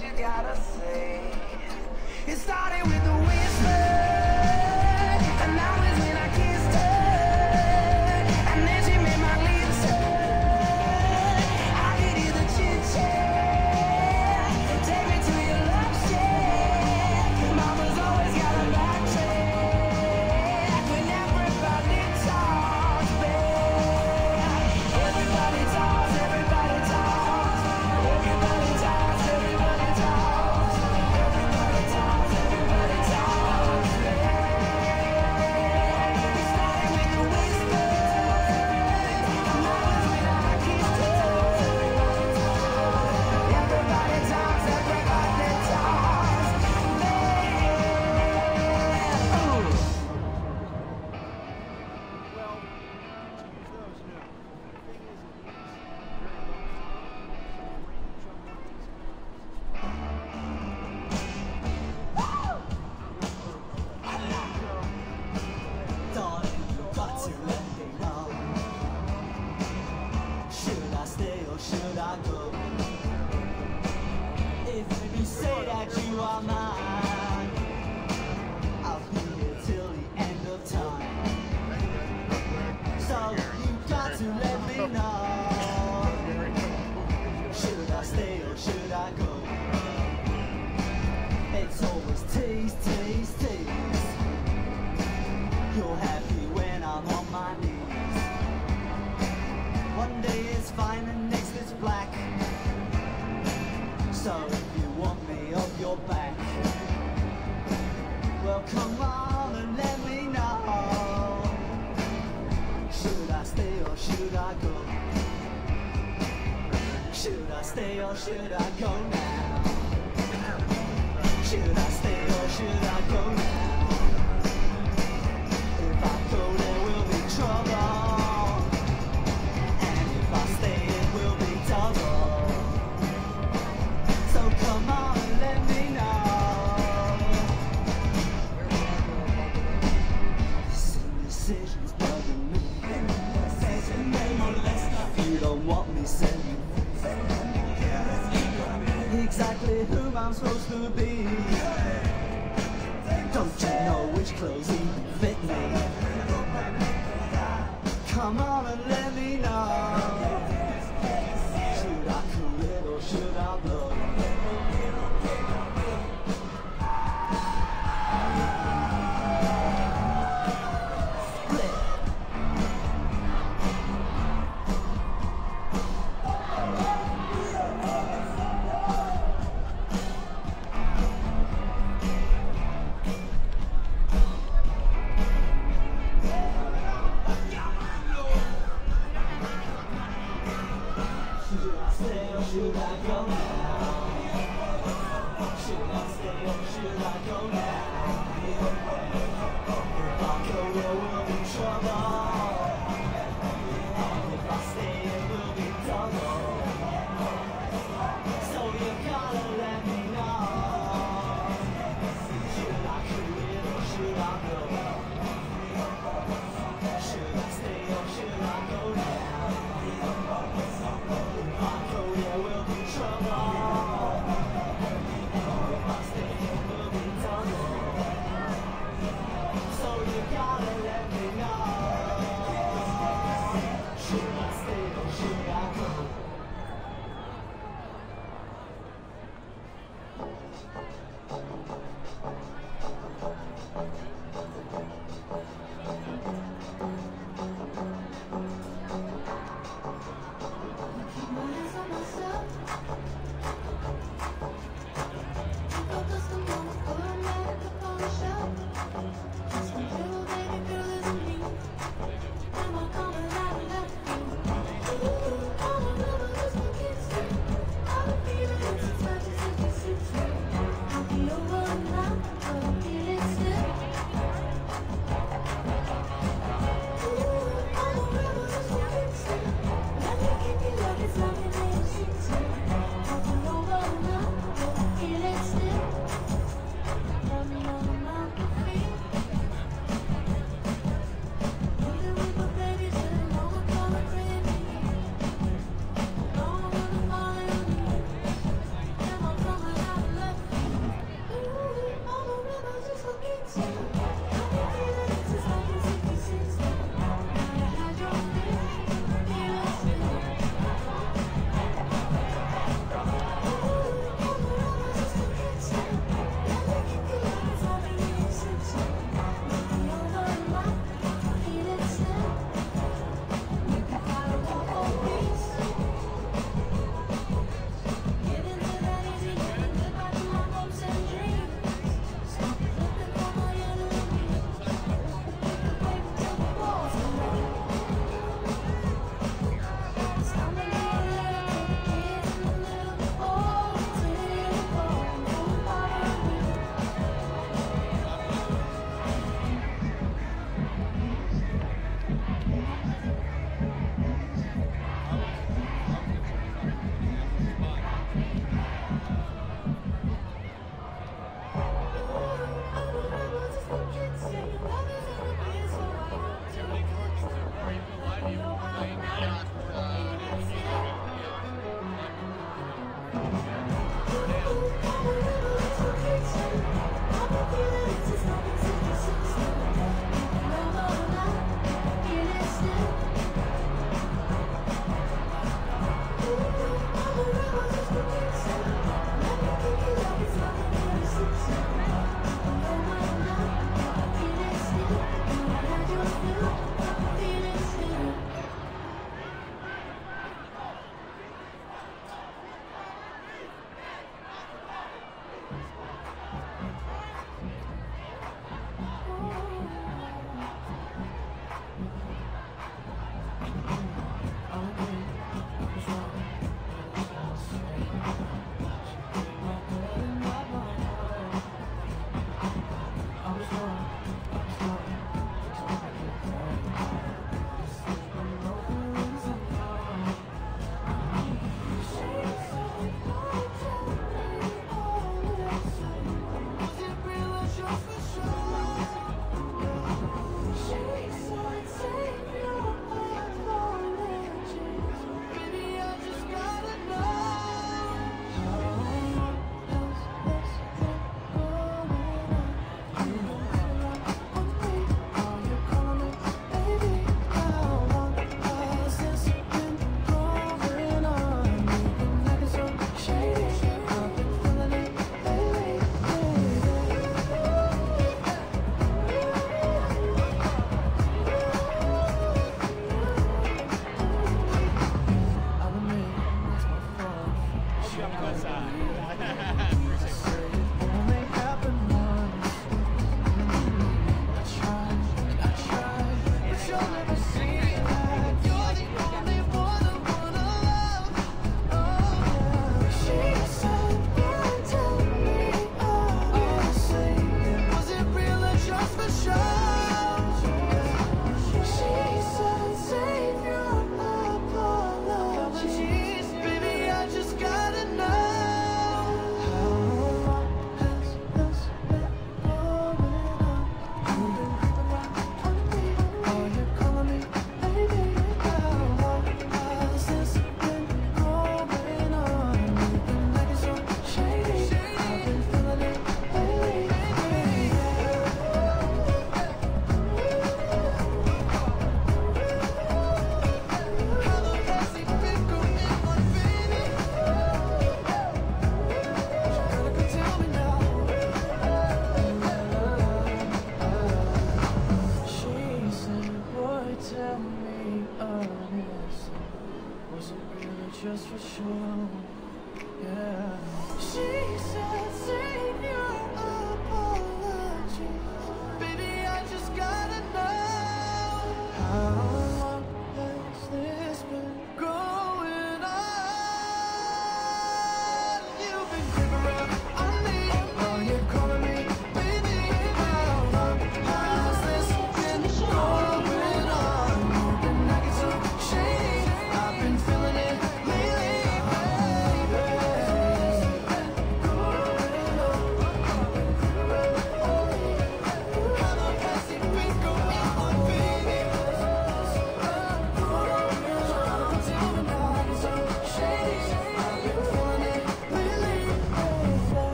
you gotta say. It started with a whisper, and now is when I kissed her, and then she made my lips hurt. I could hear the chit-chat, take me to your love shack. Mama's always got a back track when everybody talks back. Everybody talks, everybody talks, everybody talks, everybody talks, everybody talks, everybody talks back. It started with a whisper, and now is when I kissed her. Everybody talks, everybody talks back. Ooh. Darling, you got to let me know. Should I stay or should I go? If you say that you are mine, I'll be here till the end of time. So you got to let me know. Should I stay or should I go? It's always tease, tease, tease. You're happy when I'm on my knees. One day it's fine and next it's black. So if you want me off your back, well come on and let me know. Should I stay or should I go? Should I stay or should I go now? Should I stay or should I go now? If I go there will be trouble, and if I stay it will be double. So come on and let me know. This indecision's bugging me. If you don't want me, send me. Exactly who I'm supposed to be. Don't you know which clothes even fit me? Come on and let me know. Should I cool it or should I blow? Split. Should I stay or should I go now? Should I stay or should I go now? If I go there will be trouble, and if I stay it will be double. So you gotta let me know. Should I quit or should I go? Should I stay or should I go now? If I go there will be trouble, and if I stay it will be double. just for sure, yeah. She said, save your apology. Baby, I just gotta know, how long has this been going on? You've been creeping around on me, now you're calling me baby. How long has this been going on? You've been acting so shady, I've been feeling it lately, baby.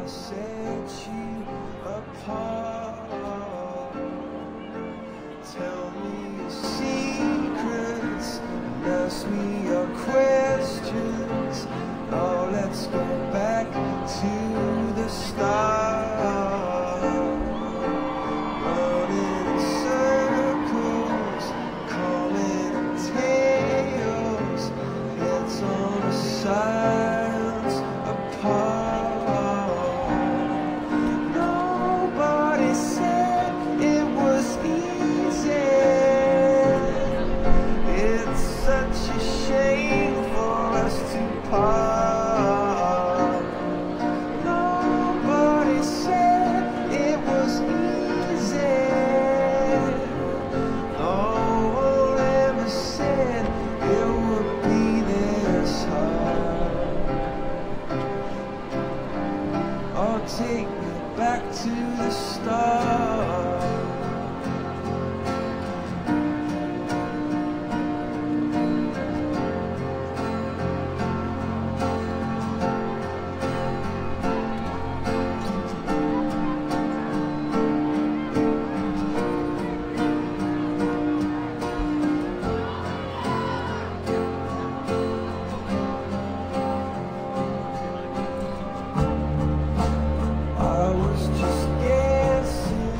I set you apart. Tell me your secrets and ask me your questions. Oh, let's go back to the start. Running in circles, calling tales, heads on the sides apart. Nobody said it was easy. It's such a shame for us to part. Nobody said it was easy. No one ever said it would be this hard. Oh, take me back to the start. I was just guessing,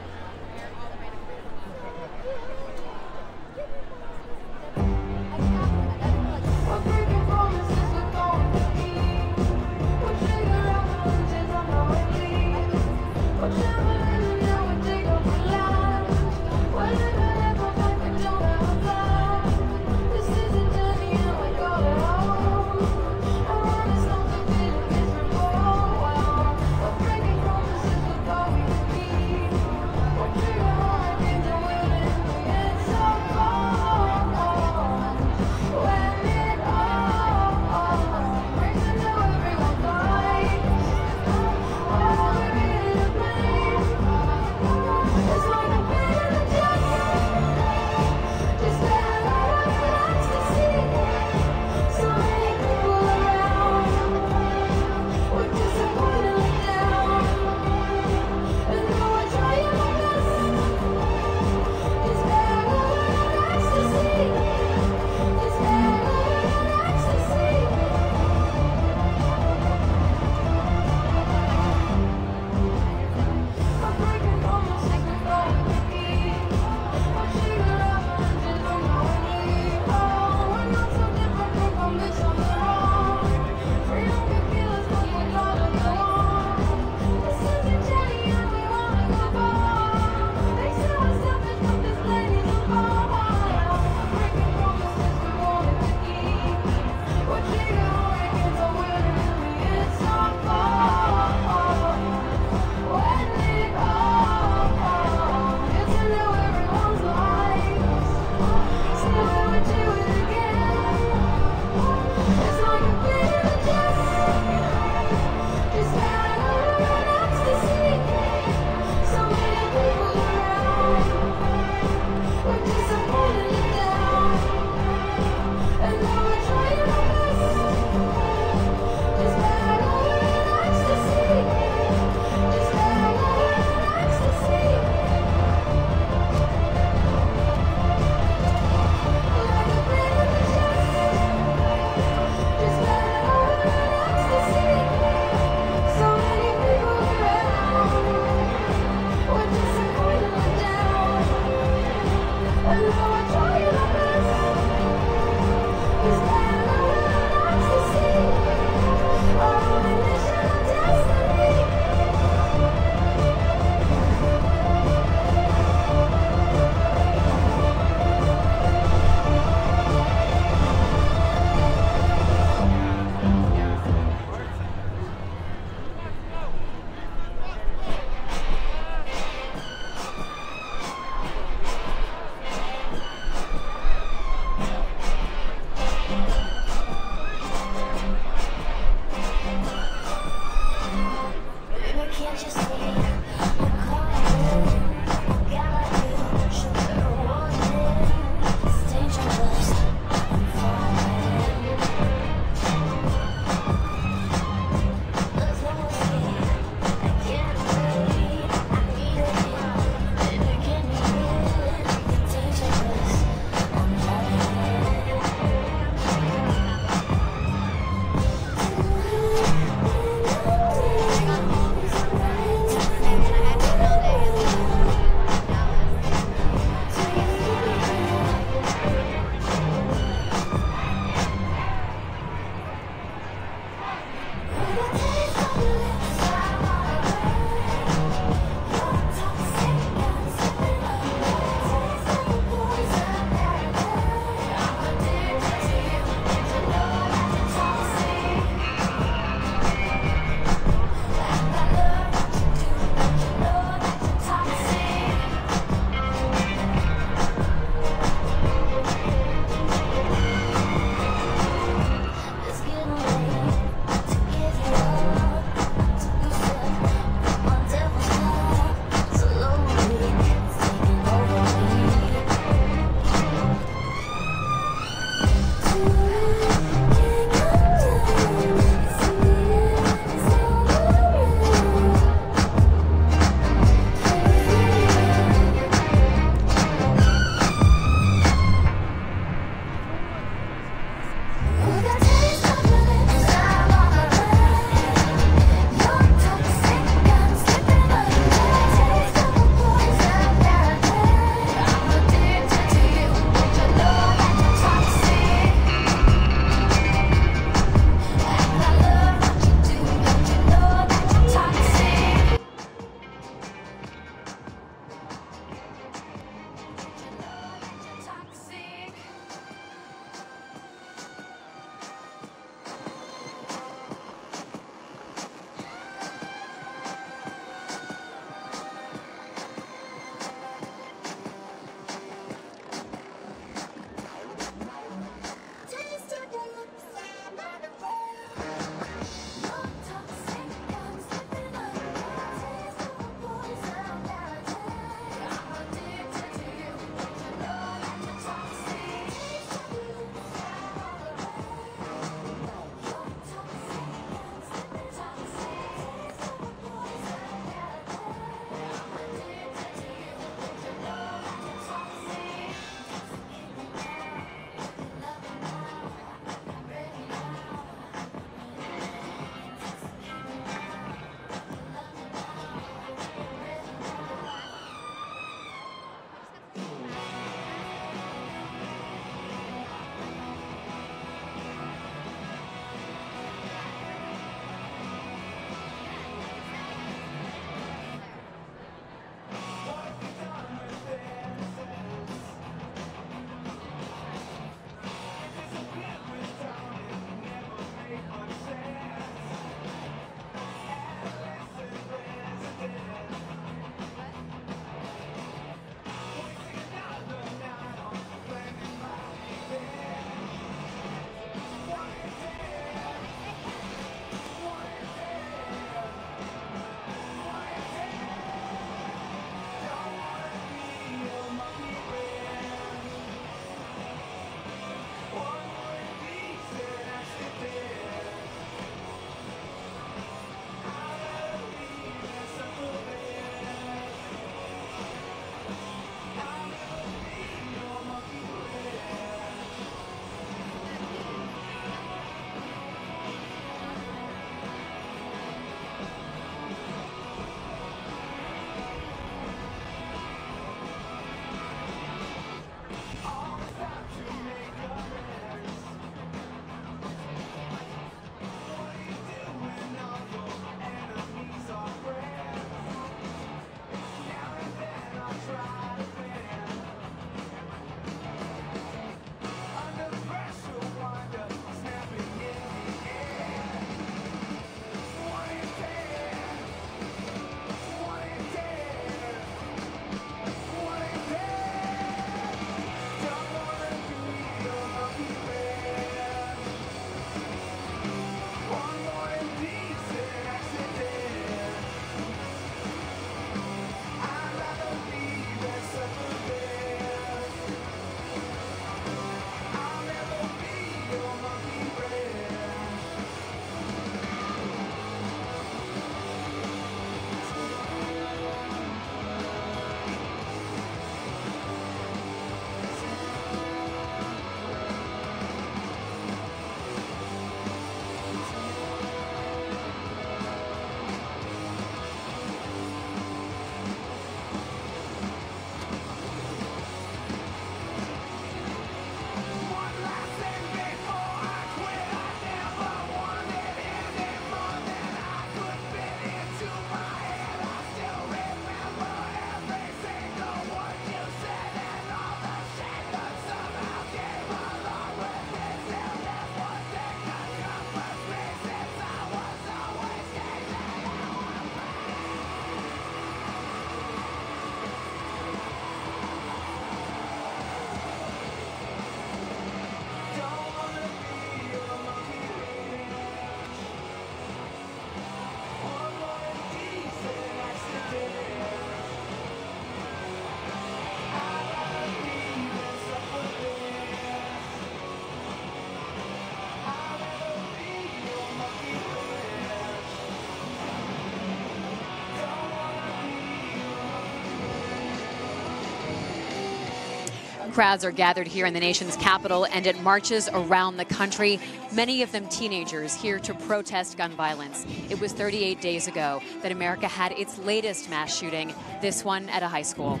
Crowds are gathered here in the nation's capital and at marches around the country, many of them teenagers here to protest gun violence. It was 38 days ago that America had its latest mass shooting, this one at a high school.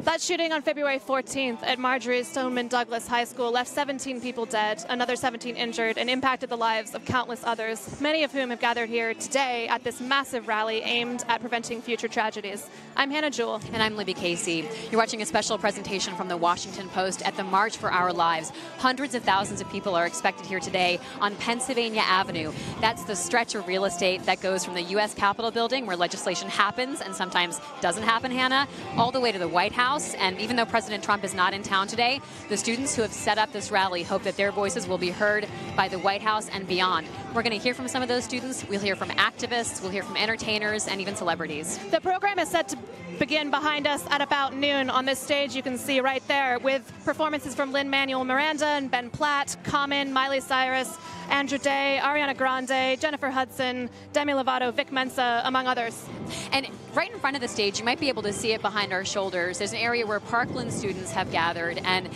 That shooting on February 14th at Marjorie Stoneman Douglas High School left 17 people dead, another 17 injured, and impacted the lives of countless others, many of whom have gathered here today at this massive rally aimed at preventing future tragedies. I'm Hannah Jewell. And I'm Libby Casey. You're watching a special presentation from the Washington Post at the March for Our Lives. Hundreds of thousands of people are expected here today on Pennsylvania Avenue. That's the stretch of real estate that goes from the U.S. Capitol building, where legislation happens and sometimes doesn't happen, Hannah, all the way to the White House. And even though President Trump is not in town today, the students who have set up this rally hope that their voices will be heard by the White House and beyond. We're going to hear from some of those students. We'll hear from activists. We'll hear from entertainers and even celebrities. The program is set to begin behind us at about noon on this stage you can see right there, with performances from Lin-Manuel Miranda and Ben Platt, Common, Miley Cyrus, Andrew Day, Ariana Grande, Jennifer Hudson, Demi Lovato, Vic Mensa, among others. And right in front of the stage, you might be able to see it behind our shoulders. There's an area where Parkland students have gathered, and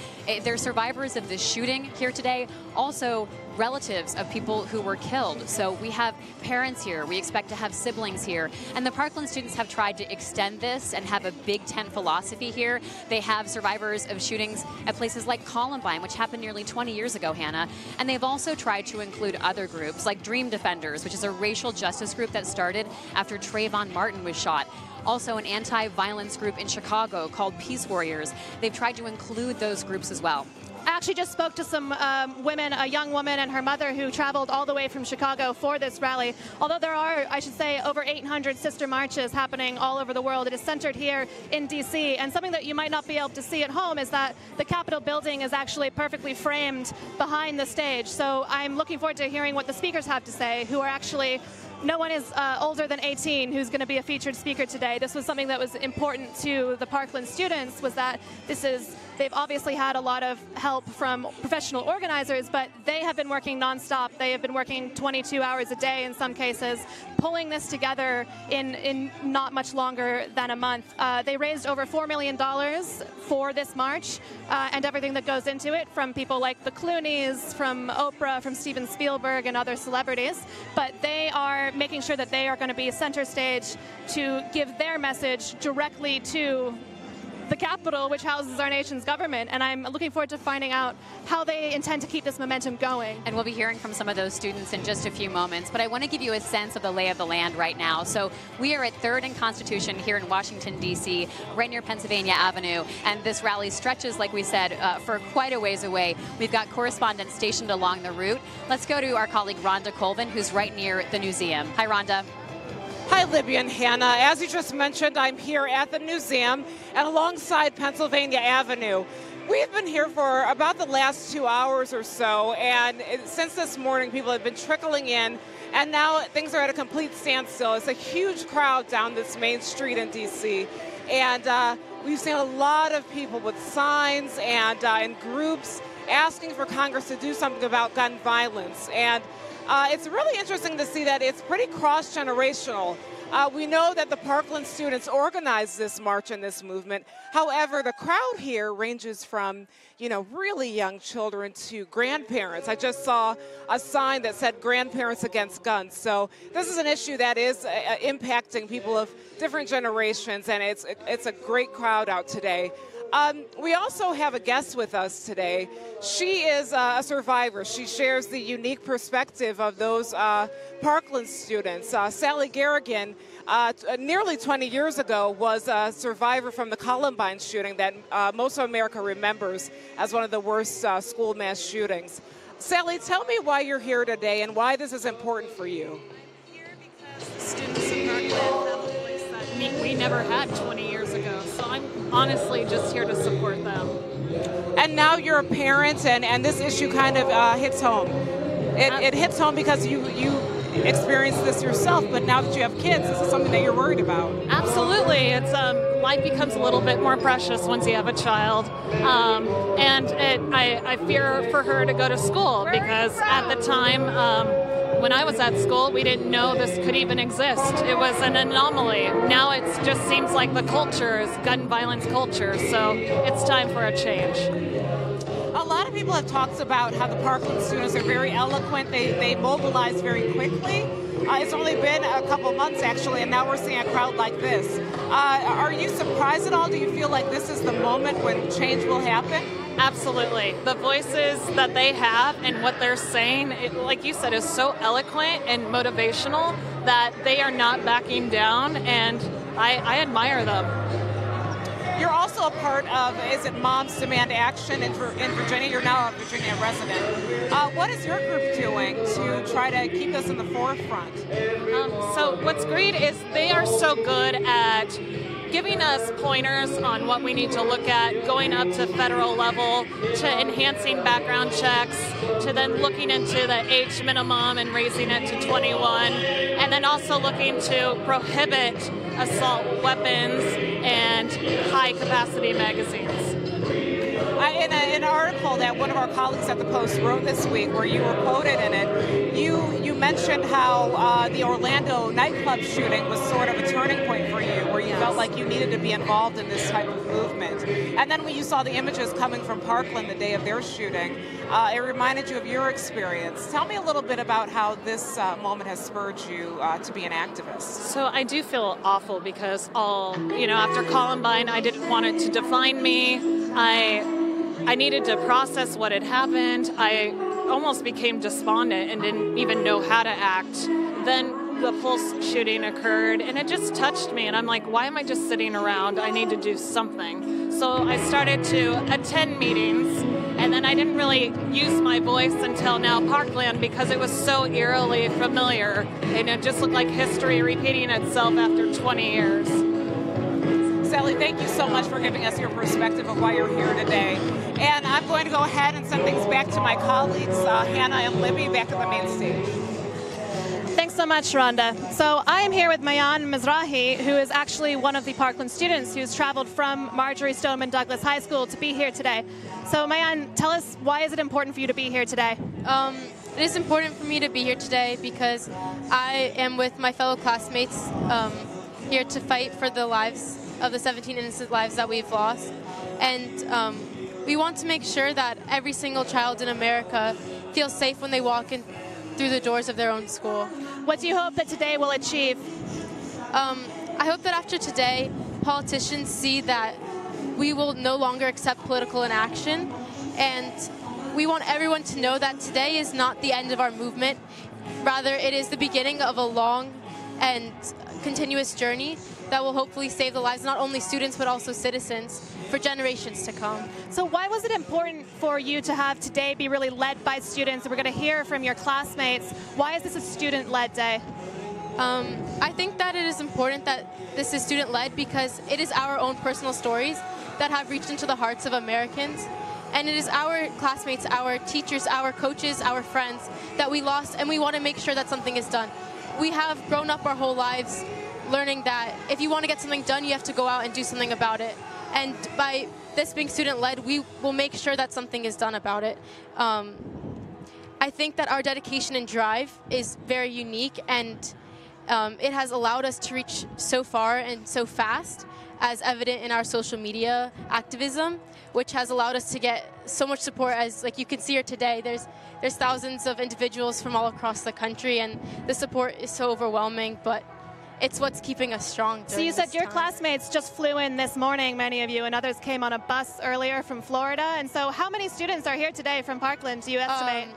they're survivors of this shooting here today, also relatives of people who were killed. So we have parents here, we expect to have siblings here, and the Parkland students have tried to extend this and have a big tent philosophy here. They have survivors of shootings at places like Columbine, which happened nearly 20 years ago, Hannah, and they've also tried to include other groups like Dream Defenders, which is a racial justice group that started after Trayvon Martin was shot. Also an anti-violence group in Chicago called Peace Warriors. They've tried to include those groups as well. I actually just spoke to some women, a young woman and her mother who traveled all the way from Chicago for this rally. Although there are, I should say, over 800 sister marches happening all over the world, it is centered here in D.C. And something that you might not be able to see at home is that the Capitol building is actually perfectly framed behind the stage. So I'm looking forward to hearing what the speakers have to say, who are actually... No one is older than 18 who's going to be a featured speaker today. This was something that was important to the Parkland students, was that they've obviously had a lot of help from professional organizers, but they have been working nonstop. They have been working 22 hours a day in some cases, pulling this together in not much longer than a month. They raised over $4 million for this march and everything that goes into it, from people like the Clooneys, from Oprah, from Steven Spielberg, and other celebrities. But they are making sure that they are going to be center stage to give their message directly to the Capitol, which houses our nation's government, and I'm looking forward to finding out how they intend to keep this momentum going. And we'll be hearing from some of those students in just a few moments, but I want to give you a sense of the lay of the land right now. So we are at 3rd and Constitution here in Washington, D.C., right near Pennsylvania Avenue, and this rally stretches, like we said, for quite a ways away. We've got correspondents stationed along the route. Let's go to our colleague Rhonda Colvin, who's right near the museum. Hi, Rhonda. Hi, Libby and Hannah. As you just mentioned, I'm here at the museum and alongside Pennsylvania Avenue. We've been here for about the last 2 hours or so, and since this morning, people have been trickling in, and now things are at a complete standstill. It's a huge crowd down this main street in D.C., and we've seen a lot of people with signs and in groups asking for Congress to do something about gun violence. And it's really interesting to see that it's pretty cross-generational. We know that the Parkland students organized this march and this movement. However, the crowd here ranges from, really young children to grandparents. I just saw a sign that said grandparents against guns. So this is an issue that is impacting people of different generations, and it's a great crowd out today. We also have a guest with us today. She is a survivor. She shares the unique perspective of those Parkland students. Sally Garrigan, nearly 20 years ago, was a survivor from the Columbine shooting that most of America remembers as one of the worst school mass shootings. Sally, tell me why you're here today and why this is important for you. Here because students in Parkland have a voice that we never had 20 years ago. So I'm honestly just here to support them. And now you're a parent, and this issue kind of hits home. It hits home because you experienced this yourself, but now that you have kids, this is something that you're worried about. Absolutely. It's life becomes a little bit more precious once you have a child. And I fear for her to go to school because at the time when I was at school, we didn't know this could even exist. It was an anomaly. Now it just seems like the culture is gun violence culture, so it's time for a change. A lot of people have talked about how the Parkland students are very eloquent. They mobilize very quickly. It's only been a couple months, actually, and now we're seeing a crowd like this. Are you surprised at all? Do you feel like this is the moment when change will happen? Absolutely. The voices that they have and what they're saying, like you said, is so eloquent and motivational that they are not backing down, and I admire them. You're also a part of, is it Moms Demand Action in Virginia? You're now a Virginia resident. What is your group doing to try to keep this in the forefront? So what's great is they are so good at giving us pointers on what we need to look at, going up to federal level, to enhancing background checks, to then looking into the age minimum and raising it to 21, and then also looking to prohibit assault weapons and high-capacity magazines. In an article that one of our colleagues at the Post wrote this week, where you were quoted in it, you mentioned how the Orlando nightclub shooting was sort of a turning point for you, where you felt like you needed to be involved in this type of movement. And then when you saw the images coming from Parkland the day of their shooting, it reminded you of your experience. Tell me a little bit about how this moment has spurred you to be an activist. So I do feel awful because after Columbine, I didn't want it to define me. I needed to process what had happened. I almost became despondent and didn't even know how to act. Then the Pulse shooting occurred, and it just touched me, and I'm like, why am I just sitting around? I need to do something. So I started to attend meetings, and then I didn't really use my voice until now Parkland, because it was so eerily familiar, and it just looked like history repeating itself after 20 years. Sally, thank you so much for giving us your perspective of why you're here today. And I'm going to go ahead and send things back to my colleagues, Hannah and Libby, back at the main stage. Thanks so much, Rhonda. So I am here with Mayan Mizrahi, who is actually one of the Parkland students who's traveled from Marjorie Stoneman Douglas High School to be here today. So Mayan, tell us, why is it important for you to be here today? It is important for me to be here today because I am with my fellow classmates here to fight for the lives of the 17 innocent lives that we've lost. And we want to make sure that every single child in America feels safe when they walk in through the doors of their own school. What do you hope that today will achieve? I hope that after today, politicians see that we will no longer accept political inaction, and we want everyone to know that today is not the end of our movement. Rather, it is the beginning of a long and continuous journey that will hopefully save the lives not only students but also citizens for generations to come. So why was it important for you to have today be really led by students? We're going to hear from your classmates. Why is this a student-led day? I think that it is important that this is student-led because it is our own personal stories that have reached into the hearts of Americans. And it is our classmates, our teachers, our coaches, our friends that we lost, and we want to make sure that something is done. We have grown up our whole lives learning that if you want to get something done, you have to go out and do something about it. And by this being student-led, we will make sure that something is done about it. I think that our dedication and drive is very unique, and it has allowed us to reach so far and so fast, as evident in our social media activism, which has allowed us to get so much support. As like you can see here today, there's thousands of individuals from all across the country, and the support is so overwhelming, but it's what's keeping us strong. So you said your classmates just flew in this morning, many of you, and others came on a bus earlier from Florida. And so how many students are here today from Parkland, do you estimate?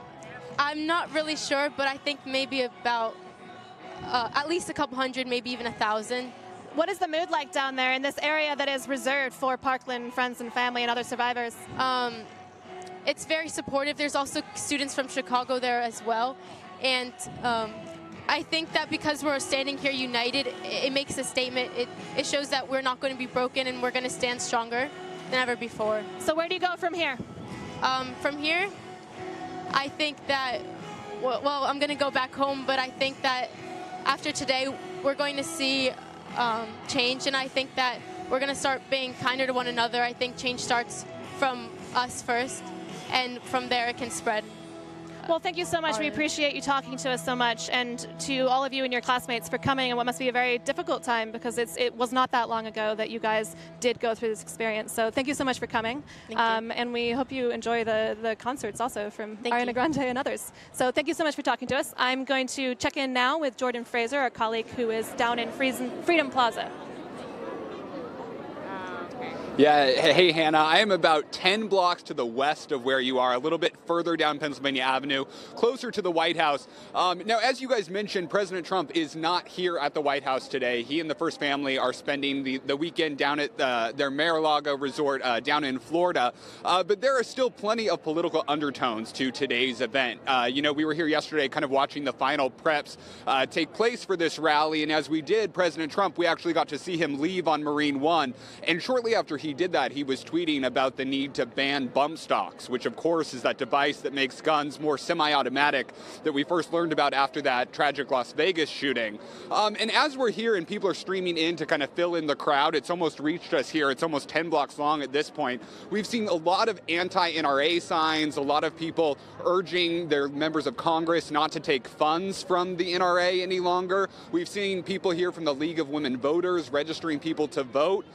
I'm not really sure, but I think maybe about at least a couple hundred, maybe even 1,000. What is the mood like down there in this area that is reserved for Parkland friends and family and other survivors? It's very supportive. There's also students from Chicago there as well. And I think that because we're standing here united, it makes a statement. It shows that we're not going to be broken, and we're going to stand stronger than ever before. So where do you go from here? From here, I think that, well, I'm going to go back home, but I think that after today, we're going to see change, and I think that we're going to start being kinder to one another. I think change starts from us first, and from there it can spread. Well, thank you so much. We appreciate you talking to us so much, and to all of you and your classmates for coming in what must be a very difficult time, because it was not that long ago that you guys did go through this experience. So thank you so much for coming. Thank you. And we hope you enjoy the concerts also from Ariana Grande and others. So thank you so much for talking to us. I'm going to check in now with Jordan Fraser, our colleague who is down in Freedom Plaza. Yeah, hey Hannah, I am about 10 blocks to the west of where you are, a little bit further down Pennsylvania Avenue, closer to the White House. Now, as you guys mentioned, President Trump is not here at the White House today. He and the First Family are spending the weekend down at their Mar-a-Lago resort down in Florida. But there are still plenty of political undertones to today's event. You know, we were here yesterday kind of watching the final preps take place for this rally, and as we did, President Trump, we actually got to see him leave on Marine One, and shortly after he did that, he was tweeting about the need to ban bump stocks, which of course is that device that makes guns more semi-automatic that we first learned about after that tragic Las Vegas shooting. And as we're here and people are streaming in to kind of fill in the crowd, it's almost reached us here. It's almost 10 blocks long at this point. We've seen a lot of anti-NRA signs, a lot of people urging their members of Congress not to take funds from the NRA any longer. We've seen people here from the League of Women Voters registering people to vote.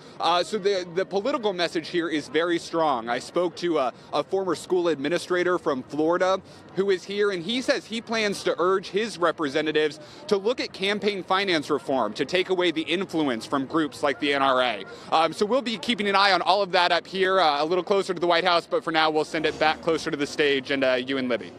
So the political message here is very strong. I spoke to a former school administrator from Florida who is here, and he says he plans to urge his representatives to look at campaign finance reform to take away the influence from groups like the NRA. So we'll be keeping an eye on all of that up here, a little closer to the White House, but for now we'll send it back closer to the stage and you and Libby.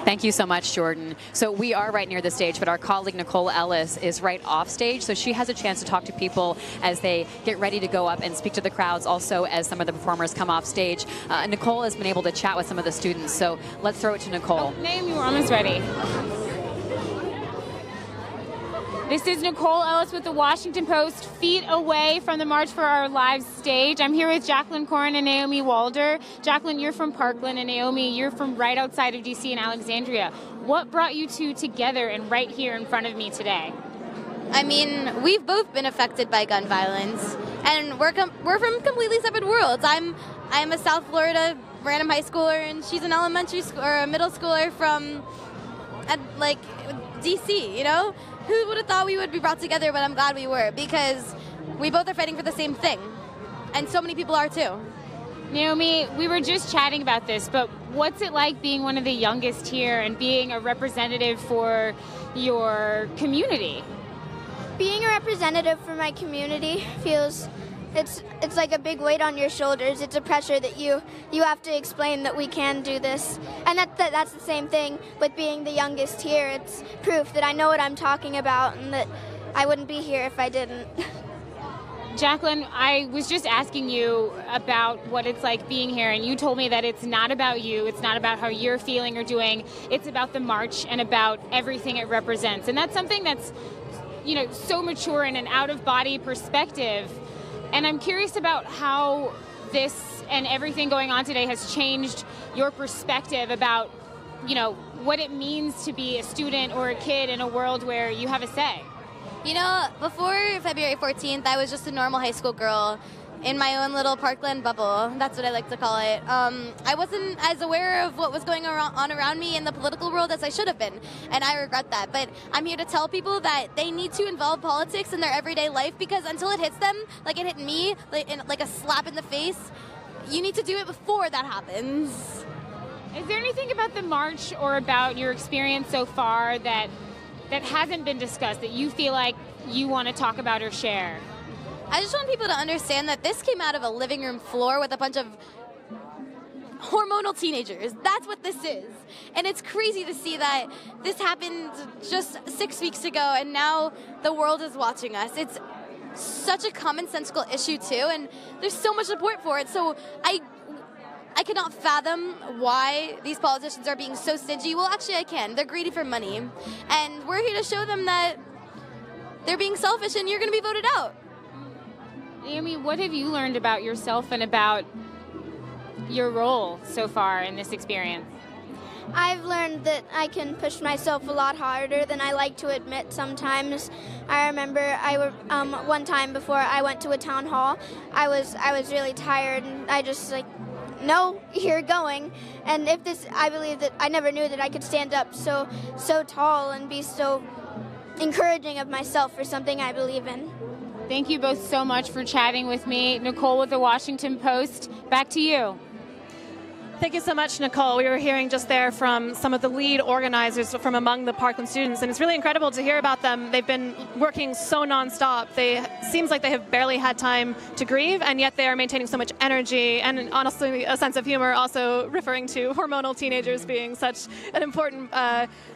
Thank you so much, Jordan. So we are right near the stage, but our colleague Nicole Ellis is right off stage, so she has a chance to talk to people as they get ready to go up and speak to the crowds, also as some of the performers come off stage. Nicole has been able to chat with some of the students, so let's throw it to Nicole. Naomi, we're almost ready. This is Nicole Ellis with the Washington Post, feet away from the March for Our Lives stage. I'm here with Jacqueline Corrin and Naomi Walder. Jacqueline, you're from Parkland, and Naomi, you're from right outside of D.C. in Alexandria. What brought you two together and right here in front of me today? I mean, we've both been affected by gun violence, and we're from completely separate worlds. I'm a South Florida random high schooler, and she's an elementary school or a middle schooler from like D.C. You know, who would have thought we would be brought together? But I'm glad we were, because we both are fighting for the same thing, and so many people are too. Naomi, we were just chatting about this, but what's it like being one of the youngest here and being a representative for your community? Being a representative for my community feels it's like a big weight on your shoulders. It's a pressure that you have to explain that we can do this. And that's the same thing with being the youngest here. It's proof that I know what I'm talking about and that I wouldn't be here if I didn't. Jacqueline, I was just asking you about what it's like being here, and you told me that it's not about you, it's not about how you're feeling or doing, it's about the march and about everything it represents. And that's something that's, you know, so mature in an out-of-body perspective. And I'm curious about how this and everything going on today has changed your perspective about, you know, what it means to be a student or a kid in a world where you have a say. You know, before February 14th, I was just a normal high school girl in my own little Parkland bubble. That's what I like to call it. I wasn't as aware of what was going on around me in the political world as I should have been, and I regret that. But I'm here to tell people that they need to involve politics in their everyday life, because until it hits them, like it hit me, like a slap in the face, you need to do it before that happens. Is there anything about the march or about your experience so far that hasn't been discussed that you feel like you want to talk about or share? I just want people to understand that this came out of a living room floor with a bunch of hormonal teenagers. That's what this is. And it's crazy to see that this happened just 6 weeks ago, and now the world is watching us. It's such a commonsensical issue, too, and there's so much support for it. So I cannot fathom why these politicians are being so stingy. Well, actually, I can. They're greedy for money. And we're here to show them that they're being selfish, and you're going to be voted out. Naomi, what have you learned about yourself and about your role so far in this experience? I've learned that I can push myself a lot harder than I like to admit sometimes. I remember one time before I went to a town hall, I was really tired, and I just no, you're going. And if this, I believe that I never knew that I could stand up so tall and be so encouraging of myself for something I believe in. Thank you both so much for chatting with me. Nicole with the Washington Post, back to you. Thank you so much, Nicole. We were hearing just there from some of the lead organizers from among the Parkland students, and it's really incredible to hear about them. They've been working so nonstop. Seems like they have barely had time to grieve, and yet they are maintaining so much energy and honestly a sense of humor, also referring to hormonal teenagers being such an important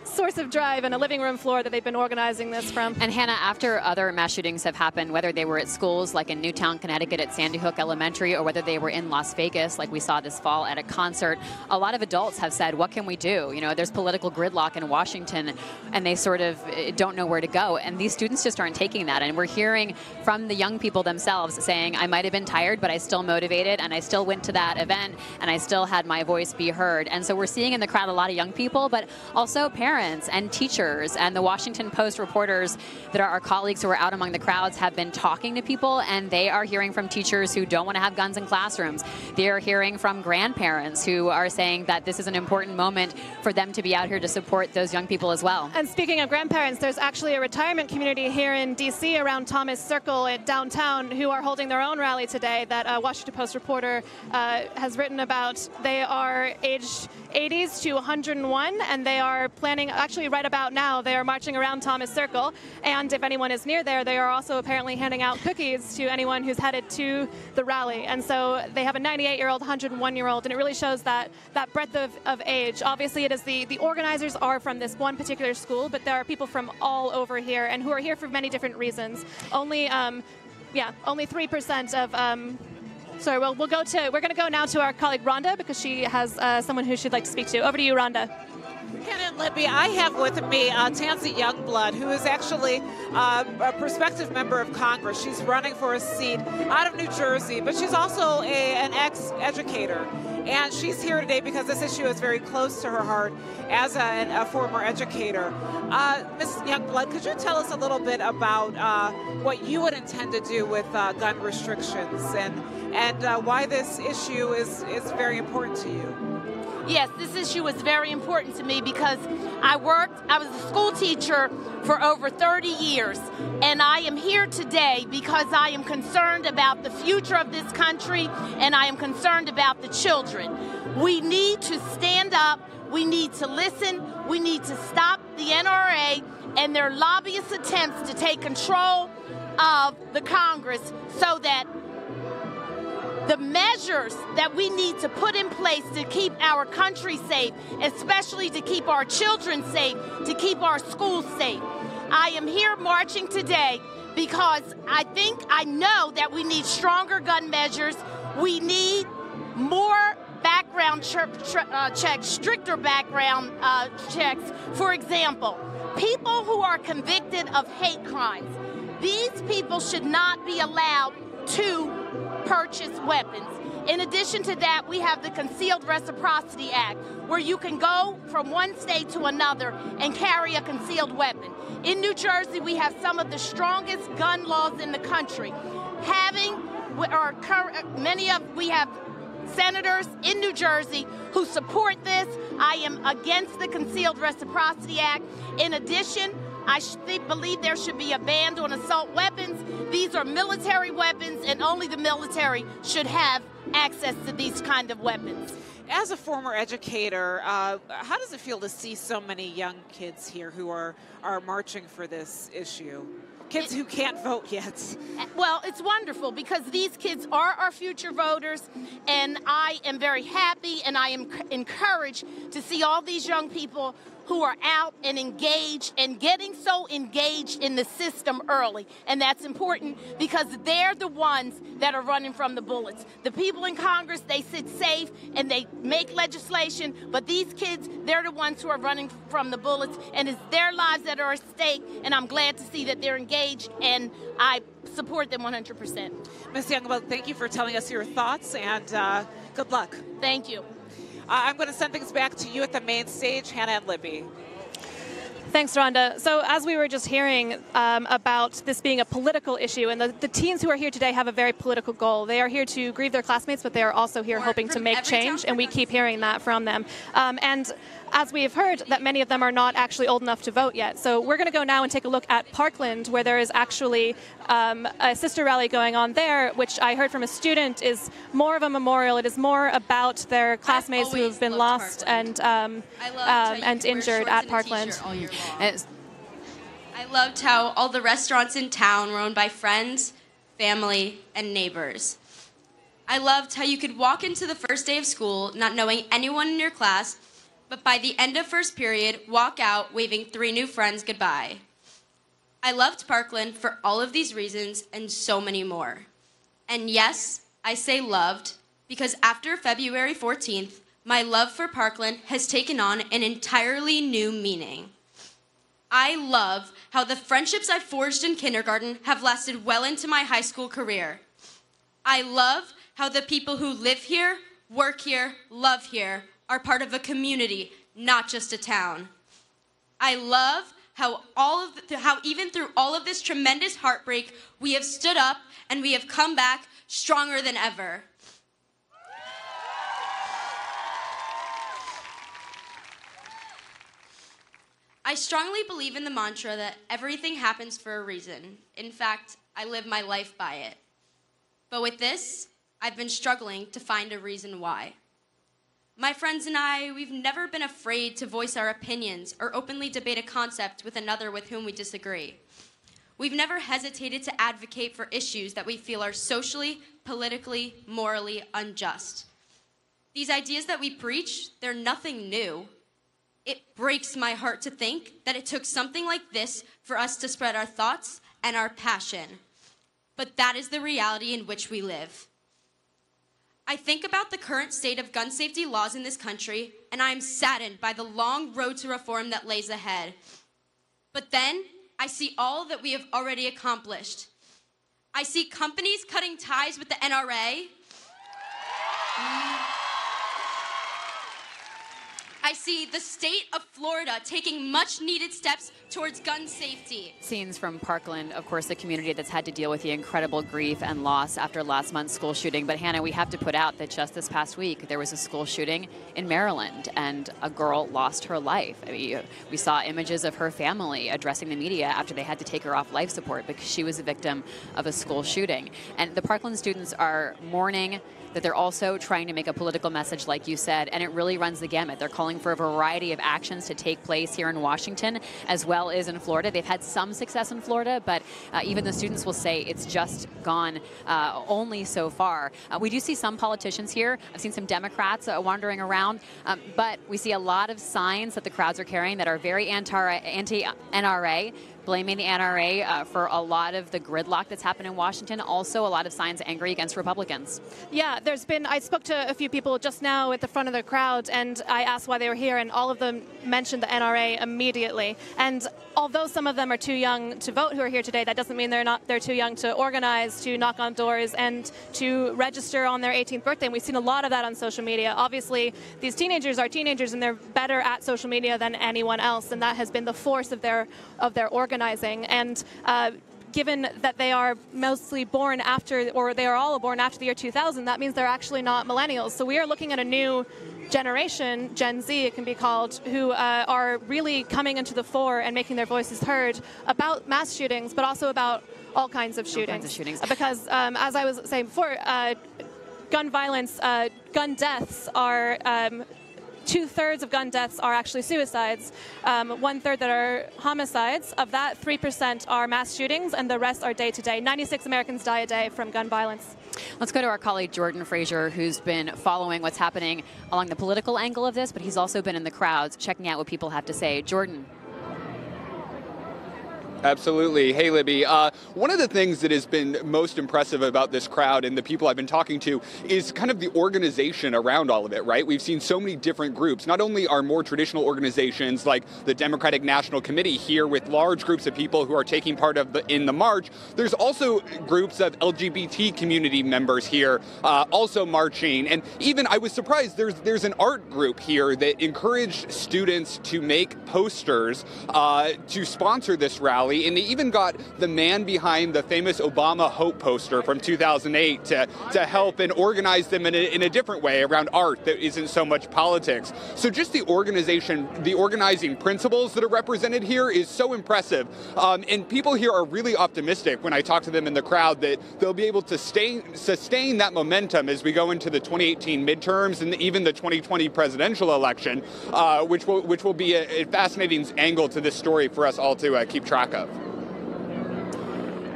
source of drive and a living room floor that they've been organizing this from. And Hannah, after other mass shootings have happened, whether they were at schools like in Newtown, Connecticut at Sandy Hook Elementary, or whether they were in Las Vegas like we saw this fall at a concert, a lot of adults have said, what can we do? You know, there's political gridlock in Washington and they sort of don't know where to go. And these students just aren't taking that. And we're hearing from the young people themselves saying, I might have been tired, but I still motivated and I still went to that event and I still had my voice be heard. And so we're seeing in the crowd a lot of young people, but also parents and teachers, and the Washington Post reporters that are our colleagues who are out among the crowds have been talking to people, and they are hearing from teachers who don't want to have guns in classrooms. They are hearing from grandparents who are saying that this is an important moment for them to be out here to support those young people as well. And speaking of grandparents, there's actually a retirement community here in D.C. around Thomas Circle at downtown who are holding their own rally today that a Washington Post reporter has written about. They are aged 80s to 101, and they are planning, actually right about now, they are marching around Thomas Circle. And if anyone is near there, they are also apparently handing out cookies to anyone who's headed to the rally. And so they have a 98-year-old, 101-year-old, and it really shows that breadth of age. Obviously, it is the organizers are from this one particular school, but there are people from all over here and who are here for many different reasons. Only 3% of sorry, well, we're going to go now to our colleague Rhonda because she has someone who she'd like to speak to. Over to you, Rhonda. Hannah and Libby, I have with me Tansy Youngblood, who is actually a prospective member of Congress. She's running for a seat out of New Jersey, but she's also an ex-educator. And she's here today because this issue is very close to her heart as a former educator. Ms. Youngblood, could you tell us a little bit about what you would intend to do with gun restrictions and why this issue is very important to you? Yes, this issue is very important to me because I was a school teacher for over 30 years, and I am here today because I am concerned about the future of this country, and I am concerned about the children. We need to stand up, we need to listen, we need to stop the NRA and their lobbyist attempts to take control of the Congress so that the measures that we need to put in place to keep our country safe, especially to keep our children safe, to keep our schools safe. I am here marching today because I know that we need stronger gun measures. We need more background checks, stricter background checks. For example, people who are convicted of hate crimes, these people should not be allowed to purchase weapons. In addition to that, we have the Concealed Reciprocity Act, where you can go from one state to another and carry a concealed weapon. In New Jersey, we have some of the strongest gun laws in the country. We have senators in New Jersey who support this. I am against the Concealed Reciprocity Act. In addition, I believe there should be a ban on assault weapons. These are military weapons, and only the military should have access to these kind of weapons. As a former educator, how does it feel to see so many young kids here who are marching for this issue? Kids who can't vote yet. Well, it's wonderful because these kids are our future voters, and I am very happy and I am encouraged to see all these young people who are out and engaged and getting so engaged in the system early. And that's important because they're the ones that are running from the bullets. The people in Congress, they sit safe and they make legislation, but these kids, they're the ones who are running from the bullets, and it's their lives that are at stake, and I'm glad to see that they're engaged, and I support them 100%. Ms. Youngblood, thank you for telling us your thoughts, and good luck. Thank you. I'm going to send things back to you at the main stage, Hannah and Libby. Thanks, Rhonda. So as we were just hearing about this being a political issue, and the teens who are here today have a very political goal. They are here to grieve their classmates, but they are also here hoping to make change, and we keep hearing that from them. And as we have heard, that many of them are not actually old enough to vote yet. So we're going to go now and take a look at Parkland, where there is actually a sister rally going on there, which I heard from a student is more of a memorial. It is more about their classmates who have been lost and injured at Parkland. I loved how all the restaurants in town were owned by friends, family, and neighbors. I loved how you could walk into the first day of school not knowing anyone in your class, but by the end of first period, walk out waving 3 new friends goodbye. I loved Parkland for all of these reasons and so many more. And yes, I say loved, because after February 14th, my love for Parkland has taken on an entirely new meaning. I love how the friendships I forged in kindergarten have lasted well into my high school career. I love how the people who live here, work here, love here, are part of a community, not just a town. I love how even through all of this tremendous heartbreak, we have stood up and we have come back stronger than ever. I strongly believe in the mantra that everything happens for a reason. In fact, I live my life by it. But with this, I've been struggling to find a reason why. My friends and I, we've never been afraid to voice our opinions or openly debate a concept with another with whom we disagree. We've never hesitated to advocate for issues that we feel are socially, politically, morally unjust. These ideas that we preach, they're nothing new. It breaks my heart to think that it took something like this for us to spread our thoughts and our passion. But that is the reality in which we live. I think about the current state of gun safety laws in this country, and I am saddened by the long road to reform that lays ahead. But then, I see all that we have already accomplished. I see companies cutting ties with the NRA. I see the state of Florida taking much-needed steps towards gun safety. Scenes from Parkland, of course, the community that's had to deal with the incredible grief and loss after last month's school shooting. But Hannah, we have to put out that just this past week, there was a school shooting in Maryland, and a girl lost her life. I mean, we saw images of her family addressing the media after they had to take her off life support because she was a victim of a school shooting. And the Parkland students are mourning that they're also trying to make a political message, like you said, and it really runs the gamut. They're calling for a variety of actions to take place here in Washington as well as in Florida. They've had some success in Florida, but even the students will say it's just gone only so far. We do see some politicians here. I've seen some Democrats wandering around, but we see a lot of signs that the crowds are carrying that are very anti-NRA, blaming the NRA for a lot of the gridlock that's happened in Washington. Also, a lot of signs angry against Republicans. Yeah, I spoke to a few people just now at the front of the crowd, and I asked why they were here, and all of them mentioned the NRA immediately. And although some of them are too young to vote who are here today, that doesn't mean they're too young to organize, to knock on doors, and to register on their 18th birthday. And we've seen a lot of that on social media. Obviously, these teenagers are teenagers, and they're better at social media than anyone else, and that has been the force of their organizing. And given that they are mostly born after, or they are all born after the year 2000, that means they're actually not millennials. So we are looking at a new generation, Gen Z it can be called, who are really coming into the fore and making their voices heard about mass shootings, but also about all kinds of shootings. Because as I was saying before, gun violence, gun deaths are... 2/3 of gun deaths are actually suicides, 1/3 that are homicides. Of that, 3% are mass shootings, and the rest are day-to-day. 96 Americans die a day from gun violence. Let's go to our colleague Jordan Fraser, who's been following what's happening along the political angle of this, but he's also been in the crowds checking out what people have to say. Jordan. Absolutely. Hey, Libby. One of the things that has been most impressive about this crowd and the people I've been talking to is kind of the organization around all of it, right? We've seen so many different groups. Not only are more traditional organizations like the Democratic National Committee here with large groups of people who are taking part in the march, there's also groups of LGBT community members here also marching. And even I was surprised there's an art group here that encouraged students to make posters to sponsor this rally. And they even got the man behind the famous Obama Hope poster from 2008 to help and organize them in a different way around art that isn't so much politics. So just the organizing principles that are represented here is so impressive. And people here are really optimistic when I talk to them in the crowd that they'll be able to sustain that momentum as we go into the 2018 midterms and even the 2020 presidential election, which will be a fascinating angle to this story for us all to keep track of.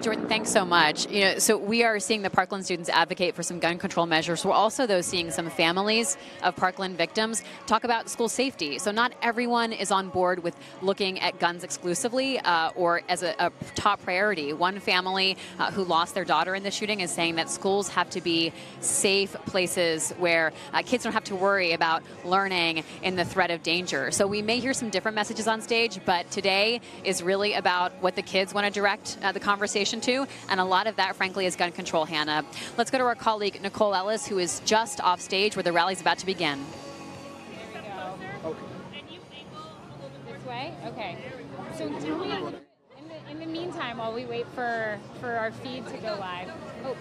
Jordan, thanks so much. So we are seeing the Parkland students advocate for some gun control measures. We're also, though, seeing some families of Parkland victims talk about school safety. So not everyone is on board with looking at guns exclusively or as a top priority. One family who lost their daughter in the shooting is saying that schools have to be safe places where kids don't have to worry about learning in the threat of danger. So we may hear some different messages on stage, but today is really about what the kids want to direct the conversation to, and a lot of that, frankly, is gun control, Hannah. Let's go to our colleague, Nicole Ellis, who is just off stage where the rally's about to begin. There we go. Okay. And you angle a little bit this way? Okay. So tell me a little bit, in the meantime, while we wait for our feed to go live. Oh.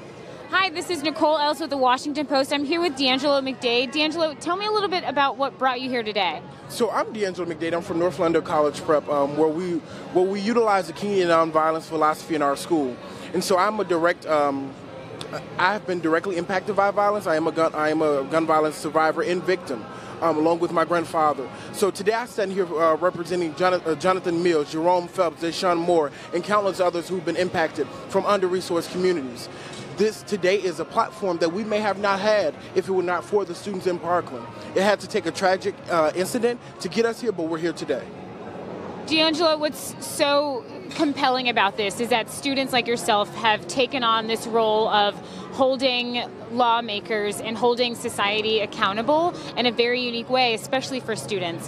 Hi, this is Nicole Ellis with the Washington Post. I'm here with D'Angelo McDade. D'Angelo, tell me a little bit about what brought you here today. So I'm D'Angelo McDade. I'm from North London College Prep, where we utilize the Kenyan nonviolence philosophy in our school. And so I'm I have been directly impacted by violence. I am a gun violence survivor and victim, along with my grandfather. So today I stand here representing Jonathan Mills, Jerome Phelps, Deshaun Moore, and countless others who've been impacted from under-resourced communities. This today is a platform that we may have not had if it were not for the students in Parkland. It had to take a tragic incident to get us here, but we're here today. D'Angelo, what's so compelling about this is that students like yourself have taken on this role of holding lawmakers and holding society accountable in a very unique way, especially for students.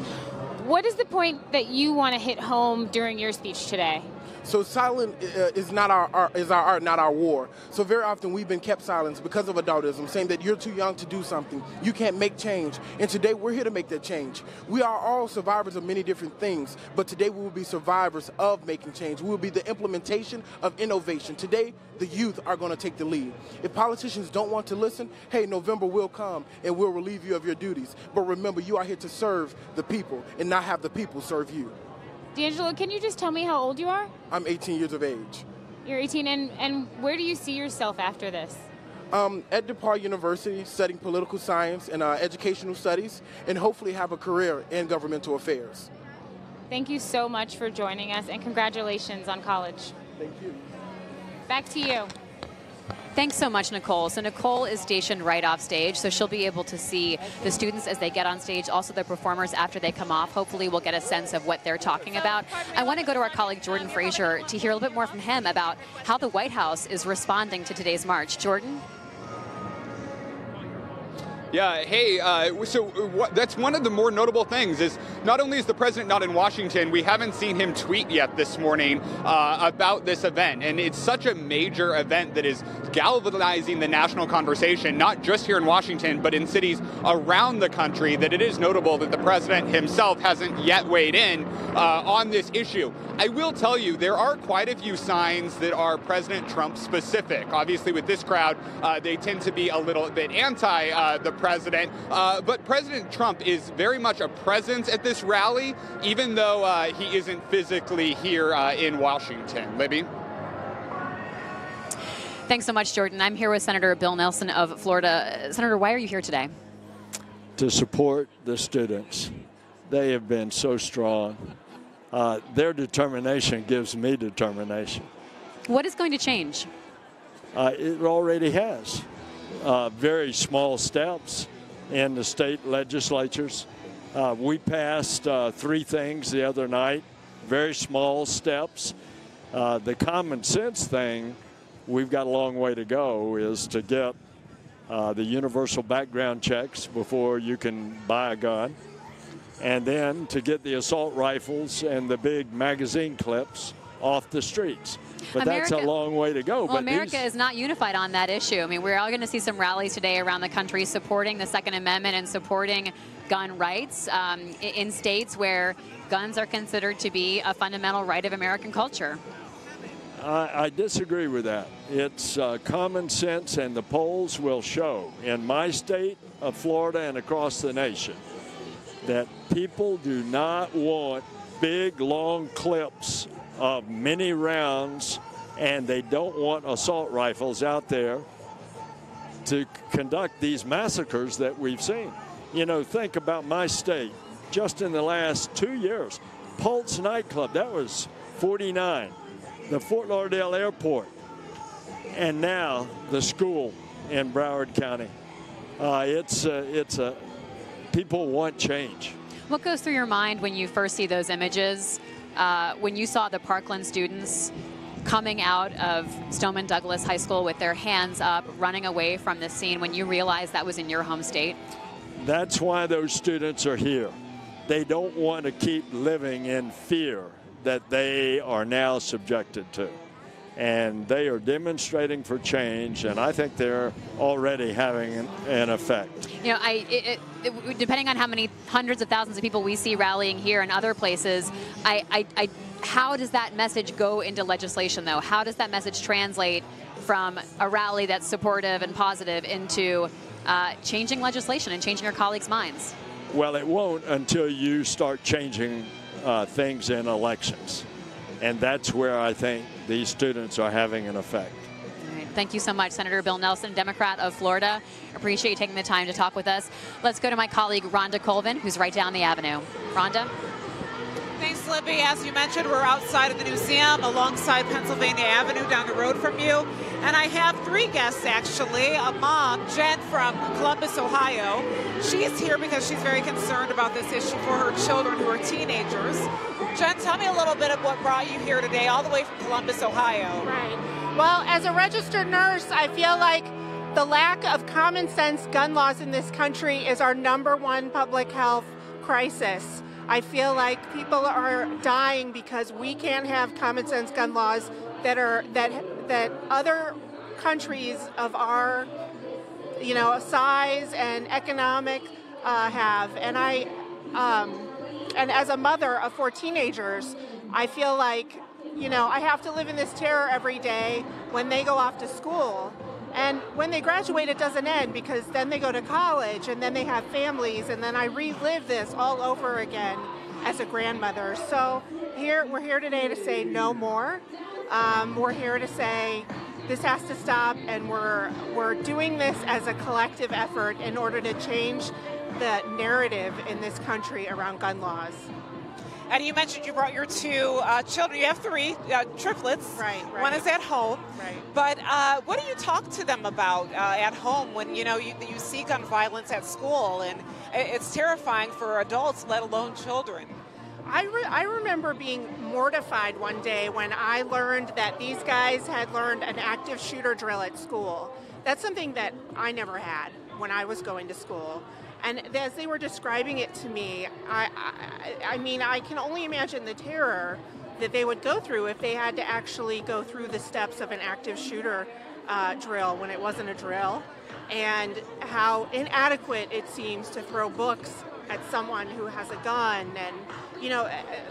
What is the point that you want to hit home during your speech today? So silent is our art, not our war. So very often we've been kept silent because of adultism, saying that you're too young to do something. You can't make change. And today we're here to make that change. We are all survivors of many different things, but today we will be survivors of making change. We will be the implementation of innovation. Today, the youth are going to take the lead. If politicians don't want to listen, hey, November will come and we'll relieve you of your duties. But remember, you are here to serve the people and not have the people serve you. D'Angelo, can you just tell me how old you are? I'm 18 years of age. You're 18, and where do you see yourself after this? At DePaul University, studying political science and educational studies, and hopefully have a career in governmental affairs. Thank you so much for joining us, and congratulations on college. Thank you. Back to you. Thanks so much, Nicole. So Nicole is stationed right off stage, so she'll be able to see the students as they get on stage, also the performers after they come off. Hopefully we'll get a sense of what they're talking about. I want to go to our colleague Jordan Frazier to hear a little bit more from him about how the White House is responding to today's march. Jordan? Yeah, hey, that's one of the more notable things is not only is the president not in Washington, we haven't seen him tweet yet this morning about this event. And it's such a major event that is galvanizing the national conversation, not just here in Washington, but in cities around the country, that it is notable that the president himself hasn't yet weighed in on this issue. I will tell you, there are quite a few signs that are President Trump specific. Obviously, with this crowd, they tend to be a little bit anti the president, but President Trump is very much a presence at this rally, even though he isn't physically here in Washington. Libby? Thanks so much, Jordan. I'm here with Senator Bill Nelson of Florida. Senator, why are you here today? To support the students. They have been so strong. Their determination gives me determination. What is going to change? It already has. Very small steps in the state legislatures. We passed 3 things the other night, very small steps. The common sense thing, we've got a long way to go, is to get the universal background checks before you can buy a gun, and then to get the assault rifles and the big magazine clips off the streets. But that's a long way to go. Well, but America is not unified on that issue. I mean, we're all going to see some rallies today around the country supporting the Second Amendment and supporting gun rights in states where guns are considered to be a fundamental right of American culture. I disagree with that. It's common sense, and the polls will show in my state of Florida and across the nation that people do not want big, long clips of many rounds, and they don't want assault rifles out there to conduct these massacres that we've seen. You know, think about my state. Just in the last 2 years, Pulse nightclub, that was 49. The Fort Lauderdale Airport, and now the school in Broward County. People want change. What goes through your mind when you first see those images, when you saw the Parkland students coming out of Stoneman Douglas High School with their hands up, running away from the scene, when you realized that was in your home state? That's why those students are here. They don't want to keep living in fear that they are now subjected to. And they are demonstrating for change, and I think they're already having an effect. You know, depending on how many hundreds of thousands of people we see rallying here and other places, how does that message go into legislation, though? How does that message translate from a rally that's supportive and positive into changing legislation and changing your colleagues' minds? Well, it won't until you start changing things in elections. And that's where I think these students are having an effect. All right. Thank you so much, Senator Bill Nelson, Democrat of Florida. Appreciate you taking the time to talk with us. Let's go to my colleague, Rhonda Colvin, who's right down the avenue. Rhonda? Thanks, Libby. As you mentioned, we're outside of the museum alongside Pennsylvania Avenue down the road from you. And I have three guests, actually. A mom, Jen from Columbus, Ohio. She's here because she's very concerned about this issue for her children who are teenagers. Jen, tell me a little bit of what brought you here today, all the way from Columbus, Ohio. Right. Well, as a registered nurse, I feel like the lack of common sense gun laws in this country is our #1 public health crisis. I feel like people are dying because we can't have common sense gun laws that other countries of our, size and economic have. And and as a mother of 4 teenagers, I feel like, I have to live in this terror every day when they go off to school. And when they graduate, it doesn't end, because then they go to college and then they have families, and then I relive this all over again as a grandmother. So we're here today to say no more. We're here to say this has to stop, and we're doing this as a collective effort in order to change the narrative in this country around gun laws. And you mentioned you brought your 2 children. You have 3 triplets. Right. One is at home. Right. But what do you talk to them about at home when you see gun violence at school, and it's terrifying for adults, let alone children? I remember being mortified one day when I learned that these guys had learned an active shooter drill at school. That's something that I never had when I was going to school. And as they were describing it to me, I mean, I can only imagine the terror that they would go through if they had to actually go through the steps of an active shooter drill when it wasn't a drill, and how inadequate it seems to throw books at someone who has a gun. And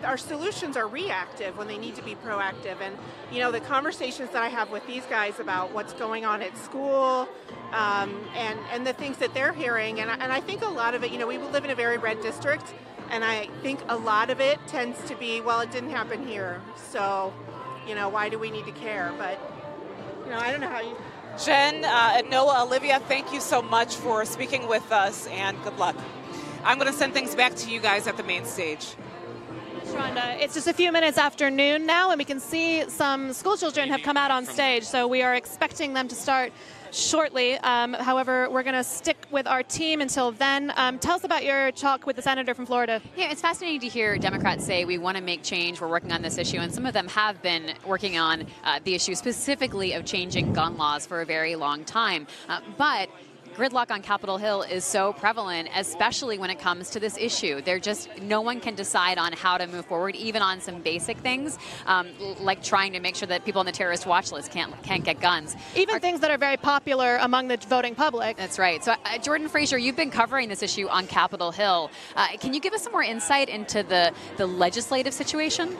our solutions are reactive when they need to be proactive. And the conversations that I have with these guys about what's going on at school, and the things that they're hearing, and I think a lot of it, we live in a very red district, and I think a lot of it tends to be, well, it didn't happen here, so why do we need to care? But I don't know how you... Jen, Noah, Olivia, thank you so much for speaking with us, and good luck. I'm going to send things back to you guys at the main stage. Rhonda, it's just a few minutes after noon now, and we can see some school children have come out on stage, so we are expecting them to start shortly. However, we're going to stick with our team until then. Tell us about your talk with the senator from Florida. Yeah, it's fascinating to hear Democrats say we want to make change, we're working on this issue, and some of them have been working on the issue specifically of changing gun laws for a very long time. But gridlock on Capitol Hill is so prevalent, especially when it comes to this issue. No one can decide on how to move forward, even on some basic things, like trying to make sure that people on the terrorist watch list can't get guns. Even things that are very popular among the voting public. That's right. So, Jordan Fraser, you've been covering this issue on Capitol Hill. Can you give us some more insight into the legislative situation?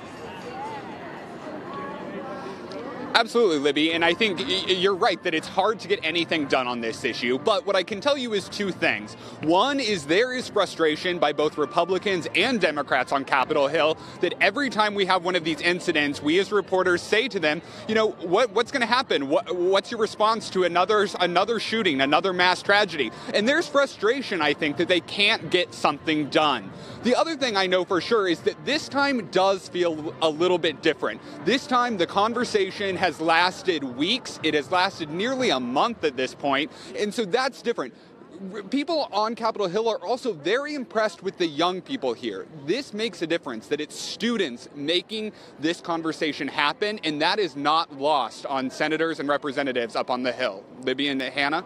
Absolutely, Libby, and I think you're right that it's hard to get anything done on this issue, but what I can tell you is two things. One is there is frustration by both Republicans and Democrats on Capitol Hill that every time we have one of these incidents, we as reporters say to them, you know, what's going to happen? What's your response to another shooting, another mass tragedy? And there's frustration, I think, that they can't get something done. The other thing I know for sure is that this time does feel a little bit different. This time the conversation has lasted weeks. It has lasted nearly a month at this point. And so that's different. People on Capitol Hill are also very impressed with the young people here. This makes a difference, that it's students making this conversation happen, and that is not lost on senators and representatives up on the Hill. Libby and Hannah?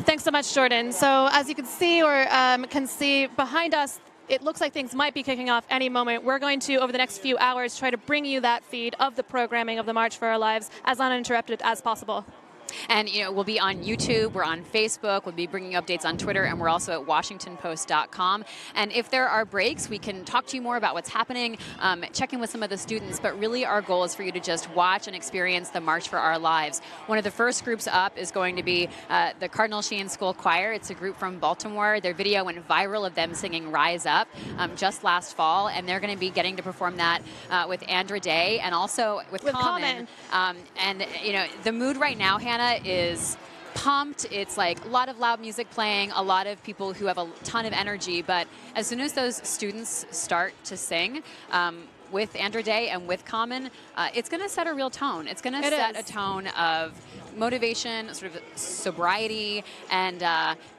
Thanks so much, Jordan. So as you can see behind us, it looks like things might be kicking off any moment. We're going to, over the next few hours, try to bring you that feed of the programming of the March for Our Lives as uninterrupted as possible. And, you know, we'll be on YouTube, we're on Facebook, we'll be bringing updates on Twitter, and we're also at WashingtonPost.com. And if there are breaks, we can talk to you more about what's happening, check in with some of the students, but really our goal is for you to just watch and experience the March for Our Lives. One of the first groups up is going to be the Cardinal Sheehan School Choir. It's a group from Baltimore. Their video went viral of them singing Rise Up just last fall, and they're going to be getting to perform that with Andra Day and also with Common. And, you know, the mood right now, Hannah, is pumped. It's like a lot of loud music playing, a lot of people who have a ton of energy, but as soon as those students start to sing with Andra Day and with Common, it's going to set a real tone. It's going to set a tone of motivation, sort of sobriety, and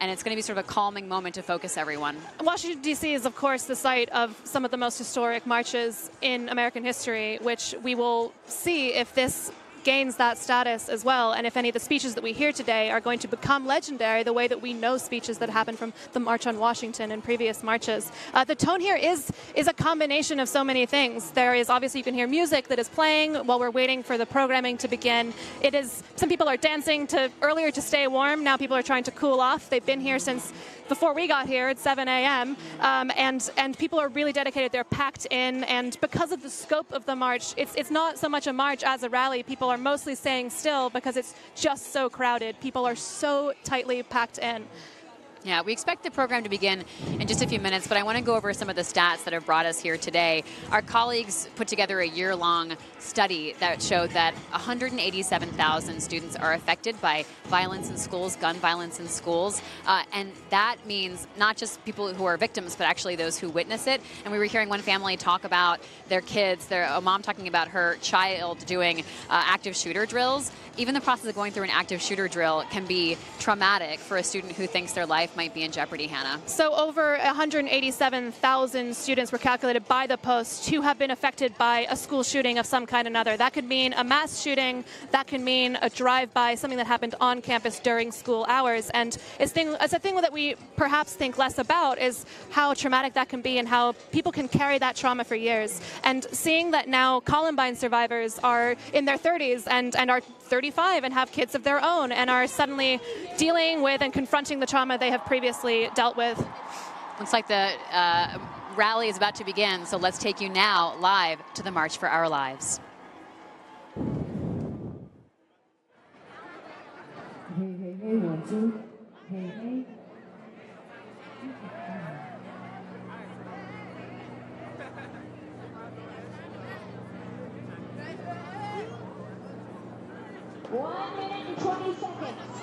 it's going to be sort of a calming moment to focus everyone. Washington, D.C. is, of course, the site of some of the most historic marches in American history, which we will see if this gains that status as well, and if any of the speeches that we hear today are going to become legendary the way that we know speeches that happened from the March on Washington and previous marches. The tone here is a combination of so many things. There is, obviously, you can hear music that is playing while we're waiting for the programming to begin. It is, some people are dancing earlier to stay warm. Now people are trying to cool off. They've been here since before we got here at 7 a.m. And people are really dedicated. They're packed in, and because of the scope of the march, it's not so much a march as a rally. People are mostly staying still because it's just so crowded. People are so tightly packed in. Yeah, we expect the program to begin in just a few minutes, but I want to go over some of the stats that have brought us here today. Our colleagues put together a year-long study that showed that 187,000 students are affected by violence in schools, gun violence in schools, and that means not just people who are victims, but actually those who witness it. And we were hearing one family talk about their kids, a mom talking about her child doing active shooter drills. Even the process of going through an active shooter drill can be traumatic for a student who thinks their life might be in jeopardy, Hannah. So over 187,000 students were calculated by the Post to have been affected by a school shooting of some kind or another. That could mean a mass shooting, that can mean a drive-by, something that happened on campus during school hours. And it's a thing that we perhaps think less about is how traumatic that can be and how people can carry that trauma for years. And seeing that now Columbine survivors are in their 30s and are 35 and have kids of their own and are suddenly dealing with and confronting the trauma they have previously dealt with. Looks like the rally is about to begin, so let's take you now live to the March for Our Lives. Hey, hey, hey, 1, 2. Hey, hey. One minute and 20 seconds.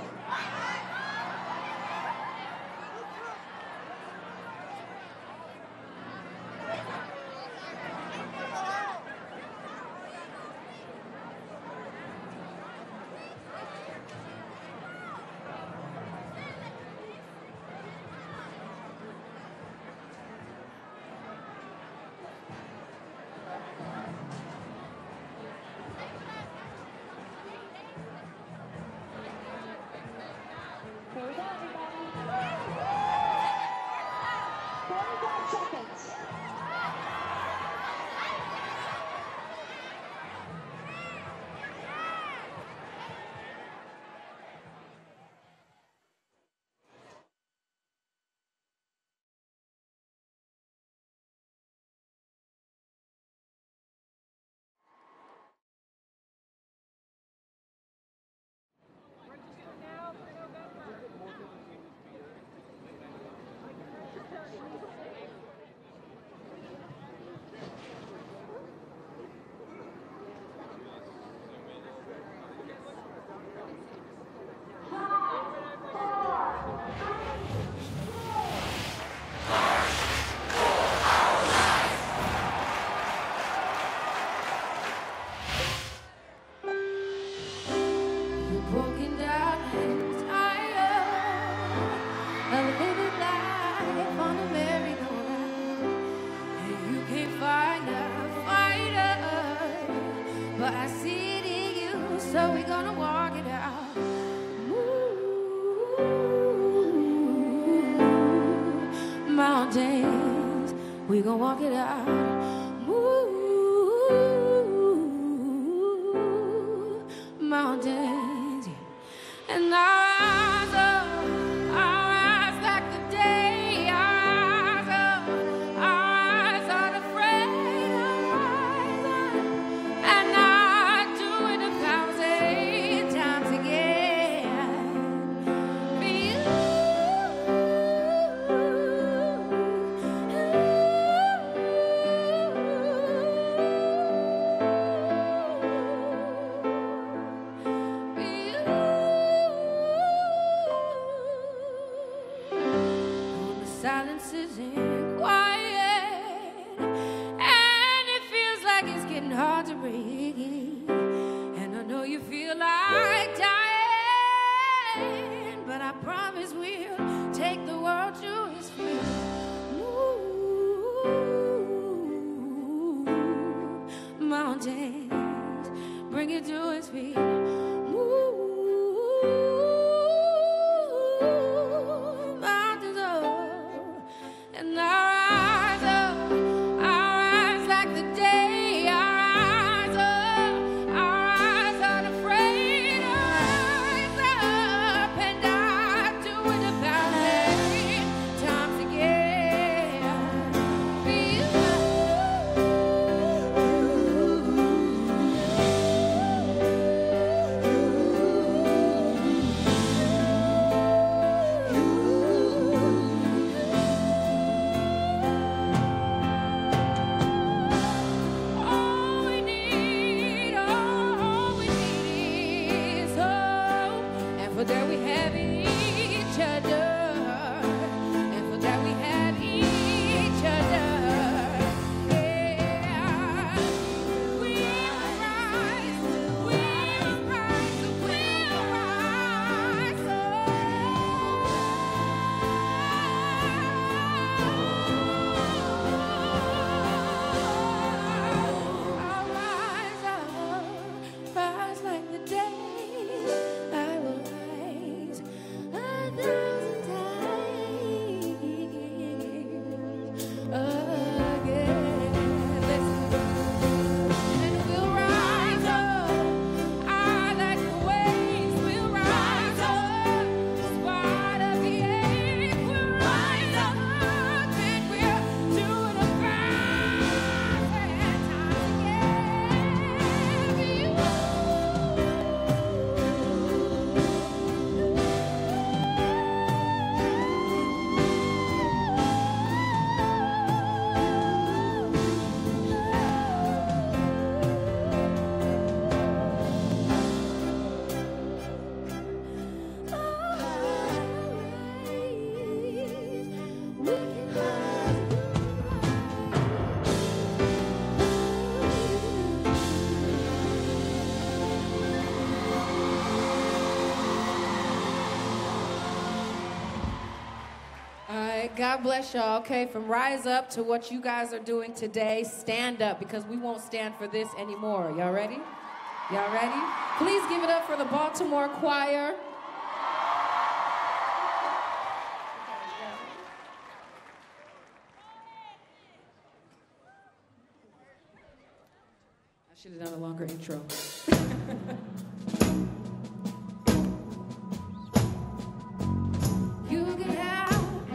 We gon' walk it out. Mountains, and our eyes like the day. Our eyes aren't afraid. Our eyes are, and I do it 1,000 times again. For you. Silence isn't quiet, and it feels like it's getting hard to breathe. And I know you feel like dying, but I promise we'll take the world to its feet. Mountains, bring it to its feet. And our eyes like the day. Our eyes aren't afraid. Our eyes up, and I do it 1,000 times again. For that we have each other, and for that we have each other. Yeah, we'll rise, we'll rise, we'll rise. I'll rise up, rise like the day. I will rise 1,000 times again. Listen. And we'll rise up. I like the waves. We'll rise up. Spot of the ache. We'll rise up. And we'll do it 1,000 times again. All right, God bless y'all. Okay, from rise up to what you guys are doing today, stand up, because we won't stand for this anymore. Y'all ready? Y'all ready? Please give it up for the Baltimore Choir. I should have done a longer intro. You can have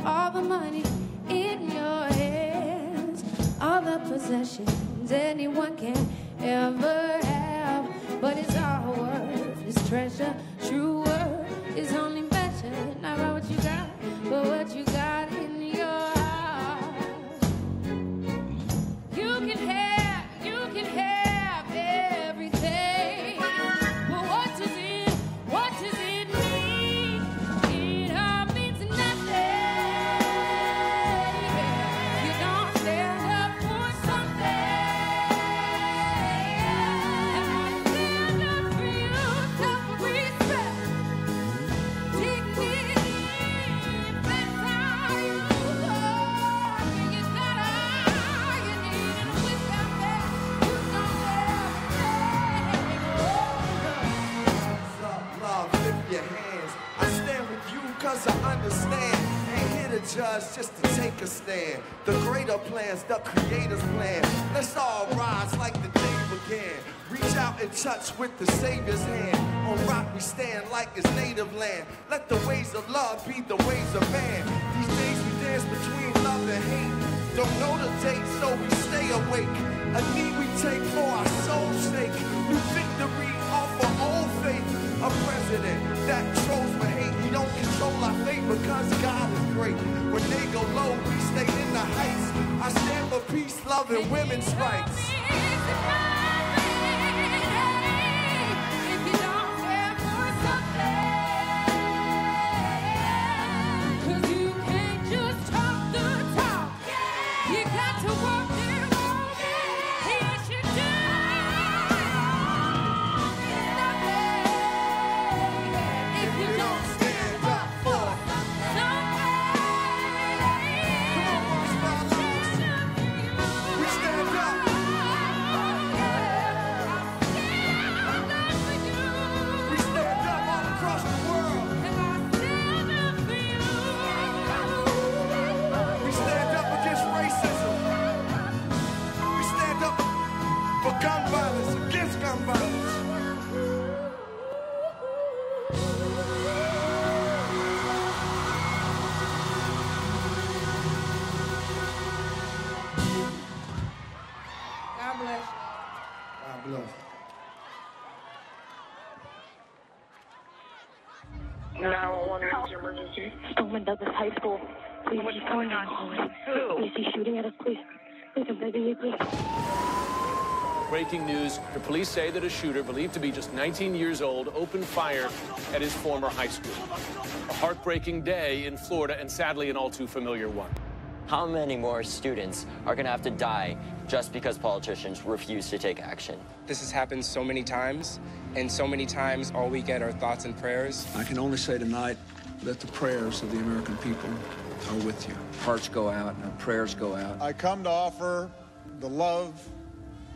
all the money in your hands, all the possessions anyone can ever have, but it's all worth its treasure. True worth is only measured not by what you got, but what you got in your heart. You can have everything, but what does it mean? It all means nothing. You don't stand up for something, and I stand up for you. Self-respect, dignity, that's how you are. It's not all you need, and without that, you don't Love, lift your hands. I stand with you cause I understand. Ain't here to the judge just to take a stand. The greater plans, the creator's plan. Let's all rise like the day began. Reach out and touch with the Savior's hand. On rock we stand like it's native land. Let the ways of love be the ways of man. These days we dance between love and hate. Don't know the date, so we stay awake. A knee we take for our soul's sake. New victory off of old faith. A president that trolls for hate. He don't control our fate because God is great. When they go low, we stay in the heights. I stand for peace, love, and women's rights. Stoneman Douglas High School. Please, what's going on? Who? We see shooting at us, please. Please, I'm begging you, please. Breaking news, the police say that a shooter, believed to be just 19 years old, opened fire at his former high school. A heartbreaking day in Florida, and sadly an all too familiar one. How many more students are going to have to die just because politicians refuse to take action? This has happened so many times, and so many times all we get are thoughts and prayers. I can only say tonight that the prayers of the American people are with you. Hearts go out and our prayers go out. I come to offer the love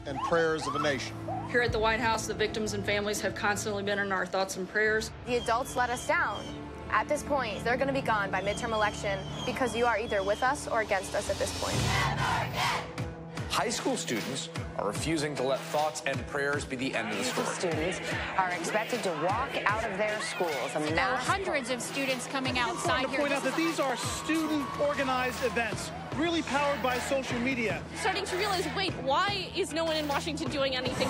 and prayers of a nation. Here at the White House, the victims and families have constantly been in our thoughts and prayers. The adults let us down. At this point, they're going to be gone by midterm election because you are either with us or against us at this point. High school students are refusing to let thoughts and prayers be the end of the story. Students are expected to walk out of their schools. There are hundreds of students coming outside here. Point out that these are student-organized events, really powered by social media. Starting to realize, wait, why is no one in Washington doing anything?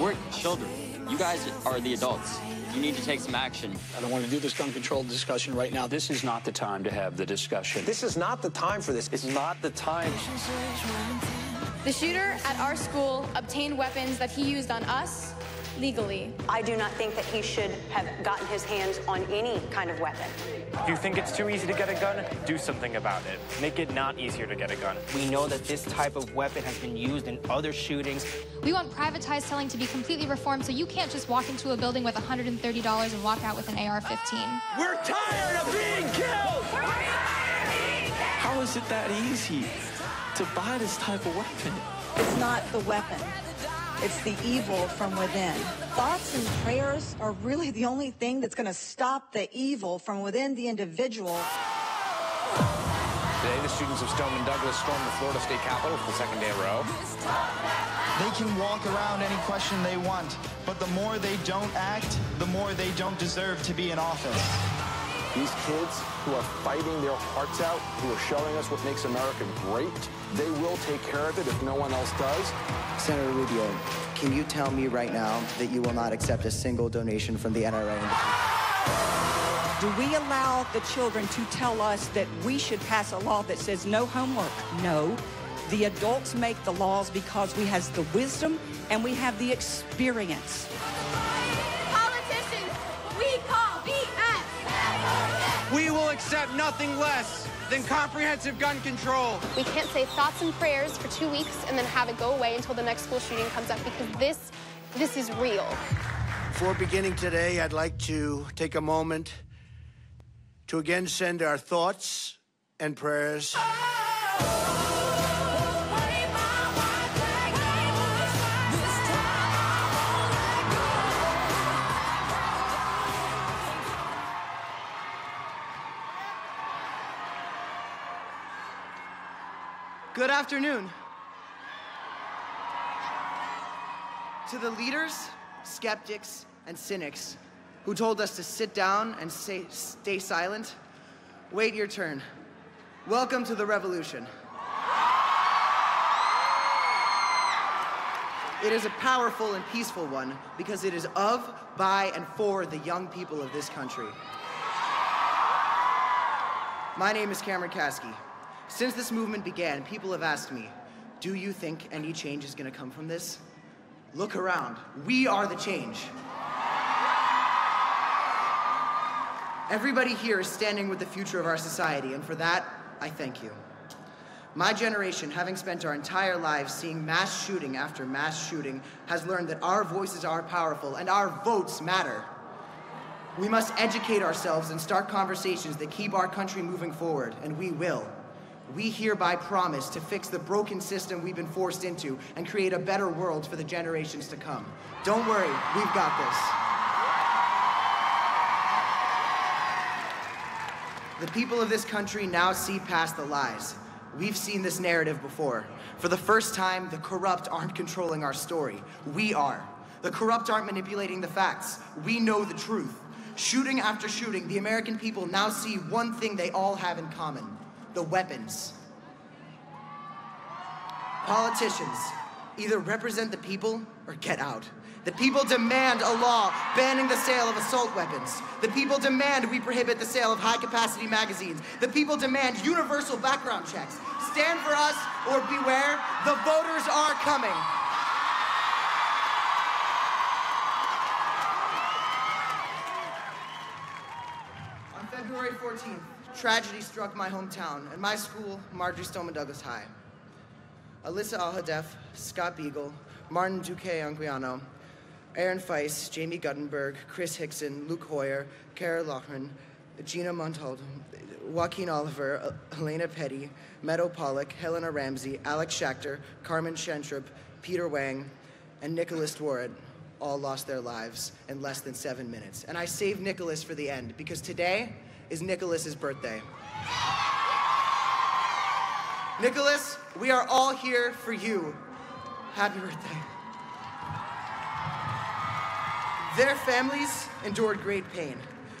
We're children. You guys are the adults. You need to take some action. I don't want to do this gun control discussion right now. This is not the time to have the discussion. This is not the time for this. It's not the time. The shooter at our school obtained weapons that he used on us legally. I do not think that he should have gotten his hands on any kind of weapon. If you think it's too easy to get a gun, do something about it. Make it not easier to get a gun. We know that this type of weapon has been used in other shootings. We want privatized selling to be completely reformed, so you can't just walk into a building with $130 and walk out with an AR-15. We're tired of being killed! How is it that easy to buy this type of weapon? It's not the weapon. It's the evil from within. Thoughts and prayers are really the only thing that's going to stop the evil from within the individual. Today, the students of Stoneman Douglas stormed the Florida State Capitol for the second day in a row. They can walk around any question they want, but the more they don't act, the more they don't deserve to be in office. These kids who are fighting their hearts out, who are showing us what makes America great, they will take care of it if no one else does. Senator Rubio, can you tell me right now that you will not accept a single donation from the NRA? Do we allow the children to tell us that we should pass a law that says no homework? No. The adults make the laws because we have the wisdom and we have the experience. Politicians, we call BS. We will accept nothing less than comprehensive gun control. We can't say thoughts and prayers for 2 weeks and then have it go away until the next school shooting comes up, because this is real. Before beginning today, I'd like to take a moment to again send our thoughts and prayers Good afternoon. To the leaders, skeptics, and cynics who told us to sit down and stay silent, wait your turn. Welcome to the revolution. It is a powerful and peaceful one because it is of, by, and for the young people of this country. My name is Cameron Caskey. Since this movement began, people have asked me, do you think any change is going to come from this? Look around. We are the change. Everybody here is standing with the future of our society, and for that, I thank you. My generation, having spent our entire lives seeing mass shooting after mass shooting, has learned that our voices are powerful and our votes matter. We must educate ourselves and start conversations that keep our country moving forward, and we will. We hereby promise to fix the broken system we've been forced into and create a better world for the generations to come. Don't worry, we've got this. The people of this country now see past the lies. We've seen this narrative before. For the first time, the corrupt aren't controlling our story. We are. The corrupt aren't manipulating the facts. We know the truth. Shooting after shooting, the American people now see one thing they all have in common: the weapons. Politicians, either represent the people or get out. The people demand a law banning the sale of assault weapons. The people demand we prohibit the sale of high-capacity magazines. The people demand universal background checks. Stand for us or beware, the voters are coming. On February 14th, tragedy struck my hometown and my school, Marjory Stoneman Douglas High. Alyssa Al-Hadef, Scott Beagle, Martin Duque Anguiano, Aaron Feiss, Jamie Guttenberg, Chris Hickson, Luke Hoyer, Kara Loughran, Gina Montaldo, Joaquin Oliver, Helena Petty, Meadow Pollock, Helena Ramsey, Alex Schachter, Carmen Shentrup, Peter Wang, and Nicholas Dworet all lost their lives in less than 7 minutes. And I saved Nicholas for the end because today is Nicholas's birthday. Nicholas, we are all here for you. Happy birthday. Their families endured great pain.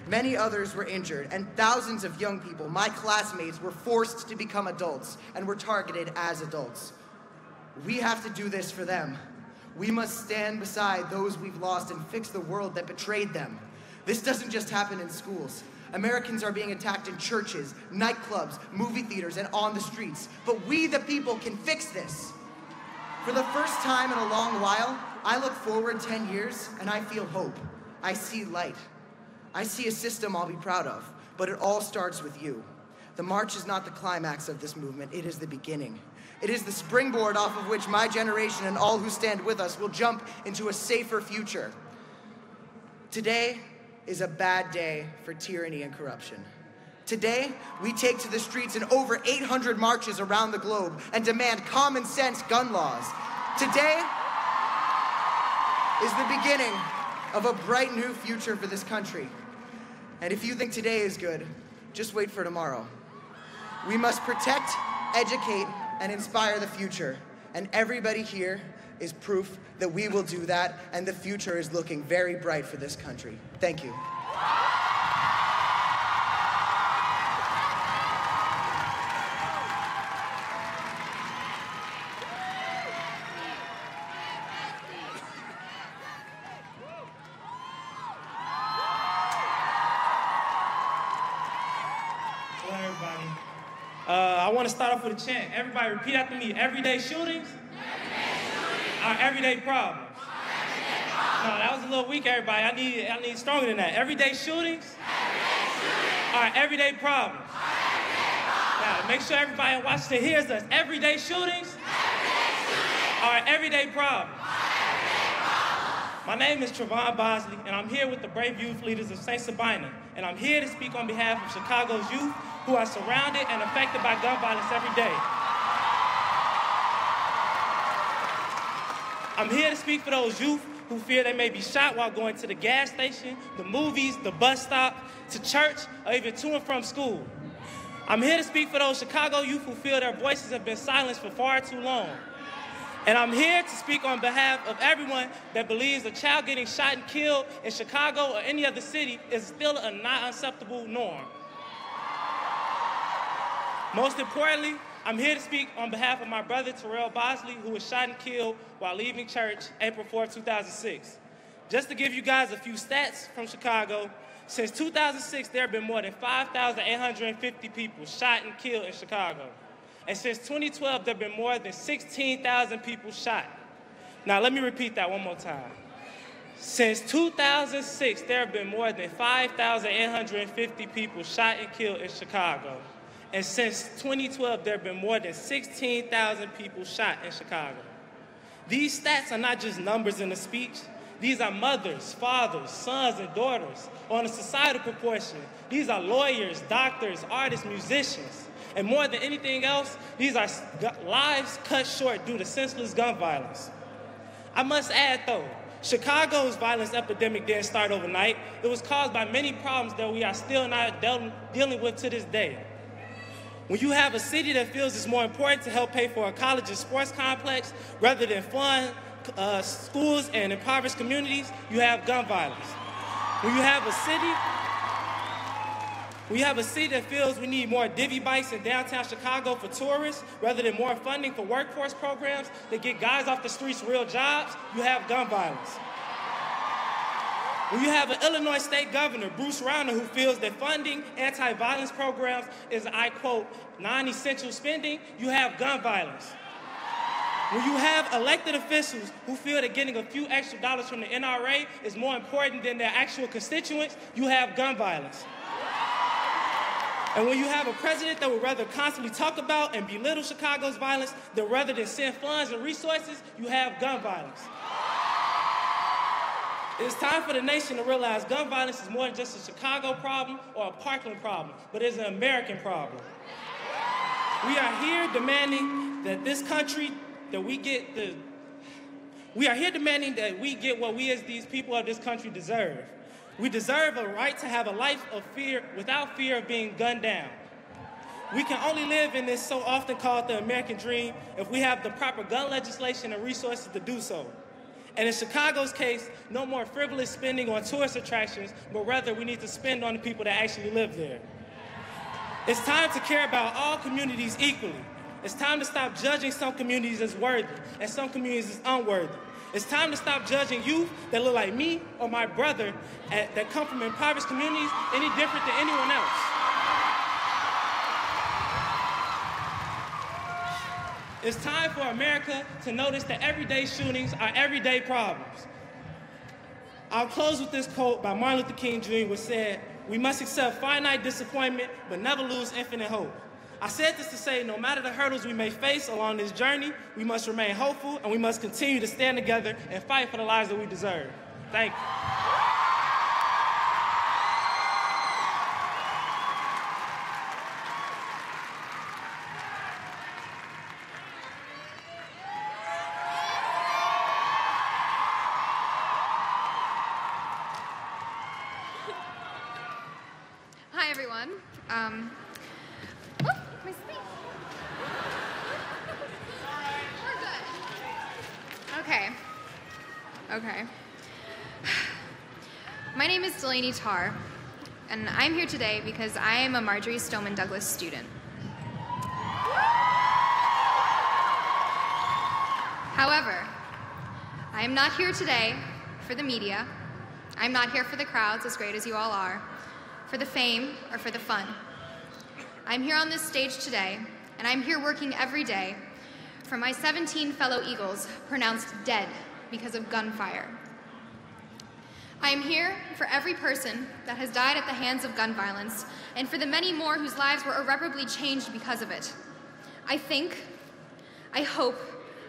Many others were injured, and thousands of young people, my classmates, were forced to become adults and were targeted as adults. We have to do this for them. We must stand beside those we've lost and fix the world that betrayed them. This doesn't just happen in schools. Americans are being attacked in churches, nightclubs, movie theaters, and on the streets. But we, the people, can fix this. For the first time in a long while, I look forward 10 years and I feel hope. I see light. I see a system I'll be proud of, but it all starts with you. The march is not the climax of this movement, it is the beginning. It is the springboard off of which my generation and all who stand with us will jump into a safer future. Today is a bad day for tyranny and corruption. Today, we take to the streets in over 800 marches around the globe and demand common sense gun laws. Today is the beginning of a bright new future for this country. And if you think today is good, just wait for tomorrow. We must protect, educate, and inspire the future. And everybody here is proof that we will do that, and the future is looking very bright for this country. Thank you. Hello, everybody. I want to start off with a chant. Everybody repeat after me. Everyday shootings are everyday problems. No, that was a little weak, everybody. I need stronger than that. Everyday shootings are everyday problems. Now, make sure everybody in Washington hears us. Everyday shootings are everyday problems. My name is Trevon Bosley, and I'm here with the brave youth leaders of St. Sabina, and I'm here to speak on behalf of Chicago's youth who are surrounded and affected by gun violence every day. I'm here to speak for those youth who fear they may be shot while going to the gas station, the movies, the bus stop, to church, or even to and from school. I'm here to speak for those Chicago youth who feel their voices have been silenced for far too long. And I'm here to speak on behalf of everyone that believes a child getting shot and killed in Chicago or any other city is still a not acceptable norm. Most importantly, I'm here to speak on behalf of my brother, Terrell Bosley, who was shot and killed while leaving church April 4, 2006. Just to give you guys a few stats from Chicago, since 2006, there have been more than 5,850 people shot and killed in Chicago. And since 2012, there have been more than 16,000 people shot. Now, let me repeat that one more time. Since 2006, there have been more than 5,850 people shot and killed in Chicago. And since 2012, there have been more than 16,000 people shot in Chicago. These stats are not just numbers in a speech. These are mothers, fathers, sons, and daughters on a societal proportion. These are lawyers, doctors, artists, musicians. And more than anything else, these are lives cut short due to senseless gun violence. I must add, though, Chicago's violence epidemic didn't start overnight. It was caused by many problems that we are still not dealing with to this day. When you have a city that feels it's more important to help pay for a college and sports complex rather than fund schools and impoverished communities, you have gun violence. When you have a city that feels we need more divvy bikes in downtown Chicago for tourists rather than more funding for workforce programs that get guys off the streets real jobs, you have gun violence. When you have an Illinois state governor, Bruce Rauner, who feels that funding anti-violence programs is, I quote, non-essential spending, you have gun violence. When you have elected officials who feel that getting a few extra dollars from the NRA is more important than their actual constituents, you have gun violence. And when you have a president that would rather constantly talk about and belittle Chicago's violence than rather than send funds and resources, you have gun violence. It's time for the nation to realize gun violence is more than just a Chicago problem or a Parkland problem, but it's an American problem. We are here demanding that this country, we are here demanding that we get what we as these people of this country deserve. We deserve a right to have a life of fear without fear of being gunned down. We can only live in this so often called the American dream if we have the proper gun legislation and resources to do so. And in Chicago's case, no more frivolous spending on tourist attractions, but rather we need to spend on the people that actually live there. It's time to care about all communities equally. It's time to stop judging some communities as worthy and some communities as unworthy. It's time to stop judging youth that look like me or my brother that come from impoverished communities any different than anyone else. It's time for America to notice that everyday shootings are everyday problems. I'll close with this quote by Martin Luther King Jr., which said, "We must accept finite disappointment, but never lose infinite hope." I said this to say, no matter the hurdles we may face along this journey, we must remain hopeful and we must continue to stand together and fight for the lives that we deserve. Thank you. Hi, everyone. My space. We're good. Okay. My name is Delaney Tarr, and I'm here today because I am a Marjorie Stoneman Douglas student. However, I am not here today for the media. I'm not here for the crowds, as great as you all are, for the fame, or for the fun. I'm here on this stage today, and I'm here working every day for my 17 fellow Eagles pronounced dead because of gunfire. I am here for every person that has died at the hands of gun violence, and for the many more whose lives were irreparably changed because of it. I hope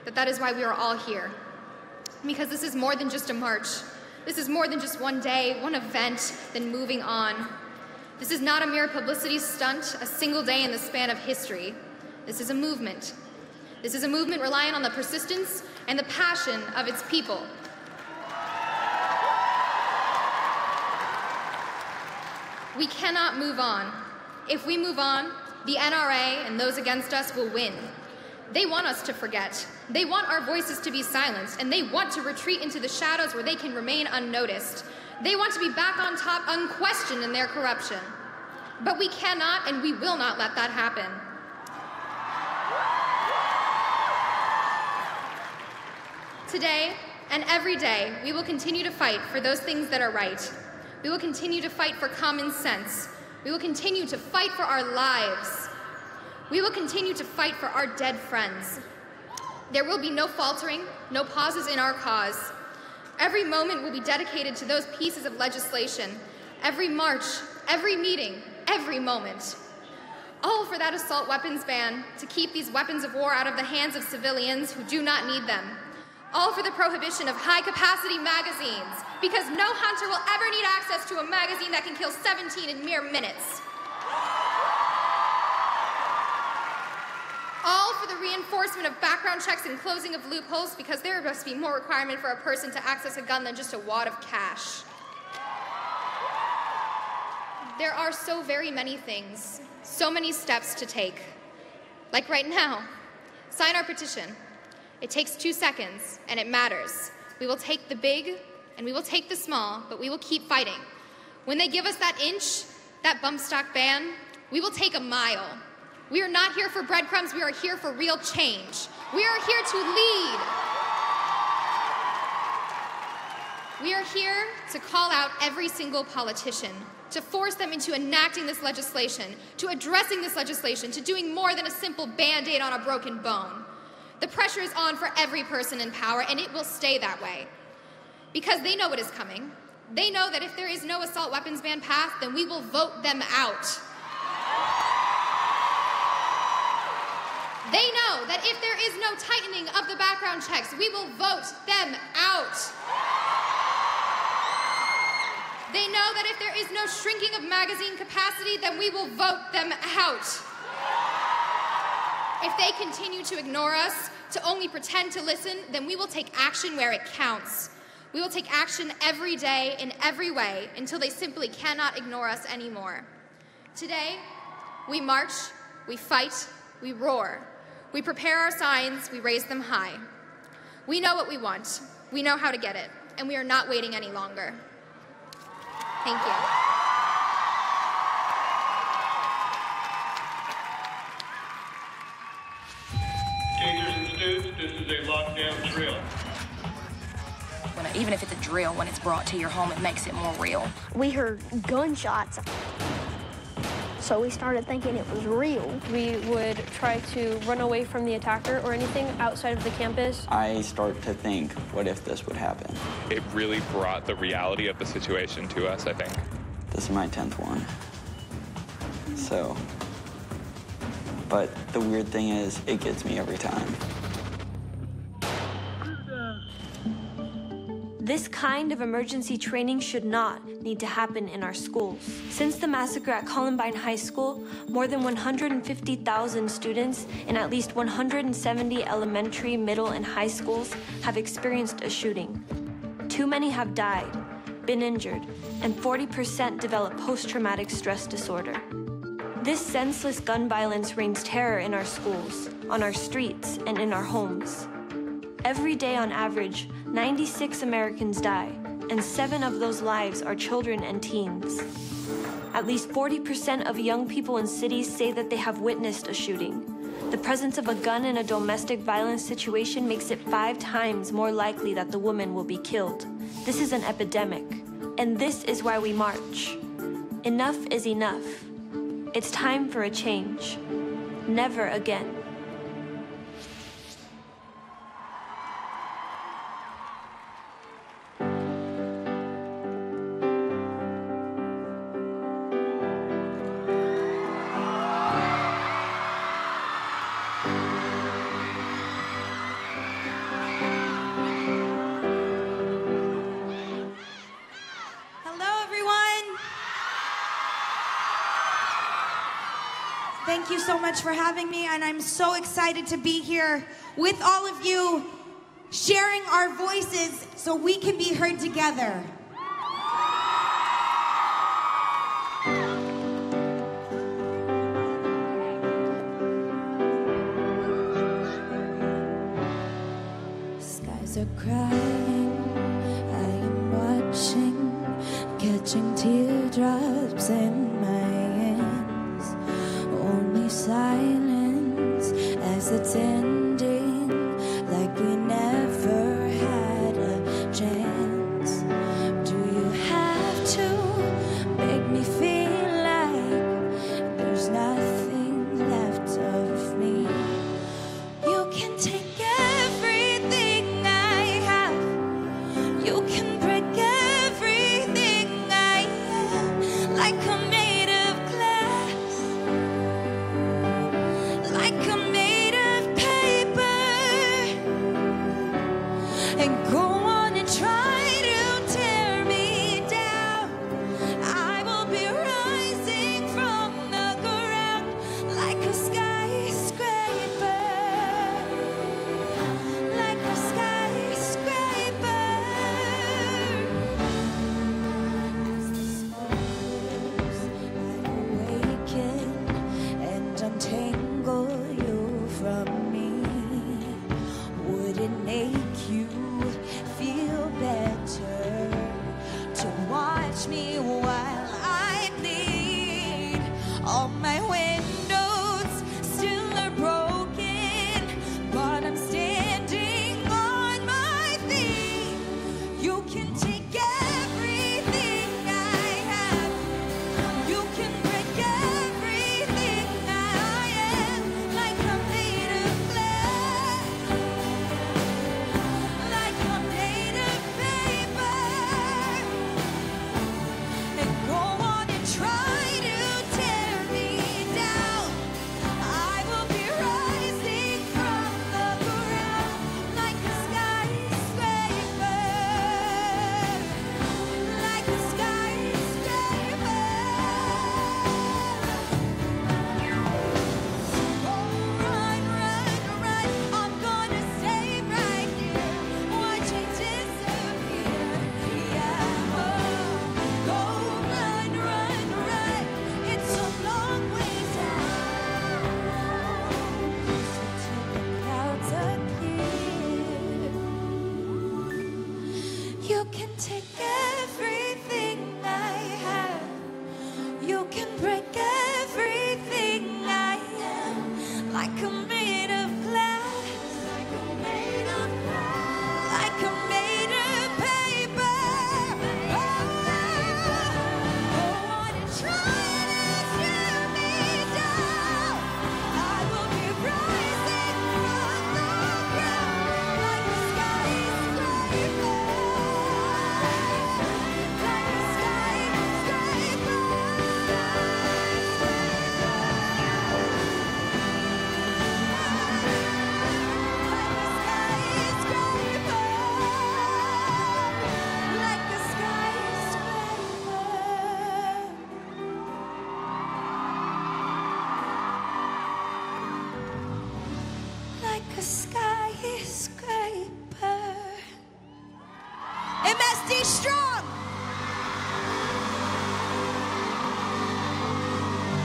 that is why we are all here. Because this is more than just a march. This is more than just one day, one event, then moving on. This is not a mere publicity stunt, a single day in the span of history. This is a movement. This is a movement relying on the persistence and the passion of its people. We cannot move on. If we move on, the NRA and those against us will win. They want us to forget. They want our voices to be silenced, and they want to retreat into the shadows where they can remain unnoticed. They want to be back on top, unquestioned in their corruption. But we cannot and we will not let that happen. Today and every day, we will continue to fight for those things that are right. We will continue to fight for common sense. We will continue to fight for our lives. We will continue to fight for our dead friends. There will be no faltering, no pauses in our cause. Every moment will be dedicated to those pieces of legislation. Every march, every meeting, every moment. All for that assault weapons ban, to keep these weapons of war out of the hands of civilians who do not need them. All for the prohibition of high-capacity magazines, because no hunter will ever need access to a magazine that can kill 17 in mere minutes. All for the reinforcement of background checks and closing of loopholes, because there must be more requirement for a person to access a gun than just a wad of cash. There are so very many things, so many steps to take. Like right now, sign our petition. It takes 2 seconds, and it matters. We will take the big, and we will take the small, but we will keep fighting. When they give us that inch, that bump stock ban, we will take a mile. We are not here for breadcrumbs, we are here for real change. We are here to lead. We are here to call out every single politician, to force them into enacting this legislation, to addressing this legislation, to doing more than a simple Band-Aid on a broken bone. The pressure is on for every person in power, and it will stay that way. Because they know what is coming. They know that if there is no assault weapons ban passed, then we will vote them out. They know that if there is no tightening of the background checks, we will vote them out. They know that if there is no shrinking of magazine capacity, then we will vote them out. If they continue to ignore us, to only pretend to listen, then we will take action where it counts. We will take action every day in every way until they simply cannot ignore us anymore. Today, we march, we fight, we roar. We prepare our signs, we raise them high. We know what we want, we know how to get it, and we are not waiting any longer. Thank you. Teachers and students, this is a lockdown drill. Even if it's a drill, when it's brought to your home, it makes it more real. We heard gunshots, so we started thinking it was real. We would try to run away from the attacker or anything outside of the campus. I start to think, what if this would happen? It really brought the reality of the situation to us, I think. This is my 10th one. So, but the weird thing is, it gets me every time. This kind of emergency training should not need to happen in our schools. Since the massacre at Columbine High School, more than 150,000 students in at least 170 elementary, middle, and high schools have experienced a shooting. Too many have died, been injured, and 40% develop post-traumatic stress disorder. This senseless gun violence rains terror in our schools, on our streets, and in our homes. Every day on average, 96 Americans die, and 7 of those lives are children and teens. At least 40% of young people in cities say that they have witnessed a shooting. The presence of a gun in a domestic violence situation makes it 5 times more likely that the woman will be killed. This is an epidemic, and this is why we march. Enough is enough. It's time for a change. Never again. Thank you so much for having me, and I'm so excited to be here with all of you, sharing our voices so we can be heard together. are crying, I am watching, catching teardrops in my hands. Only silence as it's ending, like we never had a chance. Do you have to make me feel like there's nothing left of me? You can take everything I have. You can break everything I am. Like I'm made of glass. Like I'm made of paper. And go on and try to tear me down. I will be rising from the ground like a skyscraper. Like a skyscraper. As the smoke I awaken and untangle you from me. Would it make you feel better to watch me while I bleed? All my windows still are broken, but I'm standing on my feet. You can take everything I have. You can break everything I am. Like I'm made of glass. Like I'm made of paper. And go on and try to tear me down. I will be rising from the ground like a skyscraper. Like a skyscraper. Oh, run, run, run. I'm gonna stay right here. Watch it disappear. Yeah. Oh, go, run, run, run. It's a long way down. So till the clouds appear. You can take everything I have. You can break everything I am. Like I'm made of glass. Like I'm made of glass. Like I'm made of paper. Go on and try to tear me down. I will be rising from the ground like a skyscraper. Like a skyscraper. Like a skyscraper. Like a skyscraper. MSD strong.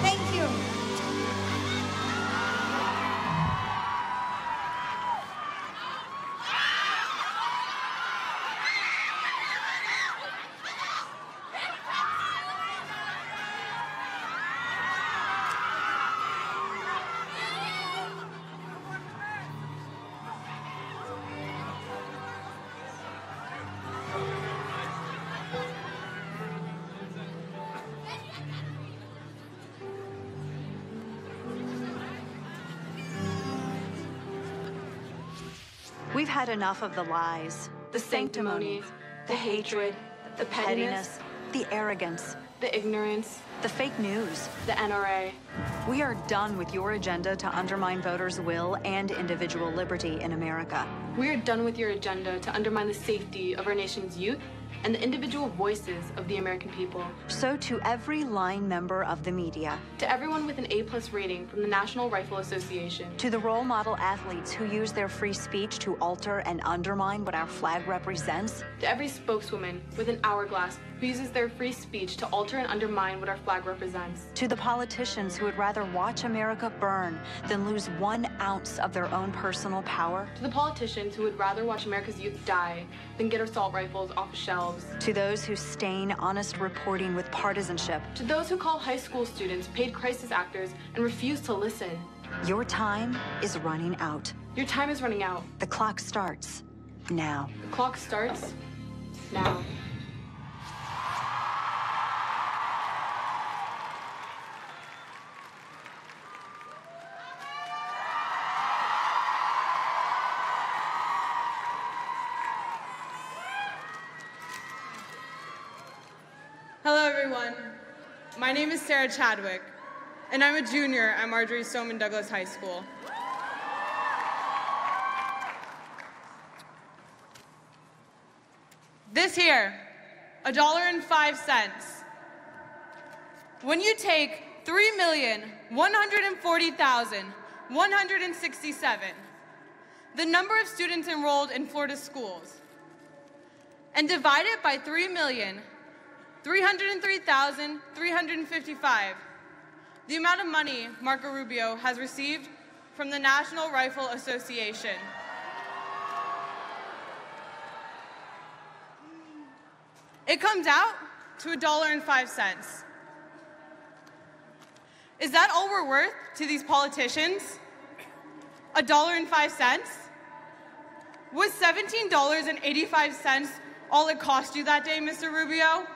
Thank you. We've had enough of the lies, the sanctimony, the hatred, the pettiness, the arrogance, the ignorance, the fake news, the NRA. We are done with your agenda to undermine voters' will and individual liberty in America. We are done with your agenda to undermine the safety of our nation's youth and the individual voices of the American people. So to every line member of the media, To everyone with an A+ rating from the National Rifle Association, to the role model athletes who use their free speech to alter and undermine what our flag represents, to every spokeswoman with an hourglass who uses their free speech to alter and undermine what our flag represents, to the politicians who would rather watch America burn than lose 1 ounce of their own personal power, to the politicians who would rather watch America's youth die than get assault rifles off the shelves, to those who stain honest reporting with partisanship, to those who call high school students paid crisis actors and refuse to listen. your time is running out. Your time is running out. The clock starts now. The clock starts now. Hello, everyone. My name is Sarah Chadwick, and I'm a junior at Marjorie Stoneman Douglas High School. This here, $1.05. When you take 3,140,167, the number of students enrolled in Florida schools, and divide it by 3,303,355, the amount of money Marco Rubio has received from the National Rifle Association. It comes out to $1.05. Is that all we're worth to these politicians? $1.05? Was $17.85 all it cost you that day, Mr. Rubio?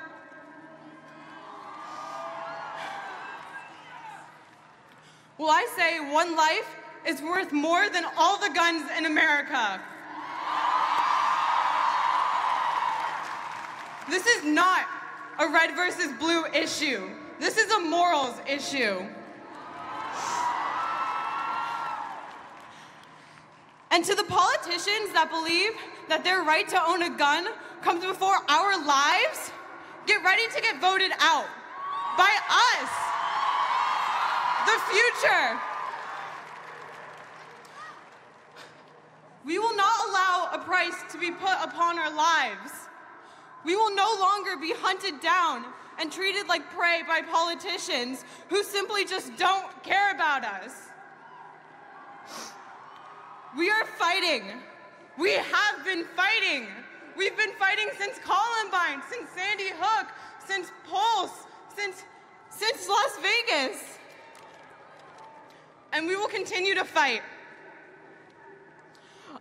Well, I say one life is worth more than all the guns in America. This is not a red versus blue issue. This is a morals issue. And to the politicians that believe that their right to own a gun comes before our lives, get ready to get voted out by us, the future. We will not allow a price to be put upon our lives. We will no longer be hunted down and treated like prey by politicians who simply just don't care about us. We are fighting. We have been fighting. We've been fighting since Columbine, since Sandy Hook, since Pulse, since Las Vegas. And we will continue to fight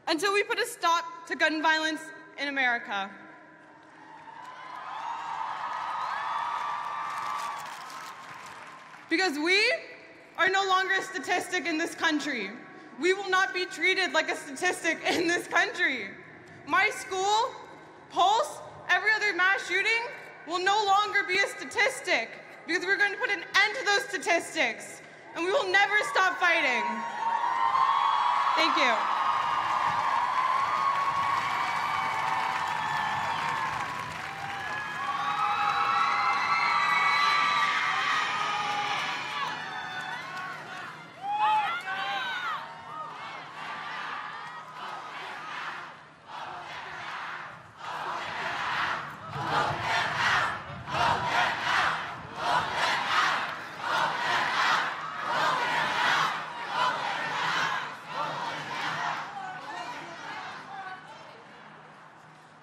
until we put a stop to gun violence in America. Because we are no longer a statistic in this country. We will not be treated like a statistic in this country. My school, Pulse, every other mass shooting will no longer be a statistic because we're going to put an end to those statistics and we will never stop fighting. Thank you.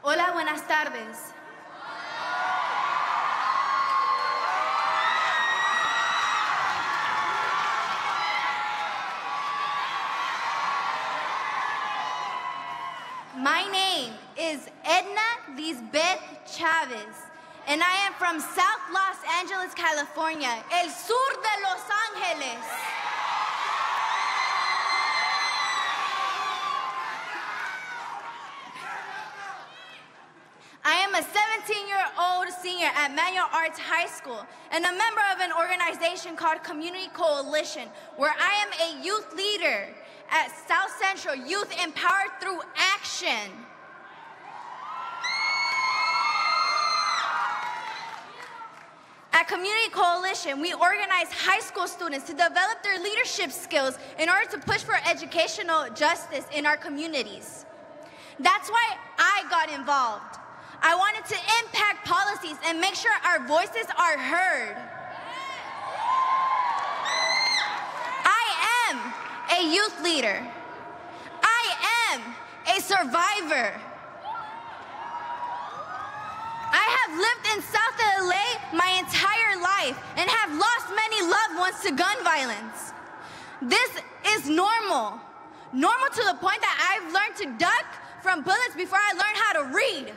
Hola, buenas tardes. My name is Edna Lisbeth Chavez, and I am from South Los Angeles, California, el sur de Los Ángeles. I am a 17-year-old senior at Manual Arts High School and a member of an organization called Community Coalition, where I am a youth leader at South Central Youth Empowered Through Action. At Community Coalition, we organize high school students to develop their leadership skills in order to push for educational justice in our communities. That's why I got involved. I wanted to impact policies and make sure our voices are heard. I am a youth leader. I am a survivor. I have lived in South LA my entire life and have lost many loved ones to gun violence. This is normal. Normal to the point that I've learned to duck from bullets before I learned how to read.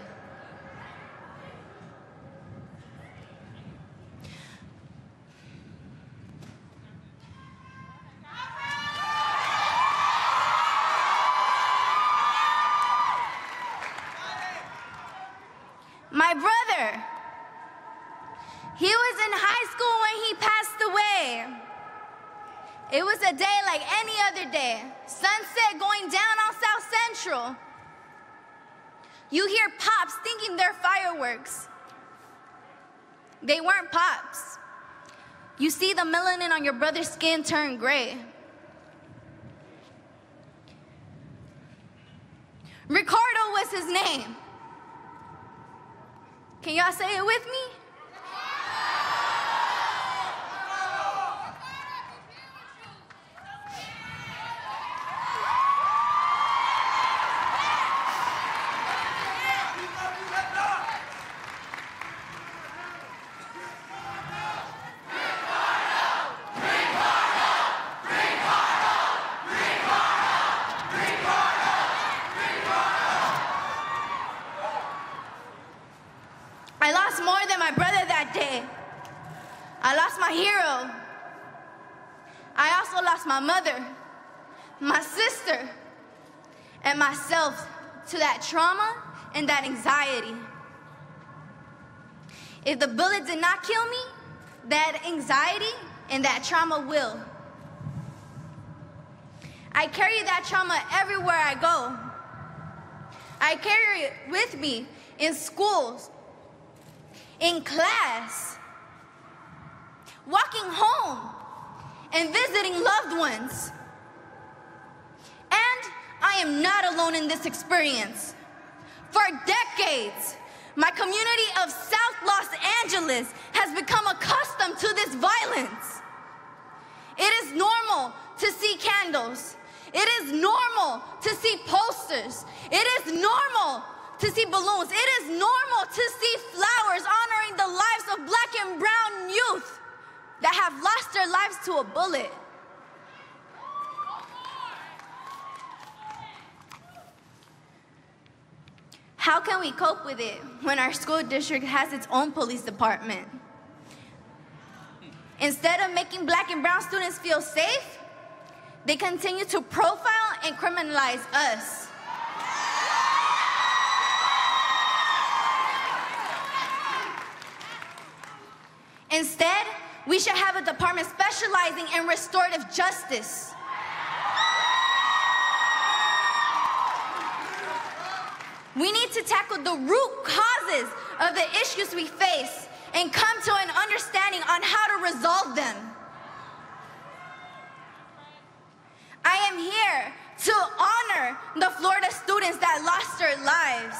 My brother, he was in high school when he passed away. It was a day like any other day. Sunset going down on South Central. You hear pops thinking they're fireworks. They weren't pops. You see the melanin on your brother's skin turn gray. Ricardo was his name. Can y'all say it with me? I lost more than my brother that day. I lost my hero. I also lost my mother, my sister, and myself to that trauma and that anxiety. If the bullet did not kill me, that anxiety and that trauma will. I carry that trauma everywhere I go. I carry it with me in schools, in class, walking home, and visiting loved ones. And I am not alone in this experience. For decades, my community of South Los Angeles has become accustomed to this violence. It is normal to see candles. It is normal to see posters. It is normal to see balloons. It is normal to see flowers honoring the lives of black and brown youth that have lost their lives to a bullet. How can we cope with it when our school district has its own police department? Instead of making black and brown students feel safe, they continue to profile and criminalize us. Instead, we should have a department specializing in restorative justice. We need to tackle the root causes of the issues we face and come to an understanding on how to resolve them. I am here to honor the Florida students that lost their lives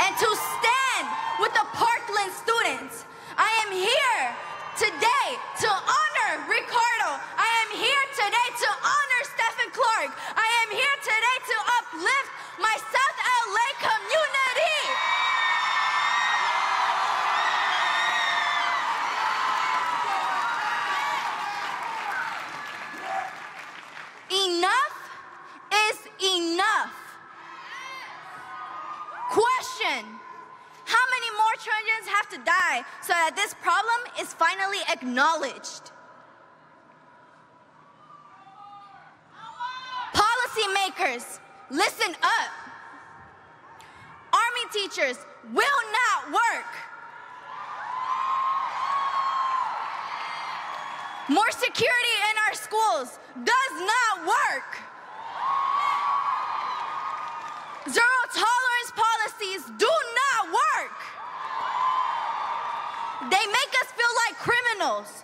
and to stand with the Parkland students. I am here today to honor Ricardo. I am here today to honor Stephen Clark. I am here today to uplift my South LA community. Enough is enough. Question: how many more Trojans have to die so that this problem is finally acknowledged? Policymakers, listen up. Army teachers will not work. More security in our schools does not work. Zero tolerance policies do not work. They make us feel like criminals.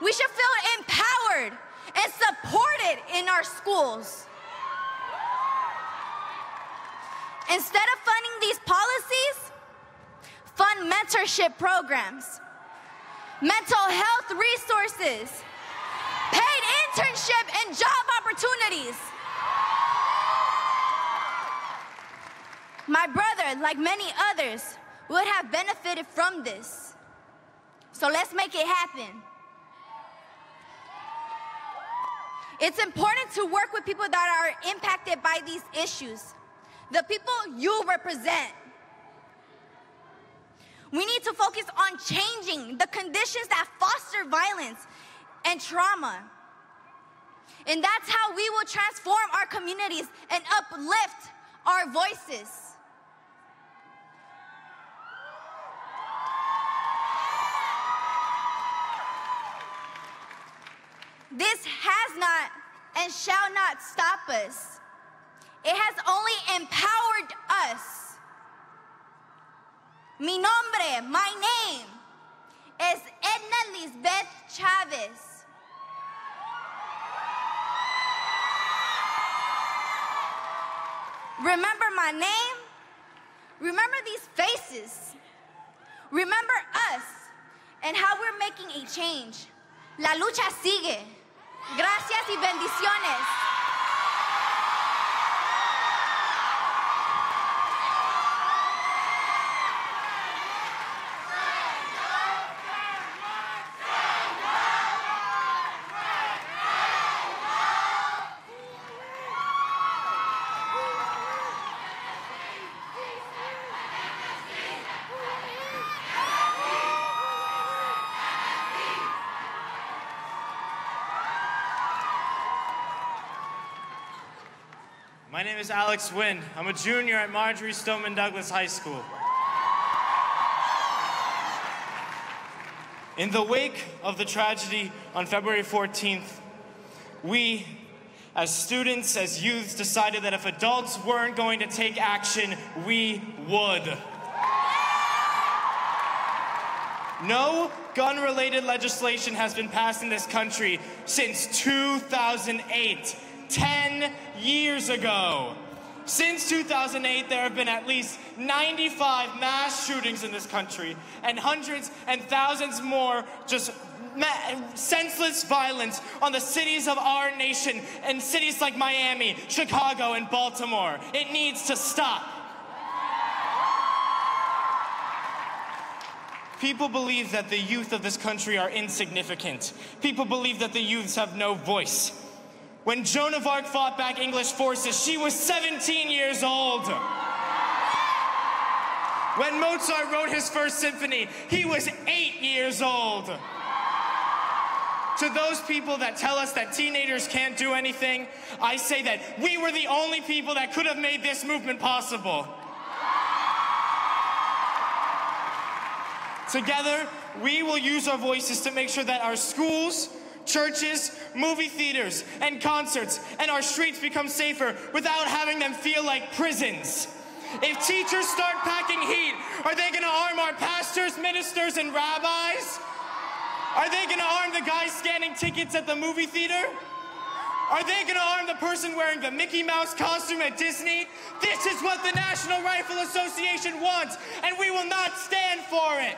We should feel empowered and supported in our schools. Instead of funding these policies, fund mentorship programs, mental health resources, paid internship and job opportunities. My brother, like many others, would have benefited from this. So let's make it happen. It's important to work with people that are impacted by these issues, the people you represent. We need to focus on changing the conditions that foster violence and trauma. And that's how we will transform our communities and uplift our voices. This has not and shall not stop us. It has only empowered us. Mi nombre, my name, is Edna Lisbeth Chavez. Remember my name? Remember these faces. Remember us and how we're making a change. La lucha sigue. Gracias y bendiciones. My name is Alex Wynn. I'm a junior at Marjorie Stoneman Douglas High School. In the wake of the tragedy on February 14th, we, as students, as youths, decided that if adults weren't going to take action, we would. No gun-related legislation has been passed in this country since 2008. 10 years ago. Since 2008, there have been at least 95 mass shootings in this country, and hundreds and thousands more just senseless violence on the cities of our nation, and cities like Miami, Chicago, and Baltimore. It needs to stop. People believe that the youth of this country are insignificant. People believe that the youths have no voice. When Joan of Arc fought back English forces, she was 17 years old. When Mozart wrote his first symphony, he was 8 years old. To those people that tell us that teenagers can't do anything, I say that we were the only people that could have made this movement possible. Together, we will use our voices to make sure that our schools, churches, movie theaters, and concerts, and our streets become safer without having them feel like prisons. If teachers start packing heat, are they going to arm our pastors, ministers, and rabbis? Are they going to arm the guy scanning tickets at the movie theater? Are they going to arm the person wearing the Mickey Mouse costume at Disney? This is what the National Rifle Association wants, and we will not stand for it.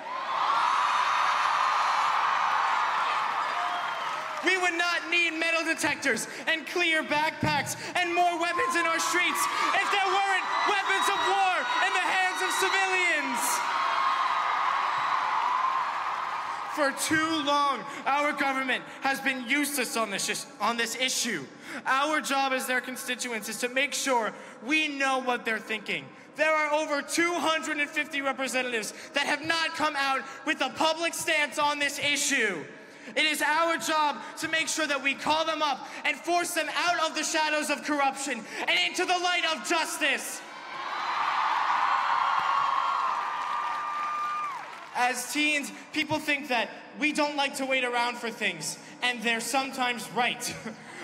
We would not need metal detectors and clear backpacks and more weapons in our streets if there weren't weapons of war in the hands of civilians. For too long, our government has been useless on this issue. Our job as their constituents is to make sure we know what they're thinking. There are over 250 representatives that have not come out with a public stance on this issue. It is our job to make sure that we call them up and force them out of the shadows of corruption and into the light of justice. As teens, people think that we don't like to wait around for things, and they're sometimes right.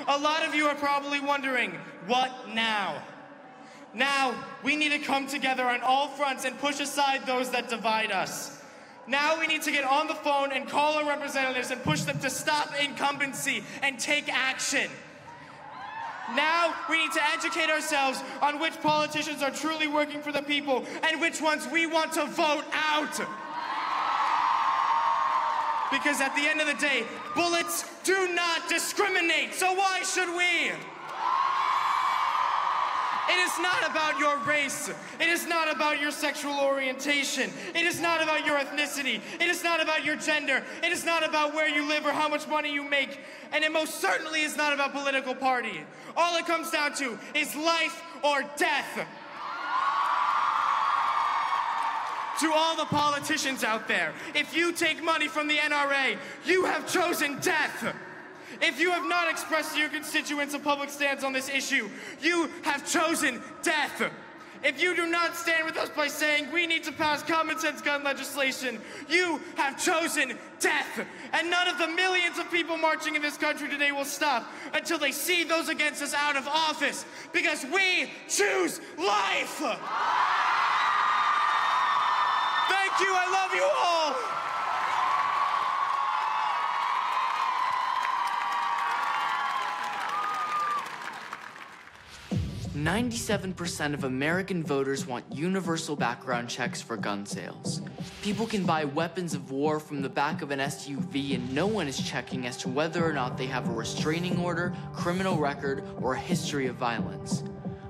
A lot of you are probably wondering, what now? Now, we need to come together on all fronts and push aside those that divide us. Now we need to get on the phone and call our representatives and push them to stop incumbency and take action. Now we need to educate ourselves on which politicians are truly working for the people and which ones we want to vote out. Because at the end of the day, bullets do not discriminate, so why should we? It is not about your race. It is not about your sexual orientation. It is not about your ethnicity. It is not about your gender. It is not about where you live or how much money you make. And it most certainly is not about political party. All it comes down to is life or death. To all the politicians out there, if you take money from the NRA, you have chosen death. If you have not expressed to your constituents a public stance on this issue, you have chosen death. If you do not stand with us by saying we need to pass common sense gun legislation, you have chosen death. And none of the millions of people marching in this country today will stop until they see those against us out of office, because we choose life. Thank you, I love you all. 97% of American voters want universal background checks for gun sales. People can buy weapons of war from the back of an SUV and no one is checking as to whether or not they have a restraining order, criminal record, or a history of violence.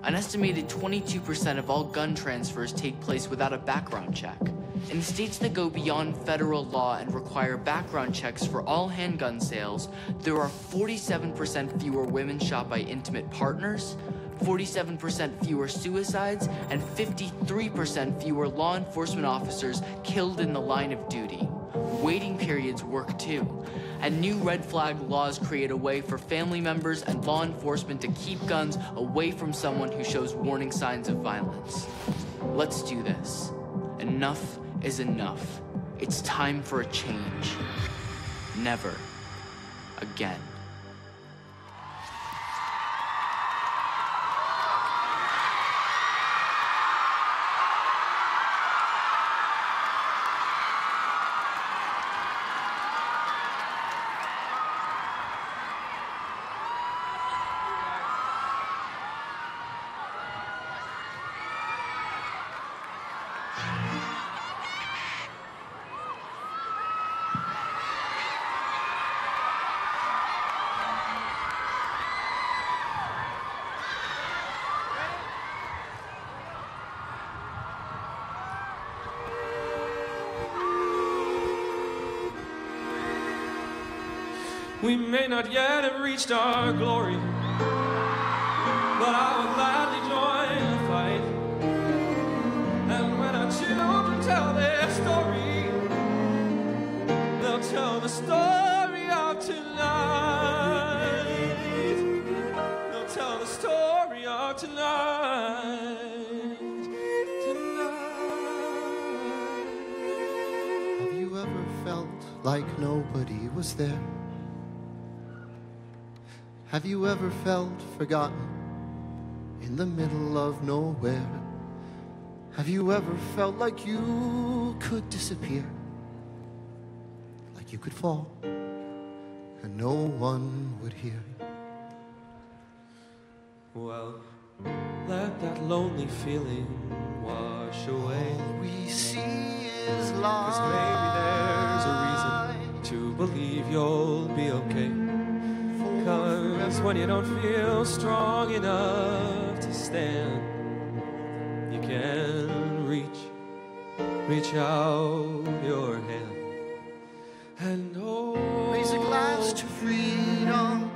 An estimated 22% of all gun transfers take place without a background check. In states that go beyond federal law and require background checks for all handgun sales, there are 47% fewer women shot by intimate partners, 47% fewer suicides, and 53% fewer law enforcement officers killed in the line of duty. Waiting periods work too, and new red flag laws create a way for family members and law enforcement to keep guns away from someone who shows warning signs of violence. Let's do this. Enough is enough. It's time for a change. Never again. We may not yet have reached our glory, but I will gladly join the fight. And when our children tell their story, they'll tell the story of tonight. They'll tell the story of tonight. Have you ever felt like nobody was there? Have you ever felt forgotten in the middle of nowhere? Have you ever felt like you could disappear? Like you could fall and no one would hear you? Well, let that lonely feeling wash away. All we see is light. 'Cause maybe there's a reason to believe you'll be okay. 'Cause when you don't feel strong enough to stand, you can reach out your hand. And raise a glass to freedom,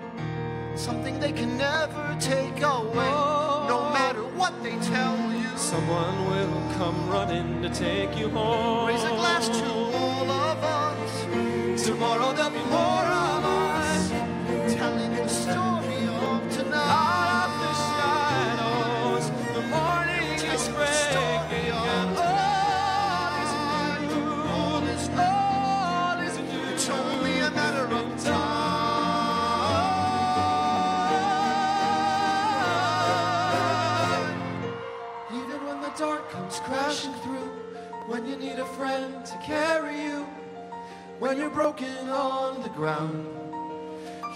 something they can never take away. No matter what they tell you, someone will come running to take you home. Raise a glass to all of us. Tomorrow there'll be more of us, telling the story of tonight. Out of the shadows, the morning is breaking, and all is new. All is new. It's only a matter of time. Even when the dark comes crashing through, when you need a friend to carry you, when you're broken on the ground,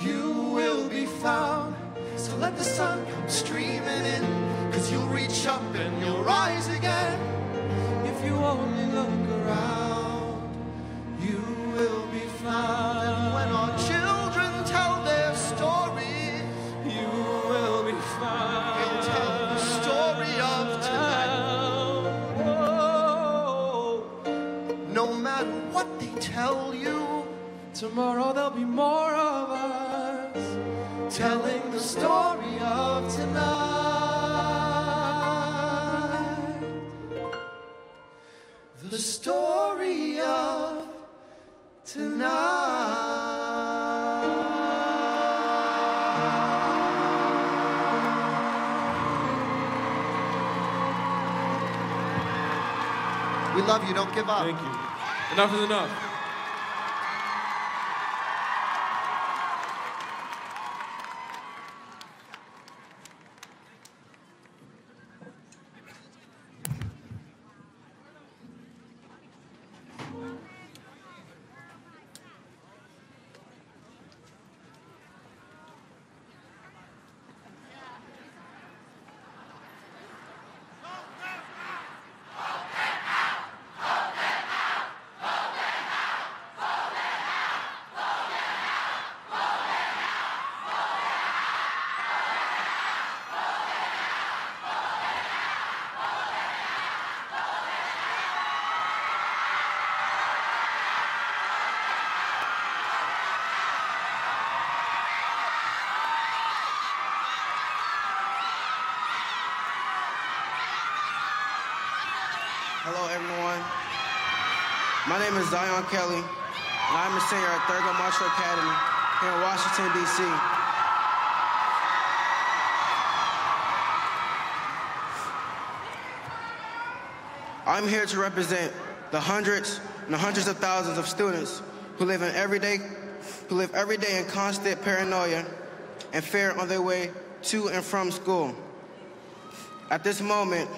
you will be found. So let the sun come streaming in, 'cause you'll reach up and you'll rise again. If you only look around, you will be found. And when our children tell their story, you will be found. They'll tell the story of tonight. No matter what they tell you, tomorrow there'll be more of us telling the story of tonight. The story of tonight. We love you, don't give up. Thank you. Enough is enough. Hello, everyone. My name is Zion Kelly, and I'm a senior at Thurgood Marshall Academy here in Washington, D.C. I'm here to represent the hundreds and the hundreds of thousands of students who live every day in constant paranoia and fear on their way to and from school. At this moment,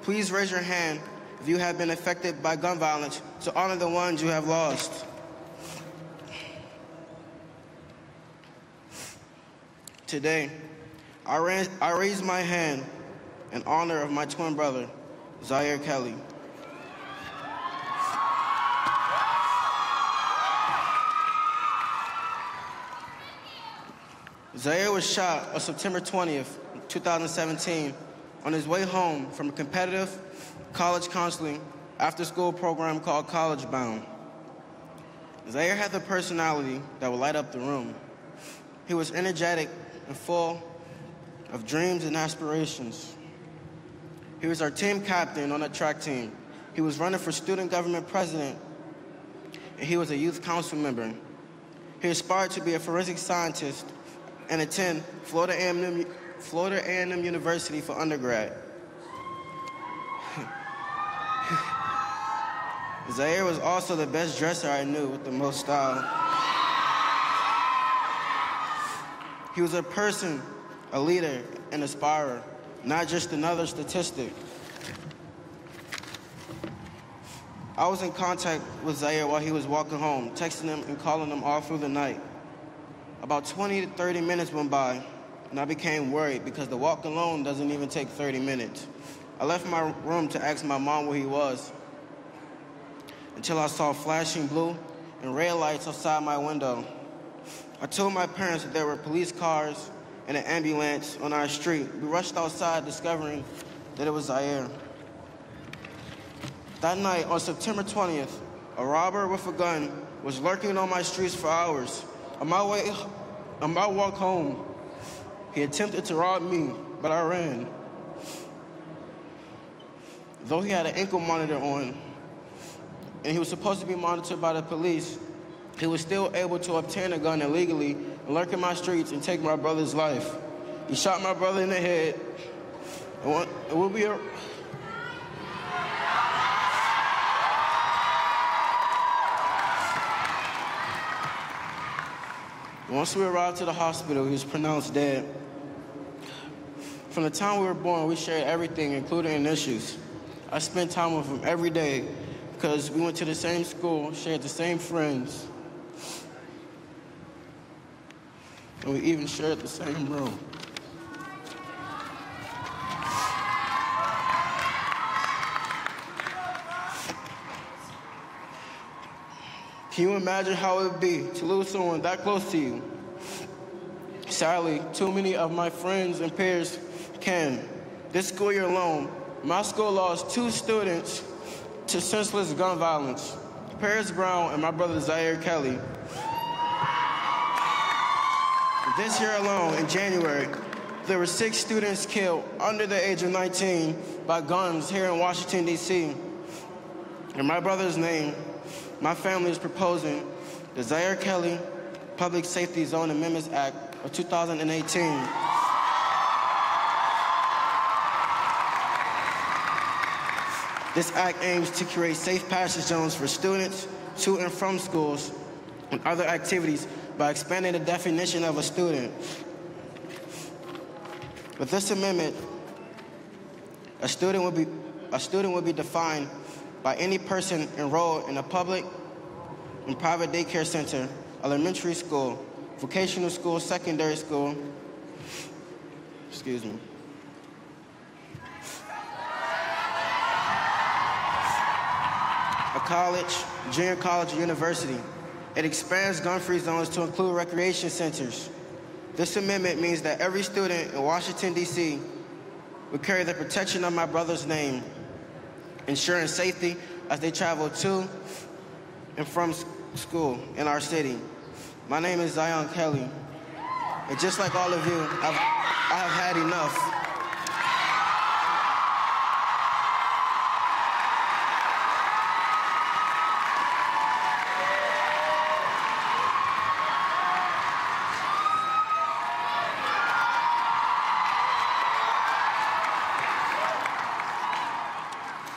please raise your hand if you have been affected by gun violence to honor the ones you have lost. Today, I raise my hand in honor of my twin brother, Zaire Kelly. Zaire was shot on September 20th, 2017, on his way home from a competitive college counseling after-school program called College Bound. Zaire had the personality that would light up the room. He was energetic and full of dreams and aspirations. He was our team captain on the track team. He was running for student government president, and he was a youth council member. He aspired to be a forensic scientist and attend Florida A&M University for undergrad. Zaire was also the best dresser I knew with the most style. He was a person, a leader, an aspirer, not just another statistic. I was in contact with Zaire while he was walking home, texting him and calling him all through the night. About 20 to 30 minutes went by, and I became worried because the walk alone doesn't even take 30 minutes. I left my room to ask my mom where he was, until I saw flashing blue and red lights outside my window. I told my parents that there were police cars and an ambulance on our street. We rushed outside, discovering that it was Zaire. That night, on September 20th, a robber with a gun was lurking on my streets for hours. On my walk home, he attempted to rob me, but I ran. Though he had an ankle monitor on, and he was supposed to be monitored by the police, he was still able to obtain a gun illegally and lurk in my streets and take my brother's life. He shot my brother in the head, and once we arrived to the hospital, he was pronounced dead. From the time we were born, we shared everything, including issues. I spent time with him every day because we went to the same school, shared the same friends. and we even shared the same room. Can you imagine how it would be to lose someone that close to you? Sadly, too many of my friends and peers can. This school year alone, my school lost 2 students to senseless gun violence, Paris Brown and my brother Zaire Kelly. This year alone, in January, there were 6 students killed under the age of 19 by guns here in Washington, D.C. In my brother's name, my family is proposing the Zaire Kelly Public Safety Zone Amendments Act of 2018. This act aims to create safe passage zones for students to and from schools and other activities by expanding the definition of a student. With this amendment, a student will be defined by any person enrolled in a public and private daycare center, elementary school, vocational school, secondary school, a college, junior college, or university. It expands gun-free zones to include recreation centers. This amendment means that every student in Washington, D.C. will carry the protection of my brother's name, ensuring safety as they travel to and from school in our city. My name is Zion Kelly, and just like all of you, I have had enough.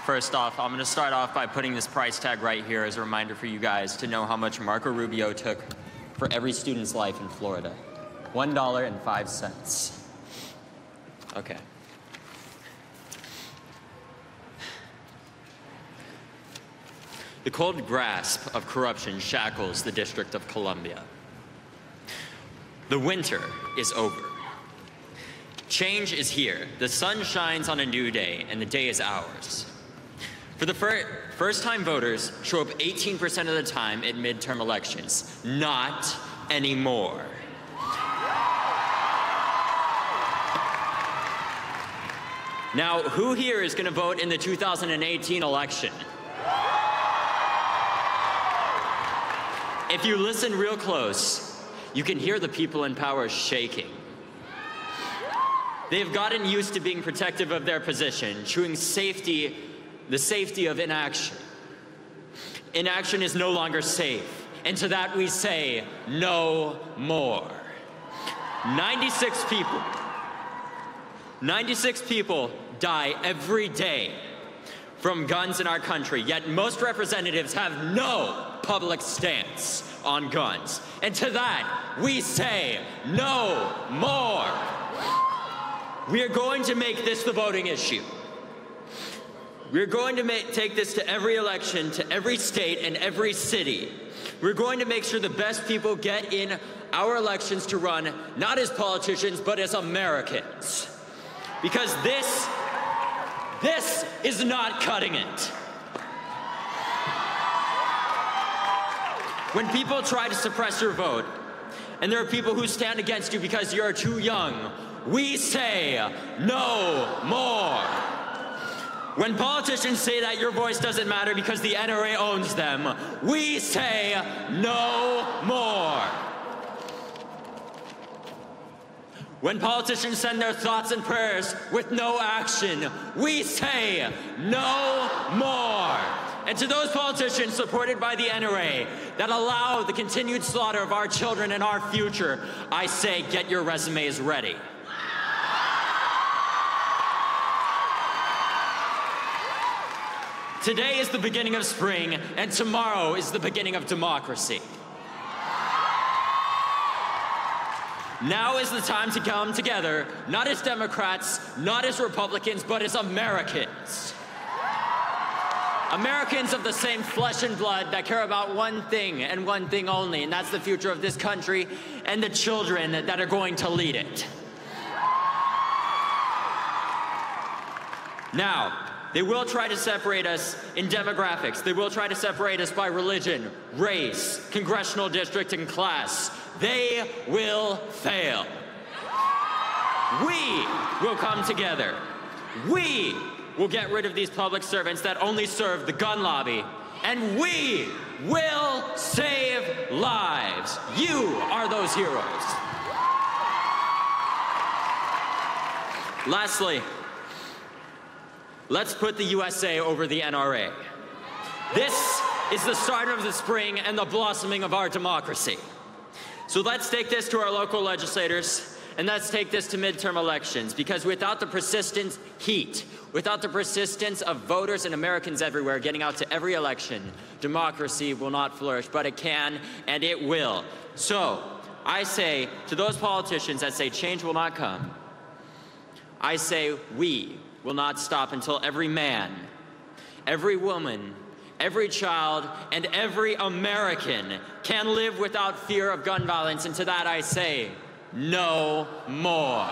First off, I'm going to start off by putting this price tag right here as a reminder for you guys to know how much Marco Rubio took for every student's life in Florida. $1.05. Okay. The cold grasp of corruption shackles the District of Columbia. The winter is over. Change is here. The sun shines on a new day, and the day is ours. For the first-time voters show up 18% of the time at midterm elections. Not anymore. Now, who here is going to vote in the 2018 election? If you listen real close, you can hear the people in power shaking. They have gotten used to being protective of their position, chewing the safety of inaction. Inaction is no longer safe, and to that we say, no more. 96 people die every day from guns in our country, yet most representatives have no public stance on guns. And to that, we say, no more. We are going to make this the voting issue. We're going to take this to every election, to every state and every city. We're going to make sure the best people get in our elections to run, not as politicians, but as Americans. Because this is not cutting it. When people try to suppress your vote, and there are people who stand against you because you're too young, we say no more. When politicians say that your voice doesn't matter because the NRA owns them, we say no more. When politicians send their thoughts and prayers with no action, we say no more. And to those politicians supported by the NRA that allow the continued slaughter of our children and our future, I say get your resumes ready. Today is the beginning of spring, and tomorrow is the beginning of democracy. Now is the time to come together, not as Democrats, not as Republicans, but as Americans. Americans of the same flesh and blood that care about one thing and one thing only, and that's the future of this country and the children that are going to lead it. Now, they will try to separate us in demographics. They will try to separate us by religion, race, congressional district, and class. They will fail. We will come together. We will get rid of these public servants that only serve the gun lobby. And we will save lives. You are those heroes. Lastly, let's put the USA over the NRA. This is the start of the spring and the blossoming of our democracy. So let's take this to our local legislators, and let's take this to midterm elections, because without the persistent heat, without the persistence of voters and Americans everywhere getting out to every election, democracy will not flourish, but it can and it will. So I say to those politicians that say change will not come, I say we will not stop until every man, every woman, every child, and every American can live without fear of gun violence. And to that I say, no more.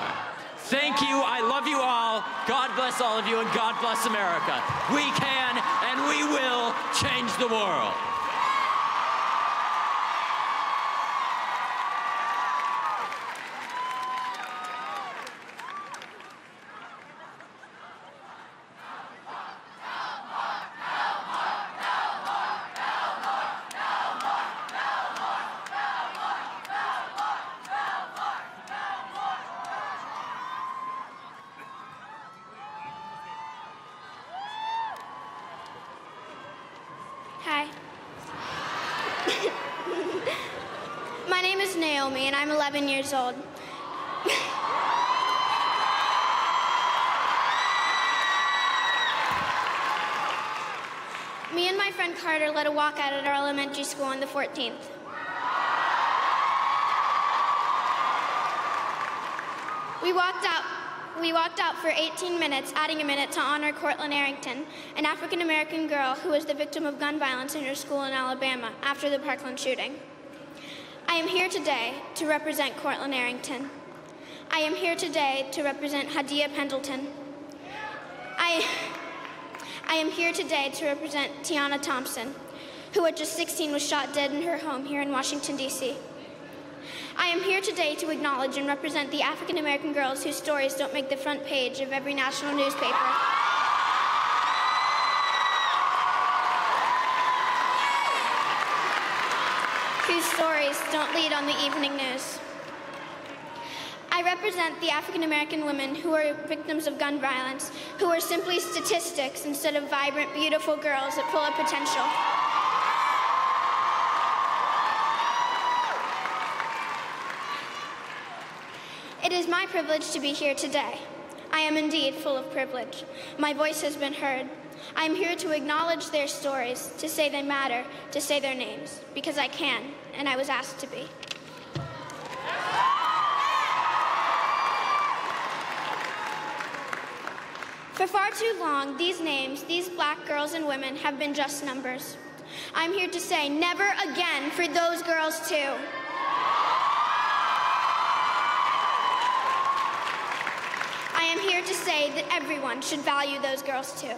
Thank you. I love you all. God bless all of you, and God bless America. We can and we will change the world. Hi. My name is Naomi, and I'm 11 years old. Me and my friend Carter led a walkout at our elementary school on the 14th. We walked out for 18 minutes, adding a minute to honor Cortland Arrington, an African-American girl who was the victim of gun violence in her school in Alabama after the Parkland shooting. I am here today to represent Cortland Arrington. I am here today to represent Hadia Pendleton. I am here today to represent Tiana Thompson, who at just 16 was shot dead in her home here in Washington, D.C. I am here today to acknowledge and represent the African-American girls whose stories don't make the front page of every national newspaper. Whose stories don't lead on the evening news. I represent the African-American women who are victims of gun violence, who are simply statistics instead of vibrant, beautiful girls that full of potential. It is my privilege to be here today. I am indeed full of privilege. My voice has been heard. I am here to acknowledge their stories, to say they matter, to say their names, because I can, and I was asked to be. For far too long, these names, these black girls and women, have been just numbers. I'm here to say never again for those girls too. I am here to say that everyone should value those girls too.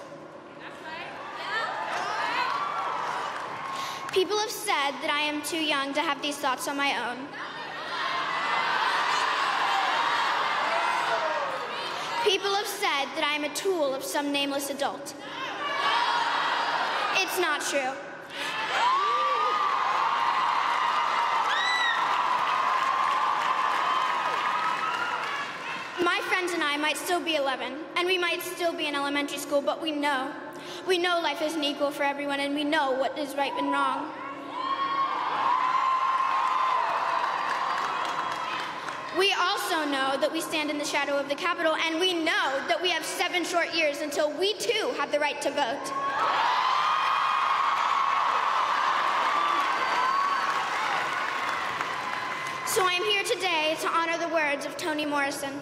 People have said that I am too young to have these thoughts on my own. People have said that I am a tool of some nameless adult. It's not true. My friends and I might still be 11, and we might still be in elementary school, but we know life isn't equal for everyone, and we know what is right and wrong. We also know that we stand in the shadow of the Capitol, and we know that we have 7 short years until we too have the right to vote. So I am here today to honor the words of Toni Morrison.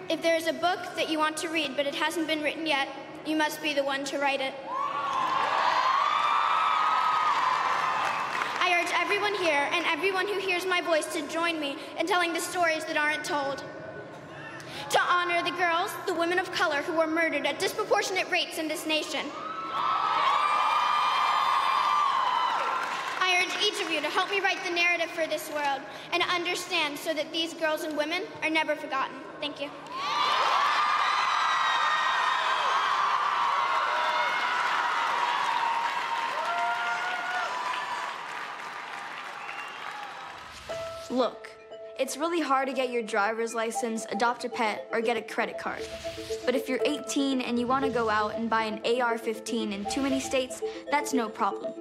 If there is a book that you want to read but it hasn't been written yet, you must be the one to write it. I urge everyone here and everyone who hears my voice to join me in telling the stories that aren't told. To honor the girls, the women of color who were murdered at disproportionate rates in this nation. I urge each of you to help me write the narrative for this world and understand so that these girls and women are never forgotten. Thank you. Look, it's really hard to get your driver's license, adopt a pet, or get a credit card. But if you're 18 and you want to go out and buy an AR-15 in too many states, that's no problem.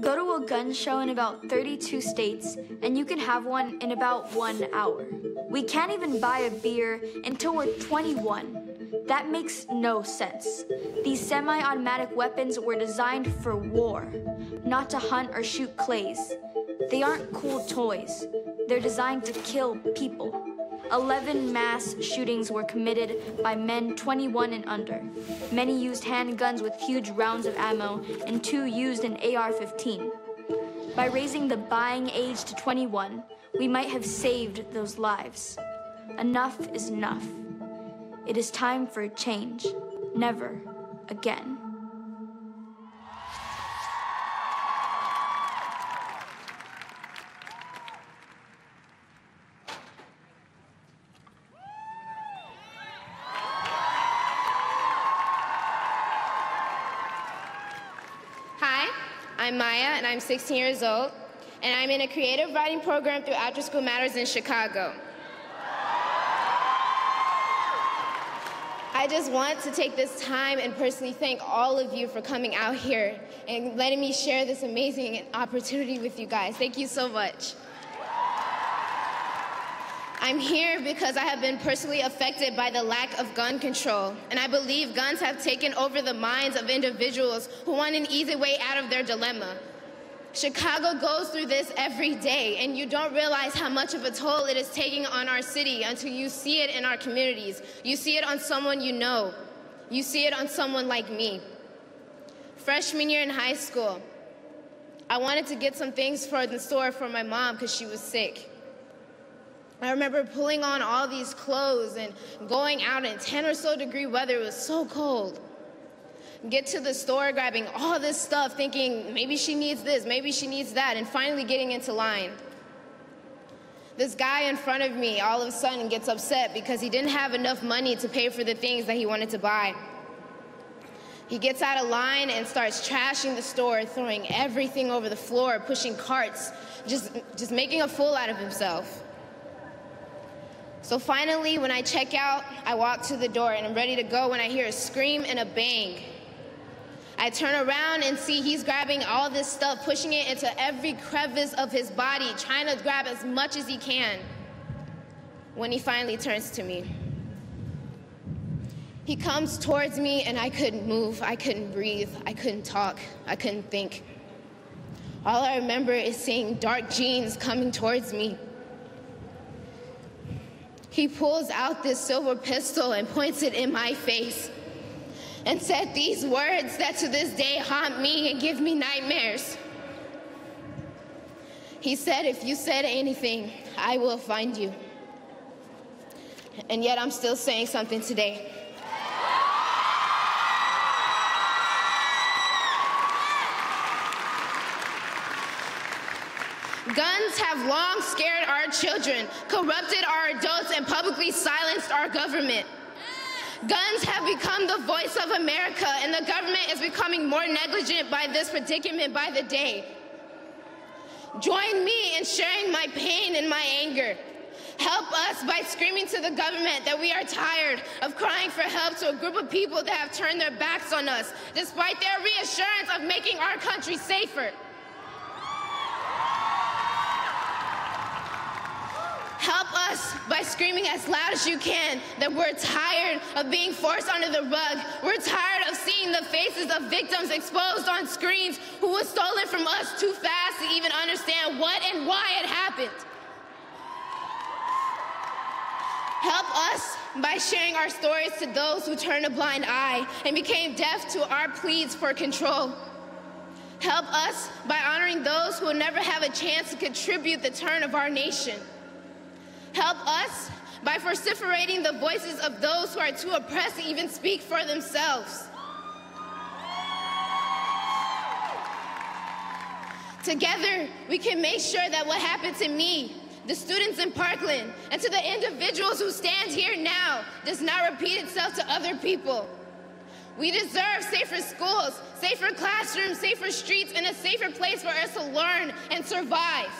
Go to a gun show in about 32 states, and you can have one in about 1 hour. We can't even buy a beer until we're 21. That makes no sense. These semi-automatic weapons were designed for war, not to hunt or shoot clays. They aren't cool toys. They're designed to kill people. 11 mass shootings were committed by men 21 and under. Many used handguns with huge rounds of ammo, and 2 used an AR-15. By raising the buying age to 21, we might have saved those lives. Enough is enough. It is time for a change. Never again. I'm Maya, and I'm 16 years old, and I'm in a creative writing program through After School Matters in Chicago. I just want to take this time and personally thank all of you for coming out here and letting me share this amazing opportunity with you guys. Thank you so much. I'm here because I have been personally affected by the lack of gun control, and I believe guns have taken over the minds of individuals who want an easy way out of their dilemma. Chicago goes through this every day, and you don't realize how much of a toll it is taking on our city until you see it in our communities. You see it on someone you know. You see it on someone like me. Freshman year in high school, I wanted to get some things for the store for my mom because she was sick. I remember pulling on all these clothes and going out in 10 or so degree weather. It was so cold. Get to the store, grabbing all this stuff, thinking maybe she needs this, maybe she needs that, and finally getting into line. This guy in front of me all of a sudden gets upset because he didn't have enough money to pay for the things that he wanted to buy. He gets out of line and starts trashing the store, throwing everything over the floor, pushing carts, just making a fool out of himself. So finally, when I check out, I walk to the door and I'm ready to go when I hear a scream and a bang. I turn around and see he's grabbing all this stuff, pushing it into every crevice of his body, trying to grab as much as he can. When he finally turns to me, he comes towards me and I couldn't move, I couldn't breathe, I couldn't talk, I couldn't think. All I remember is seeing dark jeans coming towards me. He pulls out this silver pistol and points it in my face and said these words that to this day haunt me and give me nightmares. He said, "If you said anything, I will find you." And yet I'm still saying something today. Guns have long scared our children, corrupted our adults, and publicly silenced our government. Guns have become the voice of America, and the government is becoming more negligent by this predicament by the day. Join me in sharing my pain and my anger. Help us by screaming to the government that we are tired of crying for help to a group of people that have turned their backs on us, despite their reassurance of making our country safer. Help us by screaming as loud as you can that we're tired of being forced under the rug. We're tired of seeing the faces of victims exposed on screens who was stolen from us too fast to even understand what and why it happened. Help us by sharing our stories to those who turned a blind eye and became deaf to our pleas for control. Help us by honoring those who will never have a chance to contribute the turn of our nation. Help us by vociferating the voices of those who are too oppressed to even speak for themselves. Together, we can make sure that what happened to me, the students in Parkland, and to the individuals who stand here now does not repeat itself to other people. We deserve safer schools, safer classrooms, safer streets, and a safer place for us to learn and survive.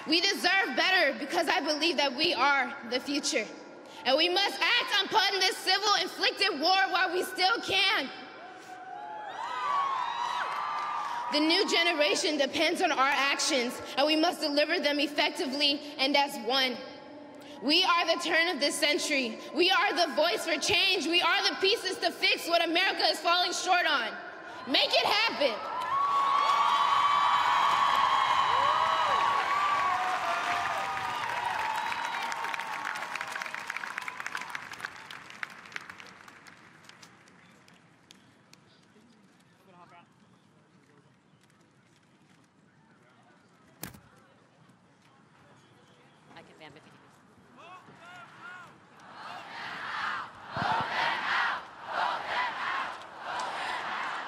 We deserve better because I believe that we are the future. And we must act upon this civil inflicted war while we still can. The new generation depends on our actions, and we must deliver them effectively and as one. We are the turn of this century. We are the voice for change. We are the pieces to fix what America is falling short on. Make it happen.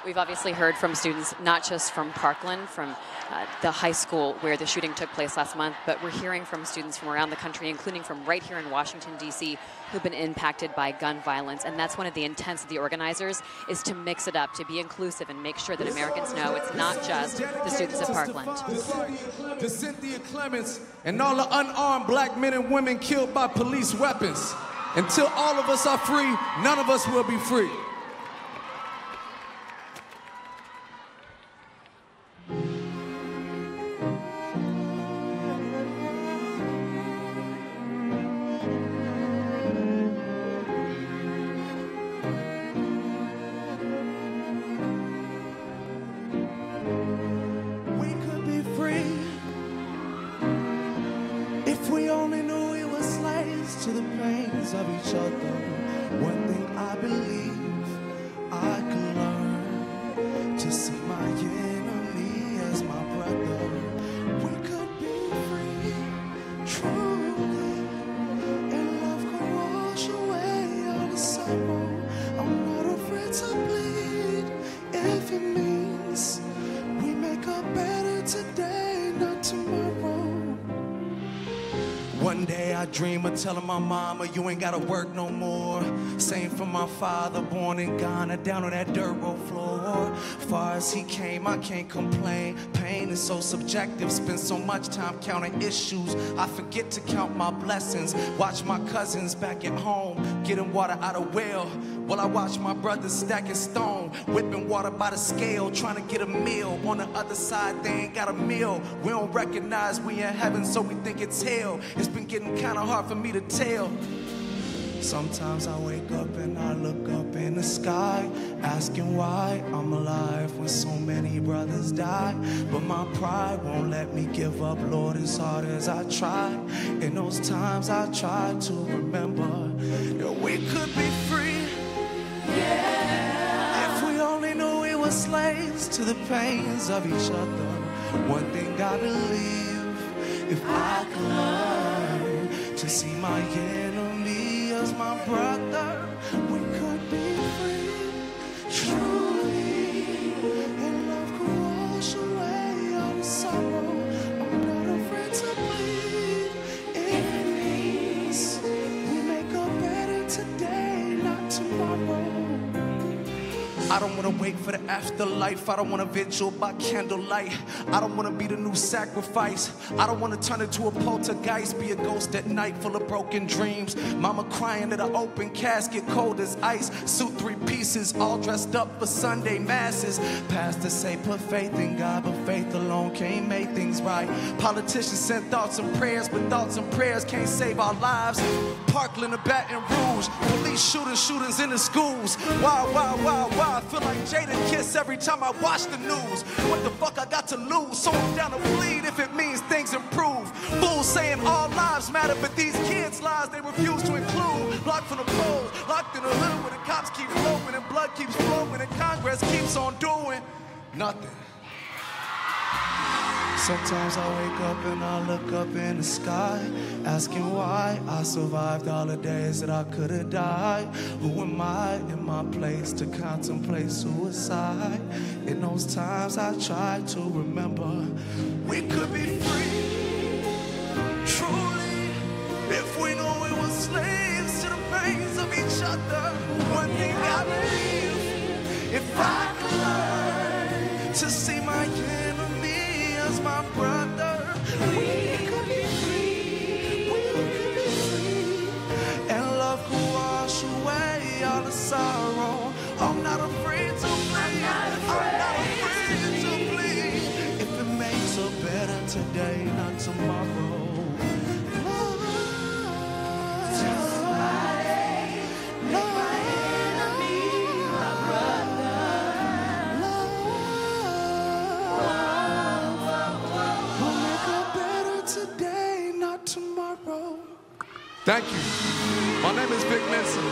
We've obviously heard from students, not just from Parkland, from the high school where the shooting took place last month, but we're hearing from students from around the country, including from right here in Washington, D.C., who've been impacted by gun violence. And that's one of the intents of the organizers, is to mix it up, to be inclusive and make sure that Americans know it's not just the students of Parkland. To Cynthia Clements and all the unarmed black men and women killed by police weapons. Until all of us are free, none of us will be free. To the pains of each other. One thing I believe I could learn, to see my enemy as my brother. We could be free, truly, and love could wash away all the sorrow. I'm not afraid to bleed if it means we make a better today, not tomorrow. One day I dream of telling my mama, you ain't gotta work no more. Same for my father, born in Ghana, down on that dirt road floor. Far as he came, I can't complain. Pain is so subjective, spend so much time counting issues. I forget to count my blessings. Watch my cousins back at home, getting water out of well, while I watch my brothers stacking stone, whipping water by the scale, trying to get a meal. On the other side, they ain't got a meal. We don't recognize we in heaven, so we think it's hell. It's been getting kinda hard for me to tell. Sometimes I wake up and I look up in the sky, asking why I'm alive when so many brothers die. But my pride won't let me give up, Lord, as hard as I try. In those times I try to remember that we could be free. Yeah. If we only knew we were slaves to the pains of each other. One thing I believe, if I could learn to see my enemy as my brother, we could be free, truly, and love could wash away all the sorrow. I'm not afraid to bleed if it means we make a better today, not tomorrow. I don't want to wait for the afterlife. I don't want to vigil by candlelight. I don't want to be the new sacrifice. I don't want to turn into a poltergeist, be a ghost at night full of broken dreams. Mama crying at an open casket, cold as ice. Suit 3 pieces, all dressed up for Sunday masses. Pastors say put faith in God, but faith alone can't make things right. Politicians send thoughts and prayers, but thoughts and prayers can't save our lives. Parkland or Baton Rouge, police shootings in the schools. Why? I feel like Jada Kiss every time I watch the news. What the fuck I got to lose? So I'm down to bleed if it means things improve. Fools saying all lives matter, but these kids' lives they refuse to include. Blocked from the polls, locked in the hood where the cops keep flowing and blood keeps flowing and Congress keeps on doing nothing. Sometimes I wake up and I look up in the sky, asking why I survived all the days that I could have died. Who am I in my place to contemplate suicide? In those times I try to remember we could be free, truly, if we know we were slaves to the pains of each other. One thing I believe, if I could learn to see my enemy as my brother, we could be free, we could be free, and love could wash away all the sorrow. I'm not afraid to bleed, I'm not afraid to bleed, if it makes a better today, not tomorrow. Thank you. My name is Vic Nelson.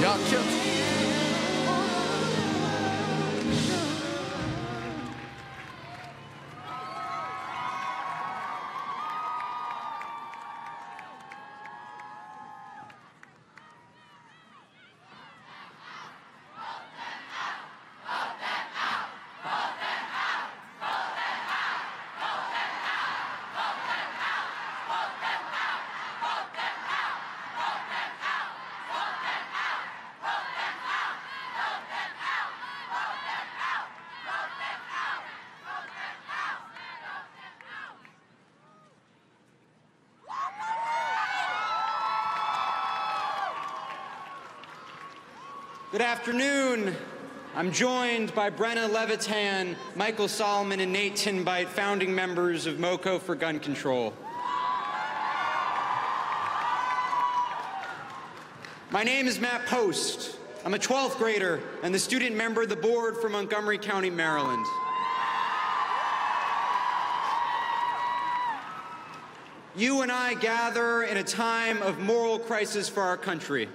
Y'all killed it. Good afternoon. I'm joined by Brenna Levitan, Michael Solomon, and Nate Tinbite, founding members of MoCo for Gun Control. My name is Matt Post. I'm a 12th grader and the student member of the board for Montgomery County, Maryland. You and I gather in a time of moral crisis for our country.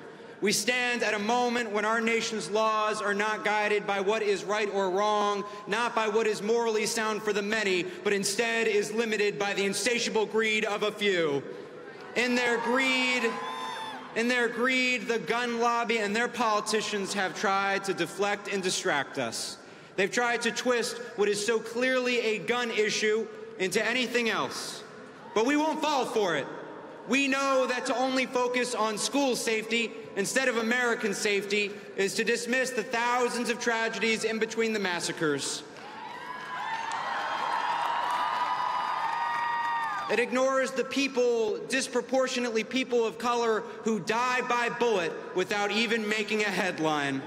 We stand at a moment when our nation's laws are not guided by what is right or wrong, not by what is morally sound for the many, but instead is limited by the insatiable greed of a few. In their greed, the gun lobby and their politicians have tried to deflect and distract us. They've tried to twist what is so clearly a gun issue into anything else. But we won't fall for it. We know that to only focus on school safety instead of American safety is to dismiss the thousands of tragedies in between the massacres. It ignores the people, disproportionately people of color, who die by bullet without even making a headline.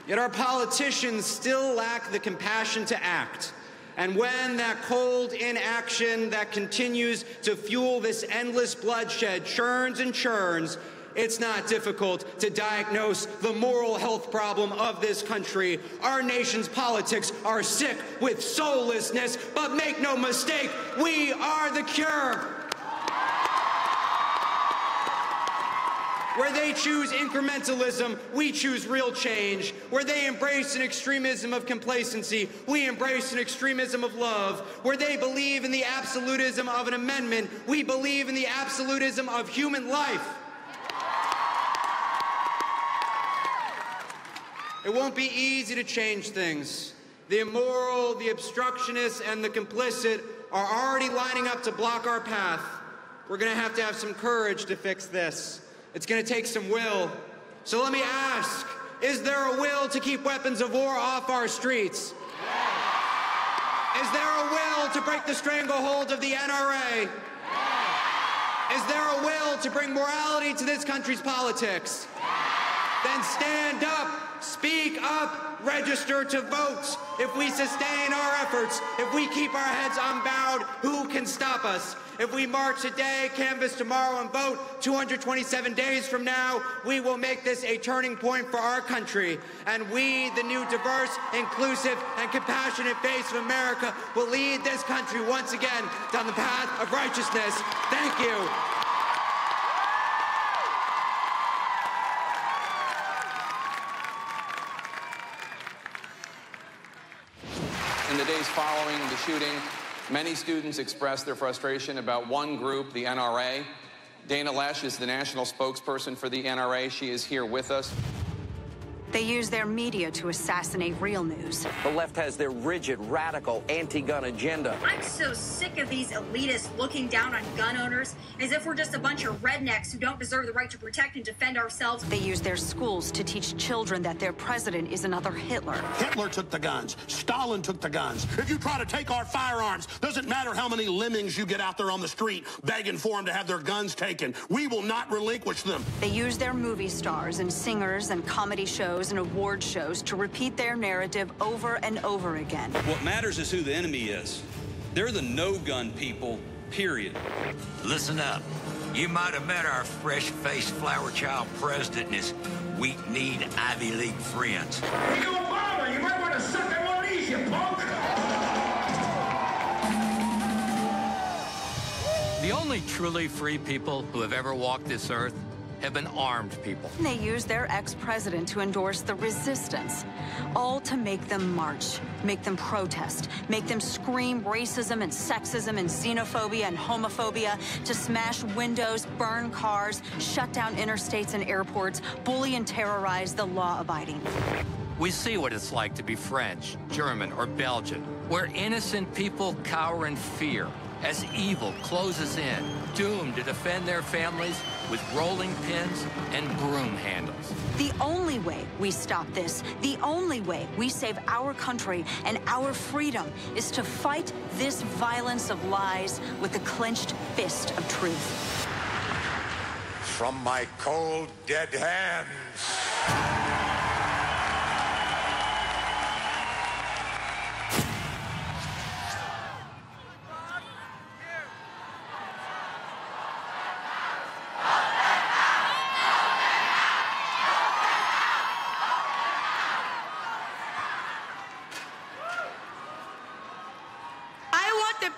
Yet our politicians still lack the compassion to act. And when that cold inaction that continues to fuel this endless bloodshed churns and churns, it's not difficult to diagnose the moral health problem of this country. Our nation's politics are sick with soullessness, but make no mistake, we are the cure. Where they choose incrementalism, we choose real change. Where they embrace an extremism of complacency, we embrace an extremism of love. Where they believe in the absolutism of an amendment, we believe in the absolutism of human life. It won't be easy to change things. The immoral, the obstructionists, and the complicit are already lining up to block our path. We're going to have some courage to fix this. It's going to take some will. So let me ask, is there a will to keep weapons of war off our streets? Is there a will to break the stranglehold of the NRA? Is there a will to bring morality to this country's politics? then stand up, speak up, register to vote. If we sustain our efforts, if we keep our heads unbowed, who can stop us? If we march today, canvass tomorrow, and vote 227 days from now, we will make this a turning point for our country. And we, the new diverse, inclusive, and compassionate face of America, will lead this country once again down the path of righteousness. Thank you. In the days following the shooting, many students expressed their frustration about one group, the NRA. Dana Lesh is the national spokesperson for the NRA. She is here with us. They use their media to assassinate real news. The left has their rigid, radical, anti-gun agenda. I'm so sick of these elitists looking down on gun owners as if we're just a bunch of rednecks who don't deserve the right to protect and defend ourselves. They use their schools to teach children that their president is another Hitler. Hitler took the guns. Stalin took the guns. If you try to take our firearms, doesn't matter how many lemmings you get out there on the street begging for them to have their guns taken. We will not relinquish them. They use their movie stars and singers and comedy shows and award shows to repeat their narrative over and over again. What matters is who the enemy is. They're the no-gun people, period. Listen up. You might have met our fresh-faced flower child president and his weak-kneed Ivy League friends. Hey, Obama, you might want to suck on one of these, you punk! The only truly free people who have ever walked this earth have been armed people. They use their ex-president to endorse the resistance, all to make them march, make them protest, make them scream racism and sexism and xenophobia and homophobia, to smash windows, burn cars, shut down interstates and airports, bully and terrorize the law-abiding. We see what it's like to be French, German, or Belgian, where innocent people cower in fear as evil closes in, doomed to defend their families with rolling pins and broom handles. The only way we stop this, the only way we save our country and our freedom, is to fight this violence of lies with the clenched fist of truth. From my cold, dead hands.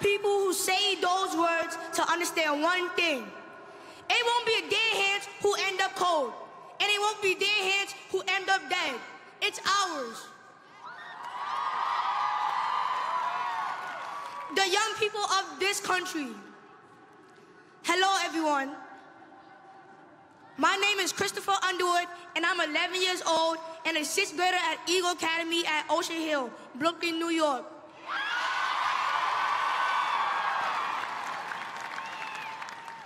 People who say those words to understand one thing. It won't be their hands who end up cold, and it won't be their hands who end up dead. It's ours. The young people of this country. Hello, everyone. My name is Christopher Underwood, and I'm 11 years old and a 6th grader at Eagle Academy at Ocean Hill, Brooklyn, New York.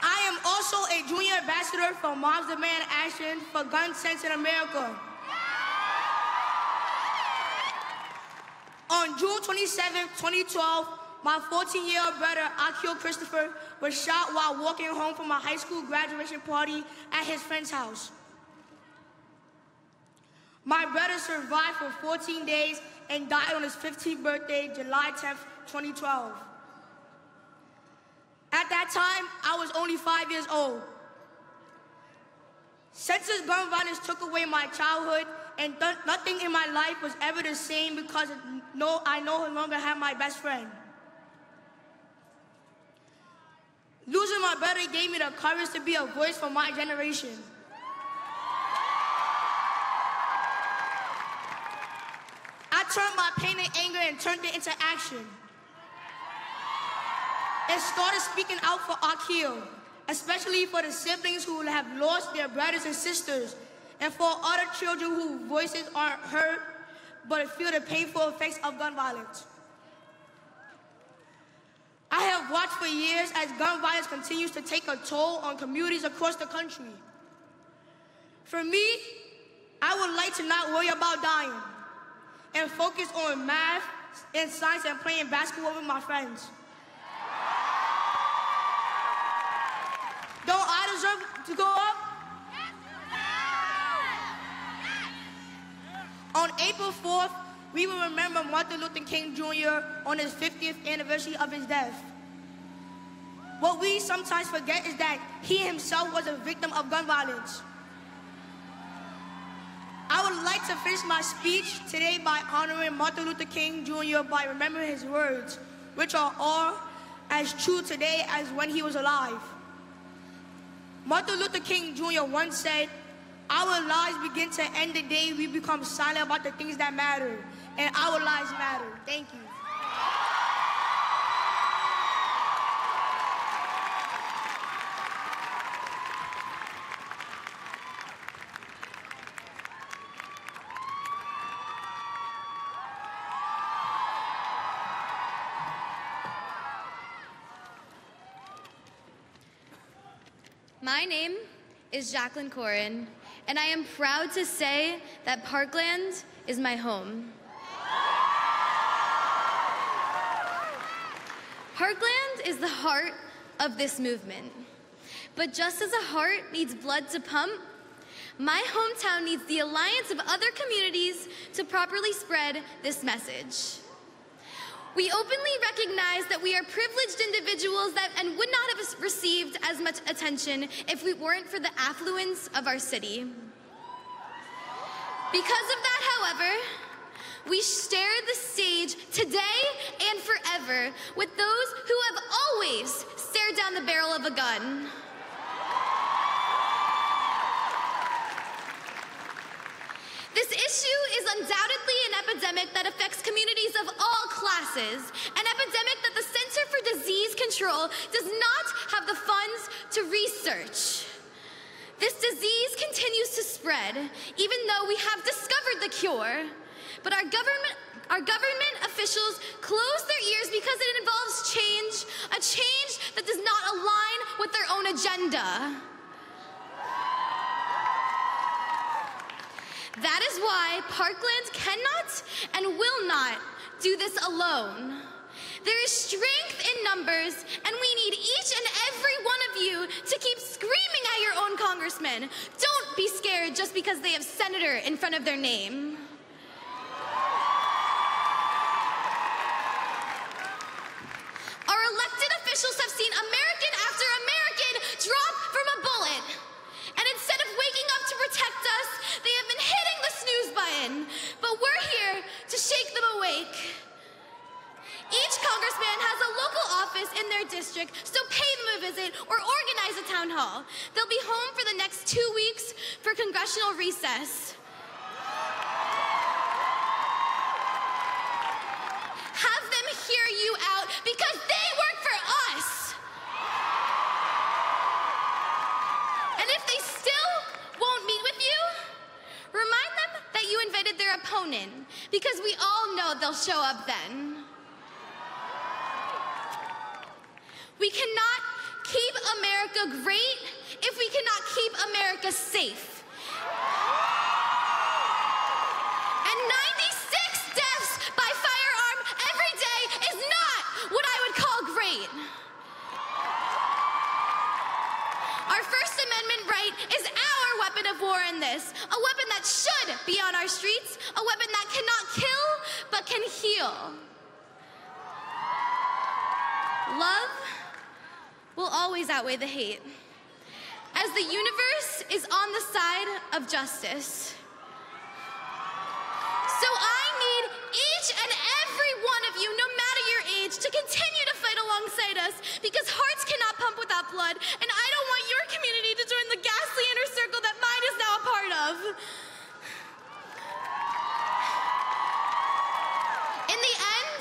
I am also a junior ambassador for Moms Demand Action for Gun Sense in America. On June 27, 2012, my 14-year-old brother, Akil Christopher, was shot while walking home from a high school graduation party at his friend's house. My brother survived for 14 days and died on his 15th birthday, July 10, 2012. At that time, I was only 5 years old. Senseless gun violence took away my childhood, and nothing in my life was ever the same because I no longer have my best friend. Losing my brother gave me the courage to be a voice for my generation. I turned my pain and anger and turned it into action. And started speaking out for Akil, especially for the siblings who have lost their brothers and sisters, and for other children whose voices aren't heard but feel the painful effects of gun violence. I have watched for years as gun violence continues to take a toll on communities across the country. For me, I would like to not worry about dying and focus on math and science and playing basketball with my friends. Don't I deserve to grow up? April 4th, we will remember Martin Luther King Jr. on his 50th anniversary of his death. What we sometimes forget is that he himself was a victim of gun violence. I would like to finish my speech today by honoring Martin Luther King Jr. by remembering his words, which are all as true today as when he was alive. Martin Luther King Jr. once said, "Our lives begin to end the day we become silent about the things that matter, and our lives matter." Thank you. My name is Jacqueline Corin, and I am proud to say that Parkland is my home. Parkland is the heart of this movement. But just as a heart needs blood to pump, my hometown needs the alliance of other communities to properly spread this message. We openly recognize that we are privileged individuals and would not have received as much attention if we weren't for the affluence of our city. Because of that, however, we share the stage today and forever with those who have always stared down the barrel of a gun. This issue is undoubtedly an epidemic that affects communities of all classes, an epidemic that the Center for Disease Control does not have the funds to research. This disease continues to spread, even though we have discovered the cure. But our government officials close their ears because it involves change, a change that does not align with their own agenda. That is why Parkland cannot and will not do this alone. There is strength in numbers, and we need each and every one of you to keep screaming at your own congressman. Don't be scared just because they have senator in front of their name. Our elected officials have seen American after American drop from a bullet. And instead of waking up to protect us, they have been hitting the snooze button. But we're here to shake them awake. Each congressman has a local office in their district, so pay them a visit or organize a town hall. They'll be home for the next 2 weeks for congressional recess. Have them hear you out because they work for us. And if they still won't meet with you, remind them that you invited their opponent, because we all know they'll show up then. We cannot keep America great if we cannot keep America safe. And 96 deaths by firearm every day is not what I would call great. Our First Amendment right is our weapon of war in this, a weapon that should be on our streets, a weapon that cannot kill but can heal. Love will always outweigh the hate, as the universe is on the side of justice. So I need each and every one of you, no matter your age, to continue to fight alongside us, because hearts cannot pump without blood, and I don't want your community to join the ghastly inner circle that mine is now a part of. In the end,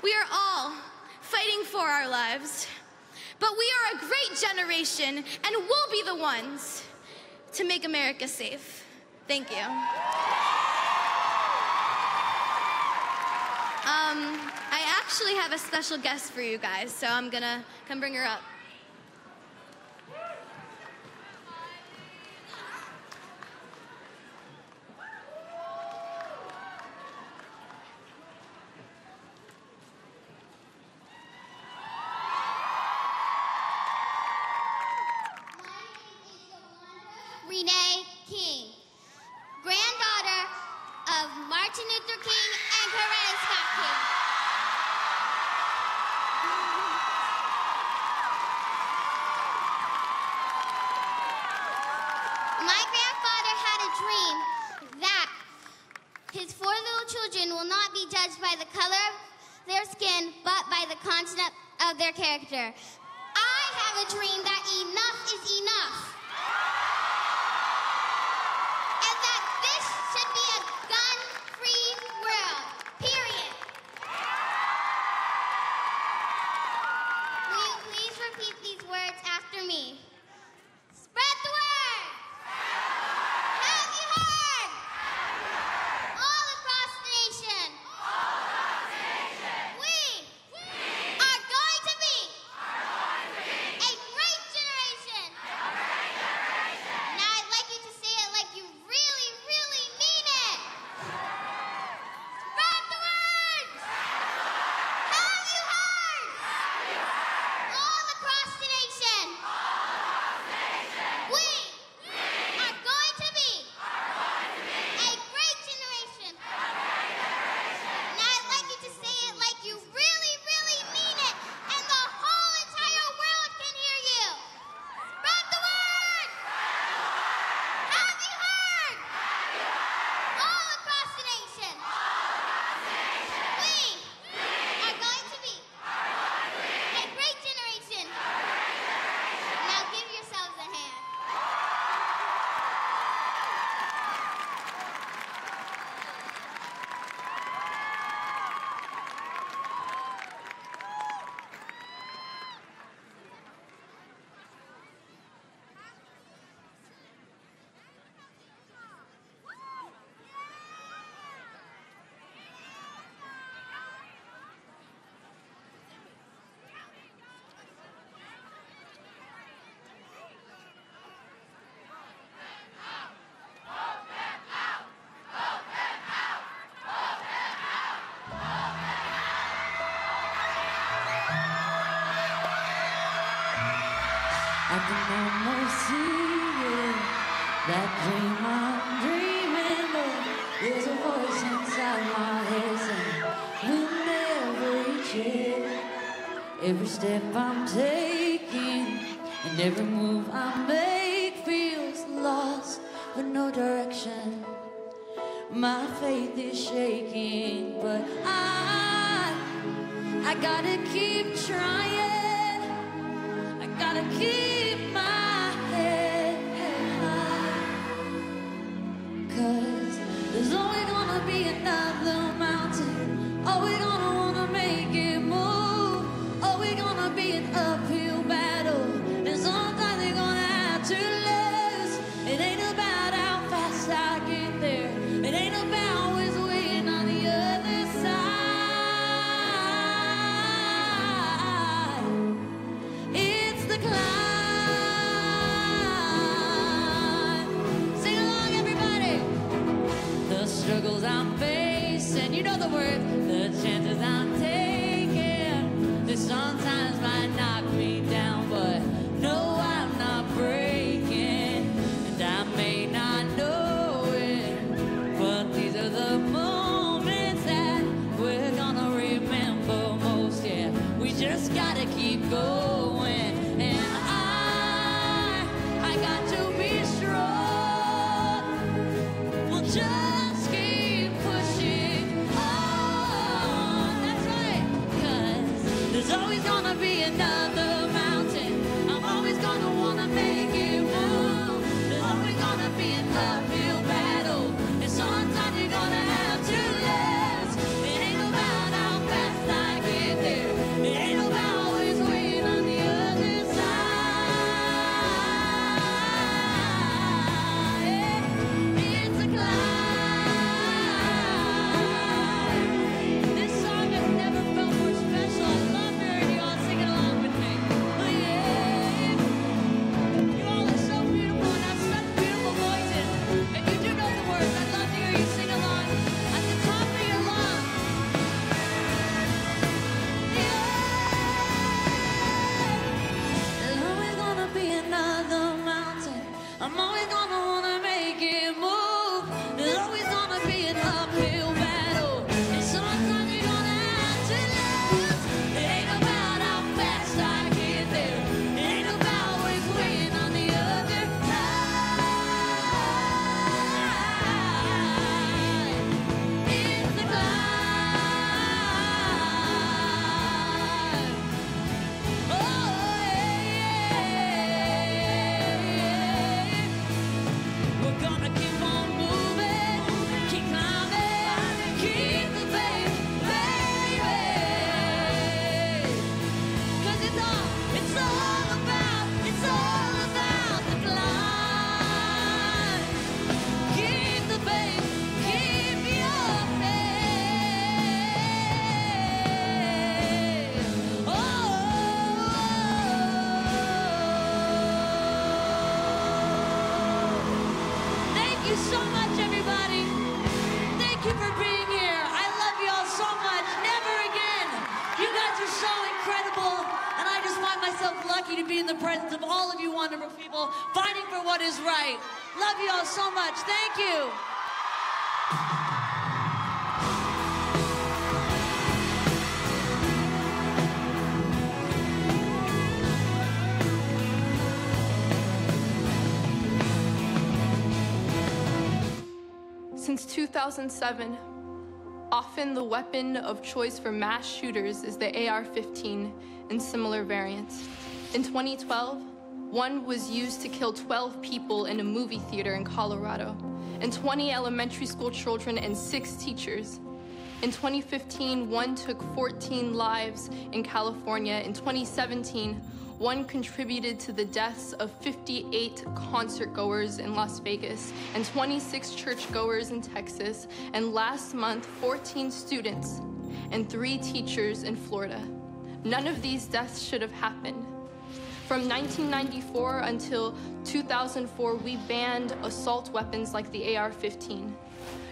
we are all fighting for our lives. But we are a great generation, and we'll be the ones to make America safe. Thank you. I actually have a special guest for you guys, so I'm gonna come bring her up. King, granddaughter of Martin Luther King and Coretta Scott King. My grandfather had a dream that his 4 little children will not be judged by the color of their skin, but by the content of their character. I have a dream that enough is enough. And that this should be a gun-free world, period. Will you please repeat these words after me? Spread the word! Have you heard? All across the nation. We are going to be a great generation. Now I'd like you to say it like you really, really mean it. Spread the word! Have you heard? All across the nation. We are going to be a great generation. Now I'd like you to say it like you really, really mean it, and the whole entire world can hear you. Spread the word! Have you heard? All across the nation. We are going to be a great generation. Now give yourselves a hand. I can almost see it, that dream I'm dreaming of. There's a voice inside my head saying we'll never reach it. Every step I'm taking and every move I make feels lost with no direction. My faith is shaking, but I gotta keep trying. I gotta keep my head high, 'cause there's always gonna be another mountain. Always gonna wanna make it move. Always gonna be an uphill battle, and sometimes you're gonna have to lose. It ain't about how fast I get there. It ain't about always waiting on the other side. It's the climb. Sing along, everybody. The struggles I'm facing, you know the words. The chances I'm taking, they sometimes might knock me down, but no, I'm not breaking, and I may not know it, but these are the moments that we're gonna remember most. Yeah, we just gotta keep going, and I got to be strong. We'll just keep pushing on. That's right, 'cause there's always gonna be another mountain. I'm always gonna wanna make it move. There's always gonna be an uphill battle, and sometimes you're gonna have to lose. It ain't about how fast I get there. It ain't about always waiting on the other side. It's a climb. lucky to be in the presence of all of you wonderful people fighting for what is right. Love you all so much. Thank you. Since 2007, often the weapon of choice for mass shooters is the AR-15 and similar variants. In 2012, one was used to kill 12 people in a movie theater in Colorado, and 20 elementary school children and 6 teachers. In 2015, one took 14 lives in California. In 2017, one contributed to the deaths of 58 concertgoers in Las Vegas and 26 churchgoers in Texas, and last month, 14 students and 3 teachers in Florida. None of these deaths should have happened. From 1994 until 2004, we banned assault weapons like the AR-15.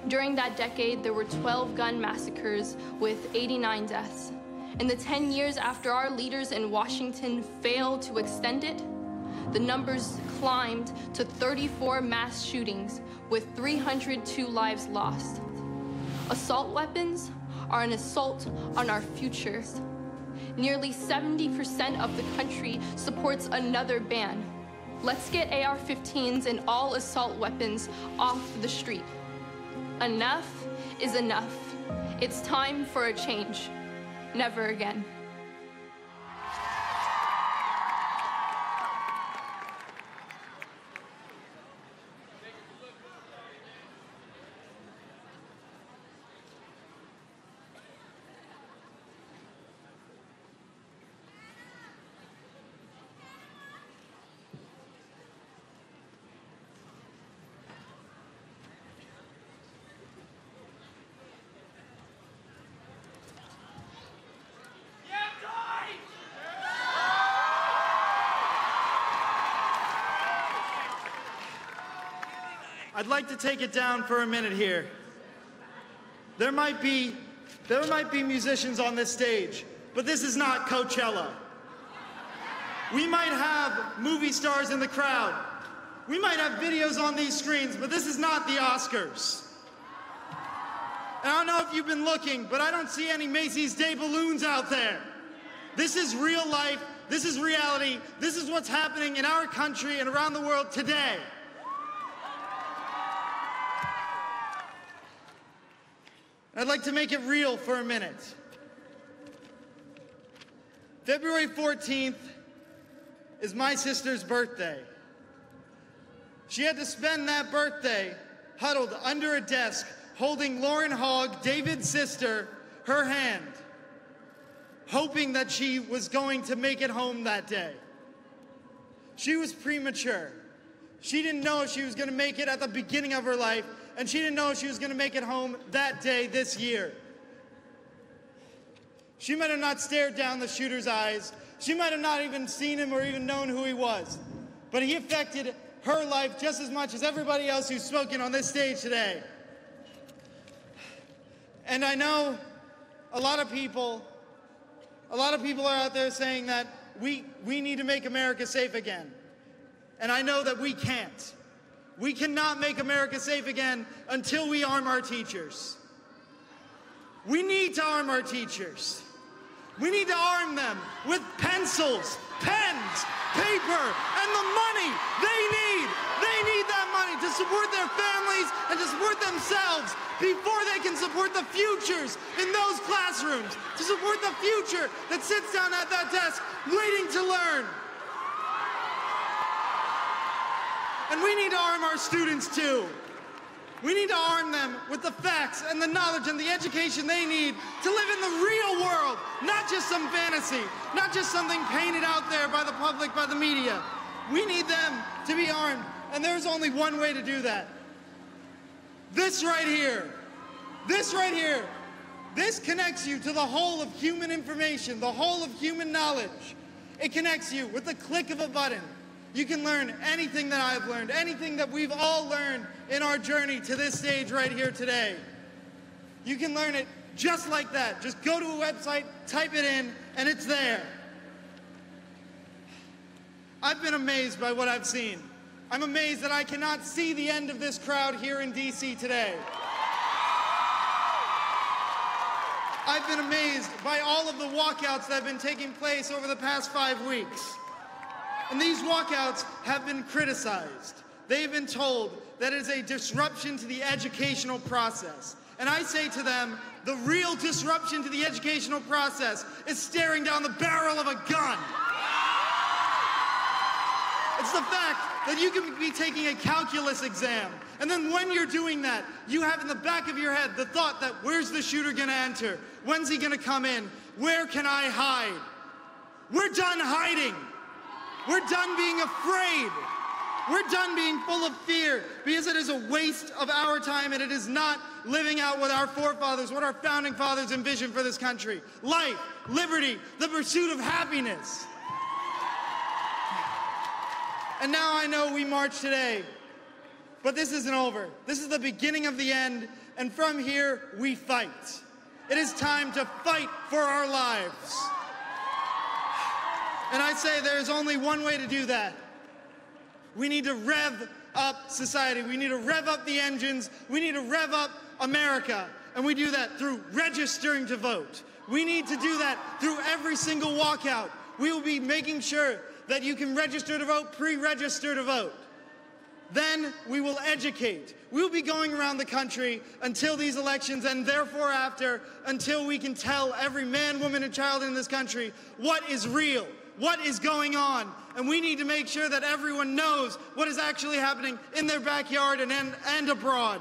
During that decade, there were 12 gun massacres with 89 deaths. In the 10 years after our leaders in Washington failed to extend it, the numbers climbed to 34 mass shootings with 302 lives lost. Assault weapons are an assault on our future. Nearly 70% of the country supports another ban. Let's get AR-15s and all assault weapons off the street. Enough is enough. It's time for a change. Never again. I'd like to take it down for a minute here. There might be musicians on this stage, but this is not Coachella. We might have movie stars in the crowd. We might have videos on these screens, but this is not the Oscars. And I don't know if you've been looking, but I don't see any Macy's Day balloons out there. This is real life. This is reality. This is what's happening in our country and around the world today. I'd like to make it real for a minute. February 14th is my sister's birthday. She had to spend that birthday huddled under a desk, holding Lauren Hogg, David's sister, her hand, hoping that she was going to make it home that day. She was premature. She didn't know if she was going to make it at the beginning of her life, and she didn't know she was going to make it home that day this year. She might have not stared down the shooter's eyes. She might have not even seen him or even known who he was. But he affected her life just as much as everybody else who's spoken on this stage today. And I know a lot of people are out there saying that we need to make America safe again. And I know that we can't. We cannot make America safe again until we arm our teachers. We need to arm our teachers. We need to arm them with pencils, pens, paper, and the money they need. They need that money to support their families and to support themselves before they can support the futures in those classrooms, to support the future that sits down at that desk waiting to learn. And we need to arm our students too. We need to arm them with the facts and the knowledge and the education they need to live in the real world, not just some fantasy, not just something painted out there by the public, by the media. We need them to be armed, and there's only one way to do that. This right here, this connects you to the whole of human information, the whole of human knowledge. It connects you with the click of a button. You can learn anything that I've learned, anything that we've all learned in our journey to this stage right here today. You can learn it just like that. Just go to a website, type it in, and it's there. I've been amazed by what I've seen. I'm amazed that I cannot see the end of this crowd here in D.C. today. I've been amazed by all of the walkouts that have been taking place over the past 5 weeks. And these walkouts have been criticized. They've been told that it is a disruption to the educational process. And I say to them, the real disruption to the educational process is staring down the barrel of a gun. It's the fact that you can be taking a calculus exam, and then when you're doing that, you have in the back of your head the thought that where's the shooter gonna enter? When's he gonna come in? Where can I hide? We're done hiding. We're done being afraid. We're done being full of fear because it is a waste of our time and it is not living out what our forefathers, what our founding fathers envisioned for this country. Life, liberty, the pursuit of happiness. And now I know we march today, but this isn't over. This is the beginning of the end, and from here, we fight. It is time to fight for our lives. And I say there's only one way to do that. We need to rev up society. We need to rev up the engines. We need to rev up America. And we do that through registering to vote. We need to do that through every single walkout. We will be making sure that you can register to vote, pre-register to vote. Then we will educate. We'll be going around the country until these elections and therefore after, until we can tell every man, woman, and child in this country what is real, what is going on. And we need to make sure that everyone knows what is actually happening in their backyard and abroad.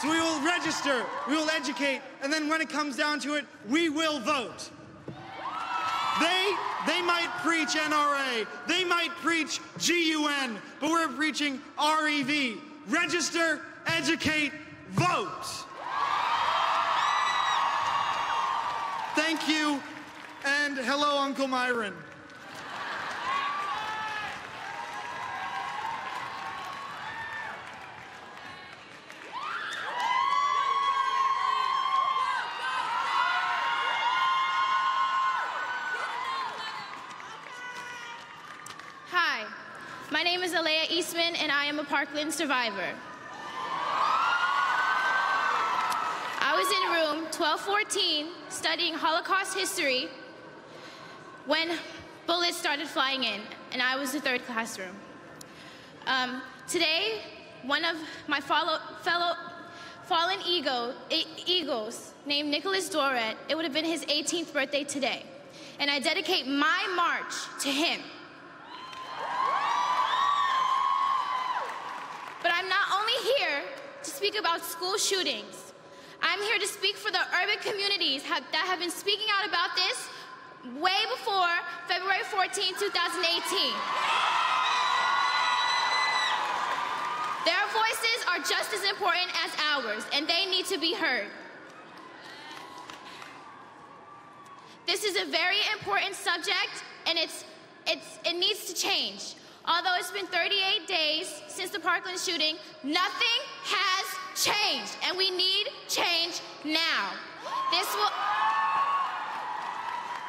So we will register, we will educate, and then when it comes down to it, we will vote. They might preach NRA, they might preach GUN, but we're preaching REV. Register, educate, vote. Thank you, and hello, Uncle Myron. My name is Alea Eastman, and I am a Parkland survivor. I was in room 1214 studying Holocaust history when bullets started flying in, and I was the third classroom. Today, one of my fellow fallen eagles named Nicholas Doret, it would have been his 18th birthday today, and I dedicate my march to him. But I'm not only here to speak about school shootings. I'm here to speak for the urban communities that have been speaking out about this way before February 14, 2018. Their voices are just as important as ours, and they need to be heard. This is a very important subject, and it needs to change. Although it's been 38 days since the Parkland shooting, nothing has changed, and we need change now.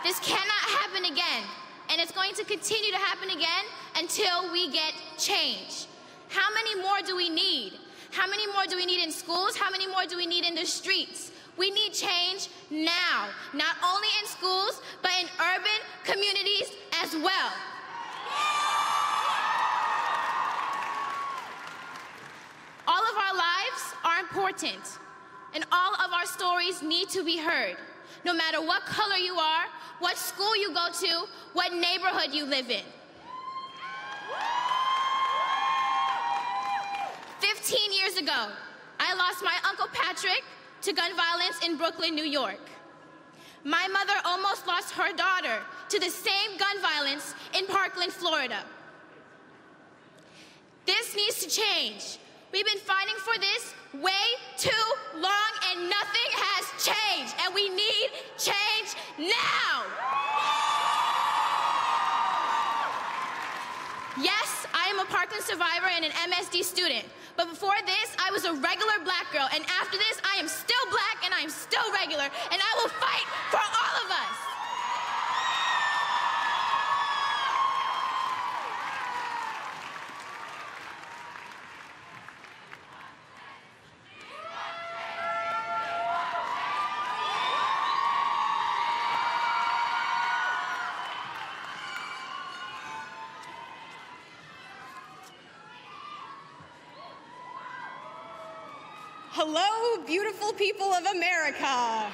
This cannot happen again, and it's going to continue to happen again until we get change. How many more do we need? How many more do we need in schools? How many more do we need in the streets? We need change now, not only in schools, but in urban communities as well. All of our lives are important, and all of our stories need to be heard, no matter what color you are, what school you go to, what neighborhood you live in. 15 years ago, I lost my Uncle Patrick to gun violence in Brooklyn, New York. My mother almost lost her daughter to the same gun violence in Parkland, Florida. This needs to change. We've been fighting for this way too long, and nothing has changed, and we need change now. Yes, I am a Parkland survivor and an MSD student, but before this, I was a regular black girl, and after this, I am still black and I am still regular, and I will fight for all of us. Hello, beautiful people of America.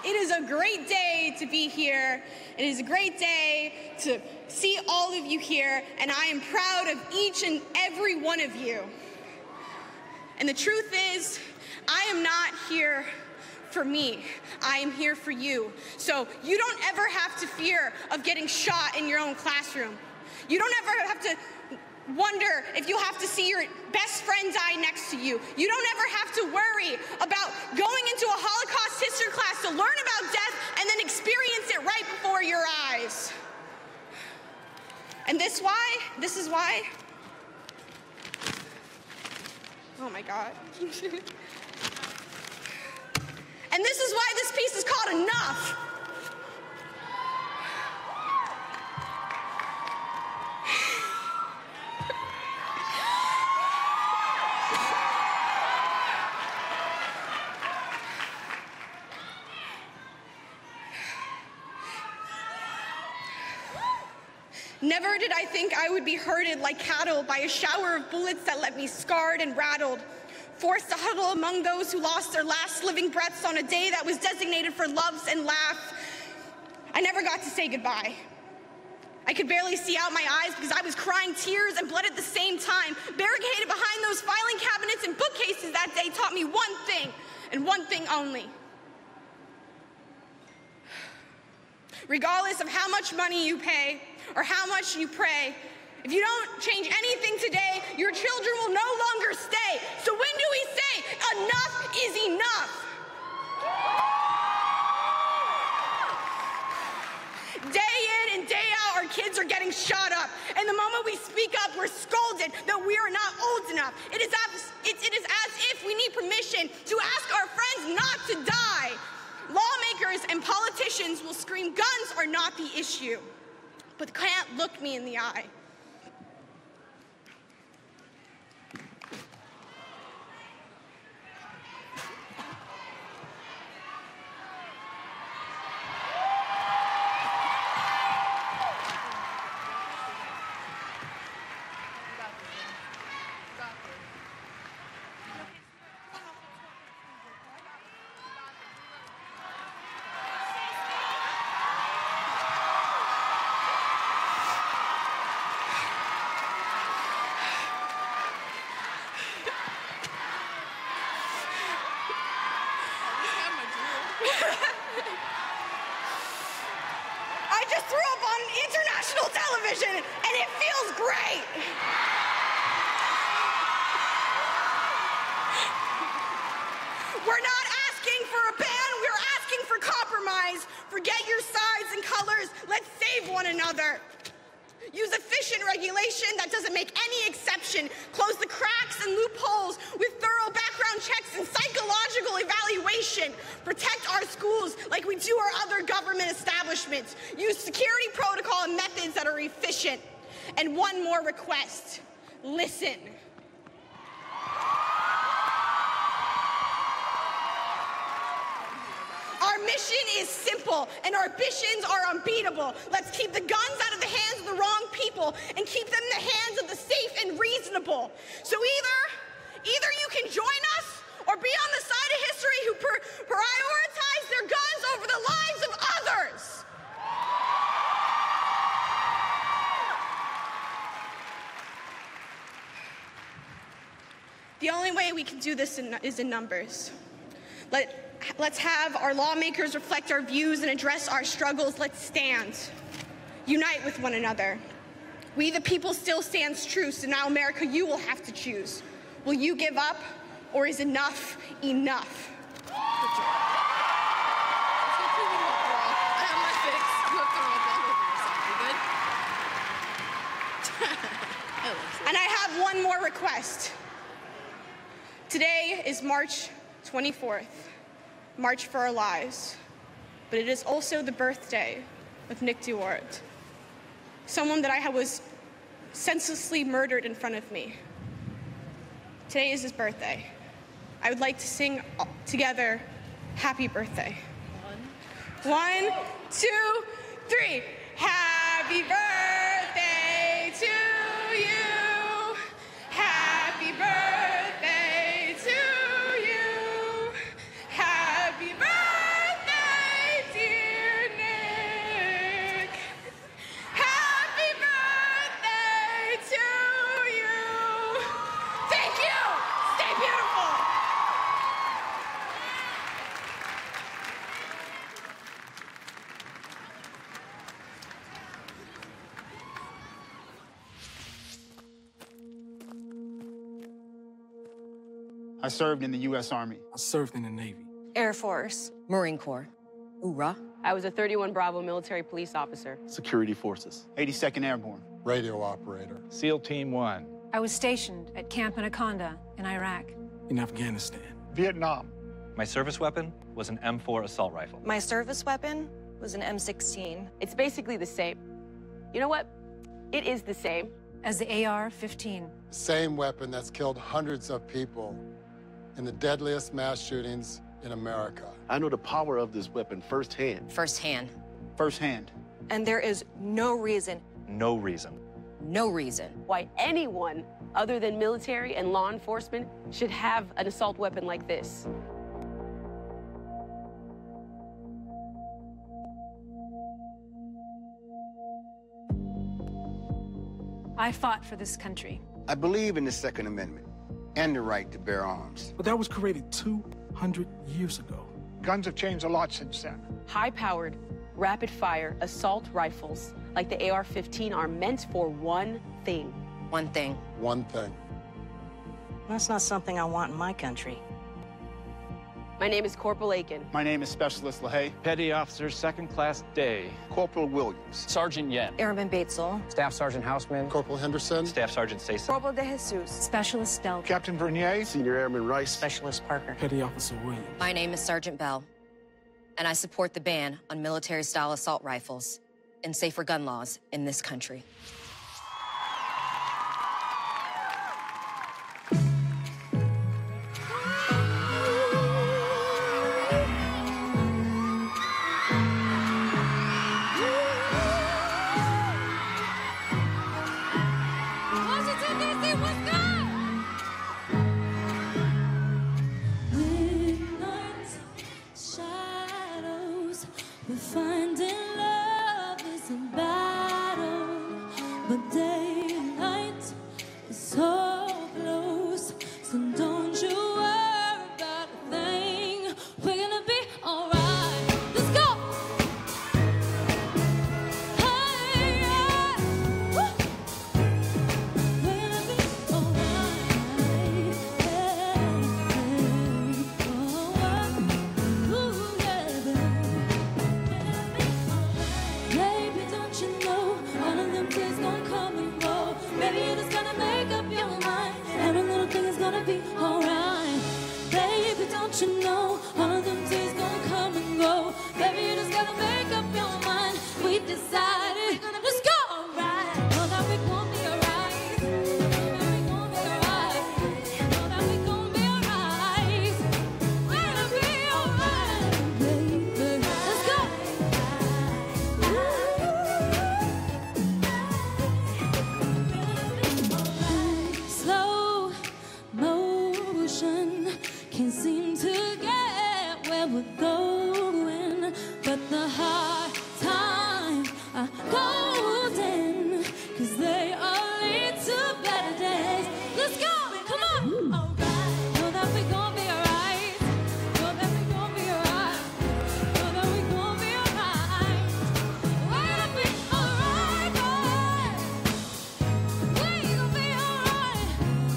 It is a great day to be here. It is a great day to see all of you here, and I am proud of each and every one of you. And the truth is, I am not here for me. I am here for you. So you don't ever have to fear of getting shot in your own classroom. You don't ever have to wonder if you'll have to see your best friend die next to you. You don't ever have to worry about going into a Holocaust history class to learn about death and then experience it right before your eyes. And this is why, oh my God. And this is why this piece is called Enough. Never did I think I would be herded like cattle by a shower of bullets that left me scarred and rattled, forced to huddle among those who lost their last living breaths on a day that was designated for loves and laughs. I never got to say goodbye. I could barely see out my eyes because I was crying tears and blood at the same time. Barricaded behind those filing cabinets and bookcases that day taught me one thing, and one thing only. Regardless of how much money you pay or how much you pray, if you don't change anything today, your children will no longer stay. So when do we say enough is enough? Day in and day out, our kids are getting shot up. And the moment we speak up, we're scolded that we are not old enough. It is as if we need permission to ask our friends not to die. Lawmakers and politicians will scream guns are not the issue, but can't look me in the eye. I just threw up on international television, and it feels great. We're not asking for a ban, we're asking for compromise. Forget your sides and colors, let's save one another. Use efficient regulation that doesn't make any exception. Close the cracks and loopholes with thorough background checks and psychological evaluation. Protect our schools like we do our other government establishments. Use security protocol and methods that are efficient. And one more request, listen. Our mission is simple, and our ambitions are unbeatable. Let's keep the guns out of the hands of the wrong people and keep them in the hands of the safe and reasonable. So either you can join us or be on the side of history who prioritize their guns over the lives of others. The only way we can do this is in numbers. Let's have our lawmakers reflect our views and address our struggles. Let's stand. Unite with one another. We the people still stands true, so now America, you will have to choose. Will you give up, or is enough enough? And I have one more request. Today is March 24th. March for Our Lives, but it is also the birthday of Nick Duarte, someone that I was senselessly murdered in front of me. Today is his birthday. I would like to sing together, Happy Birthday. 1, 2, 3. Happy birthday to you. Happy birthday. I served in the U.S. Army. I served in the Navy. Air Force. Marine Corps. Hoorah. I was a 31 Bravo military police officer. Security Forces. 82nd Airborne. Radio operator. SEAL Team 1. I was stationed at Camp Anaconda in Iraq. In Afghanistan. Vietnam. My service weapon was an M4 assault rifle. My service weapon was an M16. It's basically the same. You know what? It is the same. As the AR-15. Same weapon that's killed hundreds of people in the deadliest mass shootings in America. I know the power of this weapon firsthand. Firsthand. Firsthand. And there is no reason. No reason. No reason. Why anyone other than military and law enforcement should have an assault weapon like this. I fought for this country. I believe in the Second Amendment and the right to bear arms. But that was created 200 years ago. Guns have changed a lot since then. High-powered, rapid-fire assault rifles like the AR-15 are meant for one thing. One thing. One thing. That's not something I want in my country. My name is Corporal Aiken. My name is Specialist LaHaye. Petty Officer, 2nd Class Day. Corporal Williams. Sergeant Yen. Airman Batesel. Staff Sergeant Houseman. Corporal Henderson. Staff Sergeant Stacy. Corporal De Jesus. Specialist Delta. Captain Vernier. Senior Airman Rice. Specialist Parker. Petty Officer Williams. My name is Sergeant Bell, and I support the ban on military-style assault rifles and safer gun laws in this country. Finding love is a battle, but daylight is so close. So don't you worry about a thing. We're gonna be alright. Let's go. Hey, yeah. Woo. We're gonna be alright. Hey, hey, oh, ooh, yeah, baby, don't you know all of them days gonna come and go? Baby, you just gotta make up your mind. Every little thing is gonna be alright. Baby, don't you know all of them days gonna come and go? Baby, you just gotta make up your mind. We decided, let's go. Alright, know that we gon' be alright. Know that we gon' be alright. Know that we gon' be alright. We're gonna be alright, baby. Let's go. Slow motion can't seem to get where we're going, but the hard times are golden, 'cause they all lead to better days. Let's go, come on. Alright, know that we gon' be alright. Know that we gon' be alright. Know that we gon' be alright. We're gonna be alright, boy. We're gonna be alright.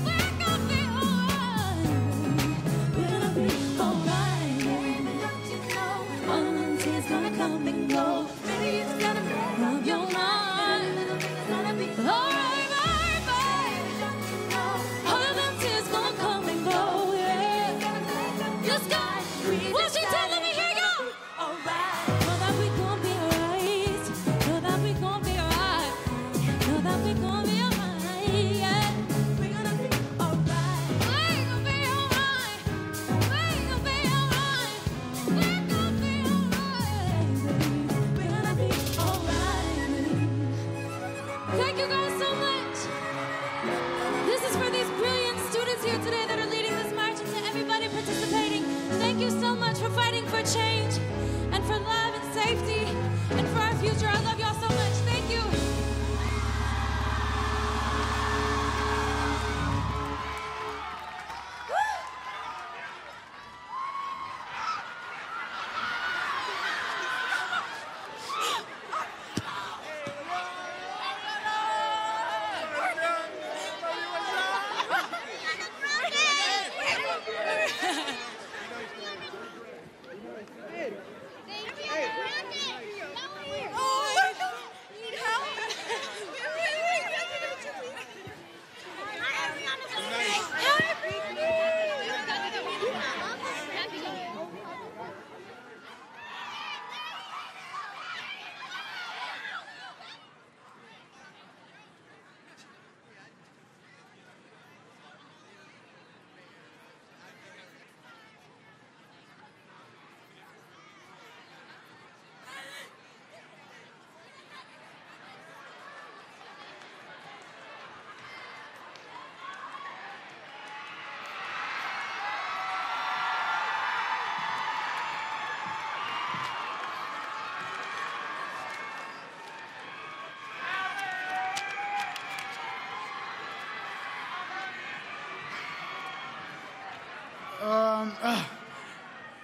We're gonna be alright. We're gonna be alright.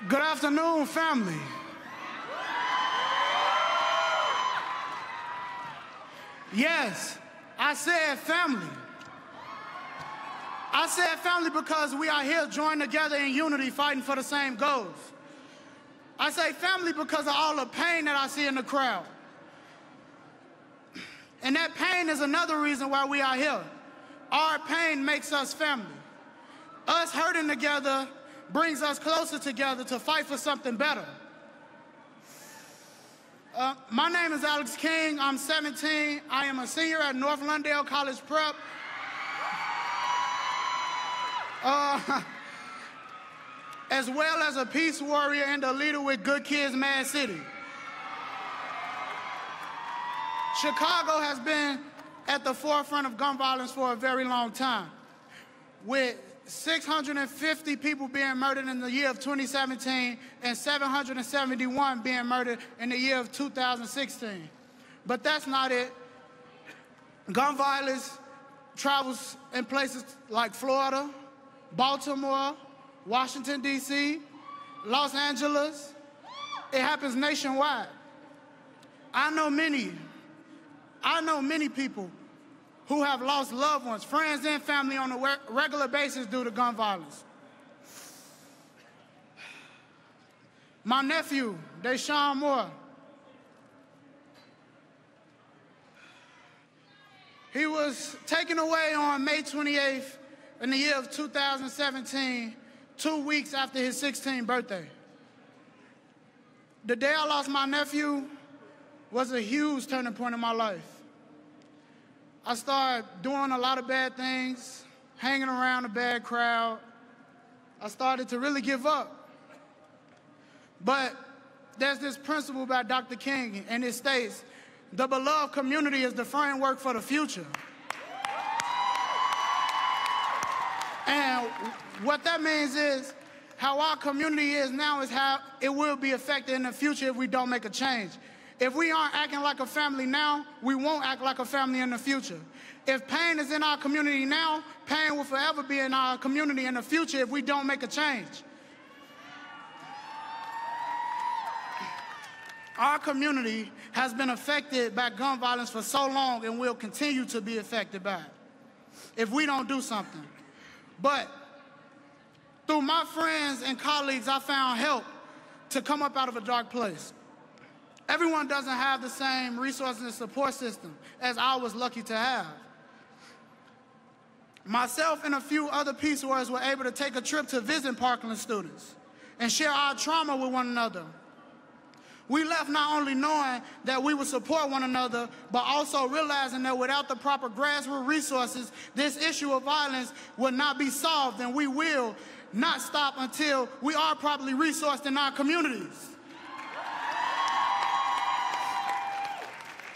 Good afternoon, family. Yes, I said family. I said family because we are here joined together in unity fighting for the same goals. I say family because of all the pain that I see in the crowd. And that pain is another reason why we are here. Our pain makes us family. Us hurting together brings us closer together to fight for something better. My name is Alex King. I'm 17. I am a senior at North Lundale College Prep. As well as a peace warrior and a leader with Good Kids Mad City. Chicago has been at the forefront of gun violence for a very long time, with 650 people being murdered in the year of 2017 and 771 being murdered in the year of 2016. But that's not it. Gun violence travels in places like Florida, Baltimore, Washington, D.C., Los Angeles. It happens nationwide. I know many people who have lost loved ones, friends and family on a regular basis due to gun violence. My nephew, Deshaun Moore, he was taken away on May 28th in the year of 2017, 2 weeks after his 16th birthday. The day I lost my nephew was a huge turning point in my life. I started doing a lot of bad things, hanging around a bad crowd. I started to really give up. But there's this principle by Dr. King, and it states, the beloved community is the framework for the future. And what that means is, how our community is now is how it will be affected in the future if we don't make a change. If we aren't acting like a family now, we won't act like a family in the future. If pain is in our community now, pain will forever be in our community in the future if we don't make a change. Our community has been affected by gun violence for so long and will continue to be affected by it if we don't do something. But through my friends and colleagues, I found help to come up out of a dark place. Everyone doesn't have the same resources and support system as I was lucky to have. Myself and a few other peace warriors were able to take a trip to visit Parkland students and share our trauma with one another. We left not only knowing that we would support one another, but also realizing that without the proper grassroots resources, this issue of violence will not be solved, and we will not stop until we are properly resourced in our communities.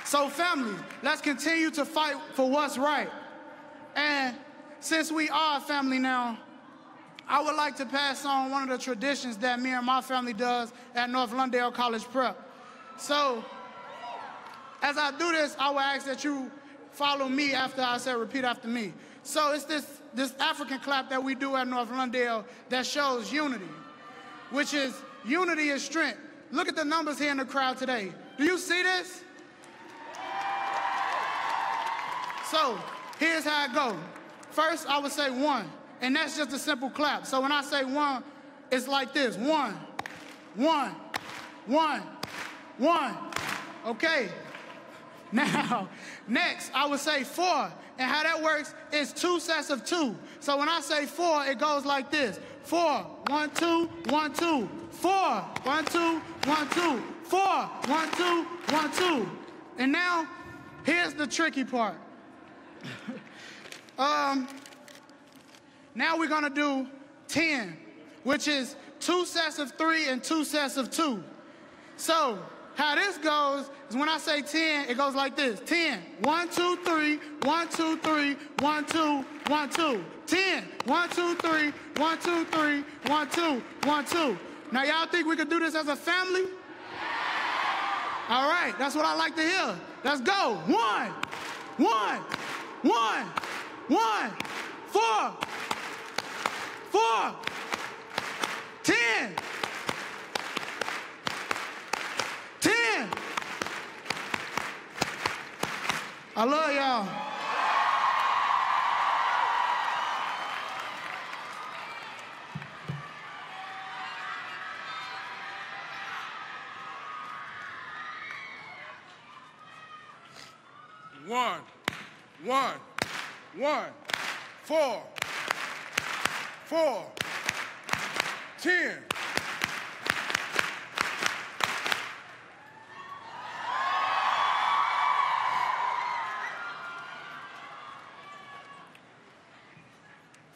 So family, let's continue to fight for what's right. And since we are a family now, I would like to pass on one of the traditions that me and my family does at North Lundale College Prep. So as I do this, I will ask that you follow me after I say repeat after me. So it's this African clap that we do at North Lundale that shows unity, which is unity is strength. Look at the numbers here in the crowd today. Do you see this? So here's how it goes. First, I would say one, and that's just a simple clap. So when I say one, it's like this. One, one, one, one. Okay. Now, next, I would say four. And how that works is 2 sets of 2. So when I say 4, it goes like this. 4, 1, 2, 1, 2. 4, 1, 2, 1, 2. 4, 1, 2, 1, 2. And now, here's the tricky part. Now we're gonna do 10, which is 2 sets of 3 and 2 sets of 2. So how this goes is when I say 10, it goes like this. 10, 1, 2, 3, 1, 2, 3, 1, 2, 1, 2. 10, 1, 2, 3, 1, 2, 3, 1, 2, 1, 2. Now y'all think we could do this as a family? All right, that's what I like to hear. Let's go. 1, 1, 1, 1, 4, 4, I love y'all. One, 4, 10.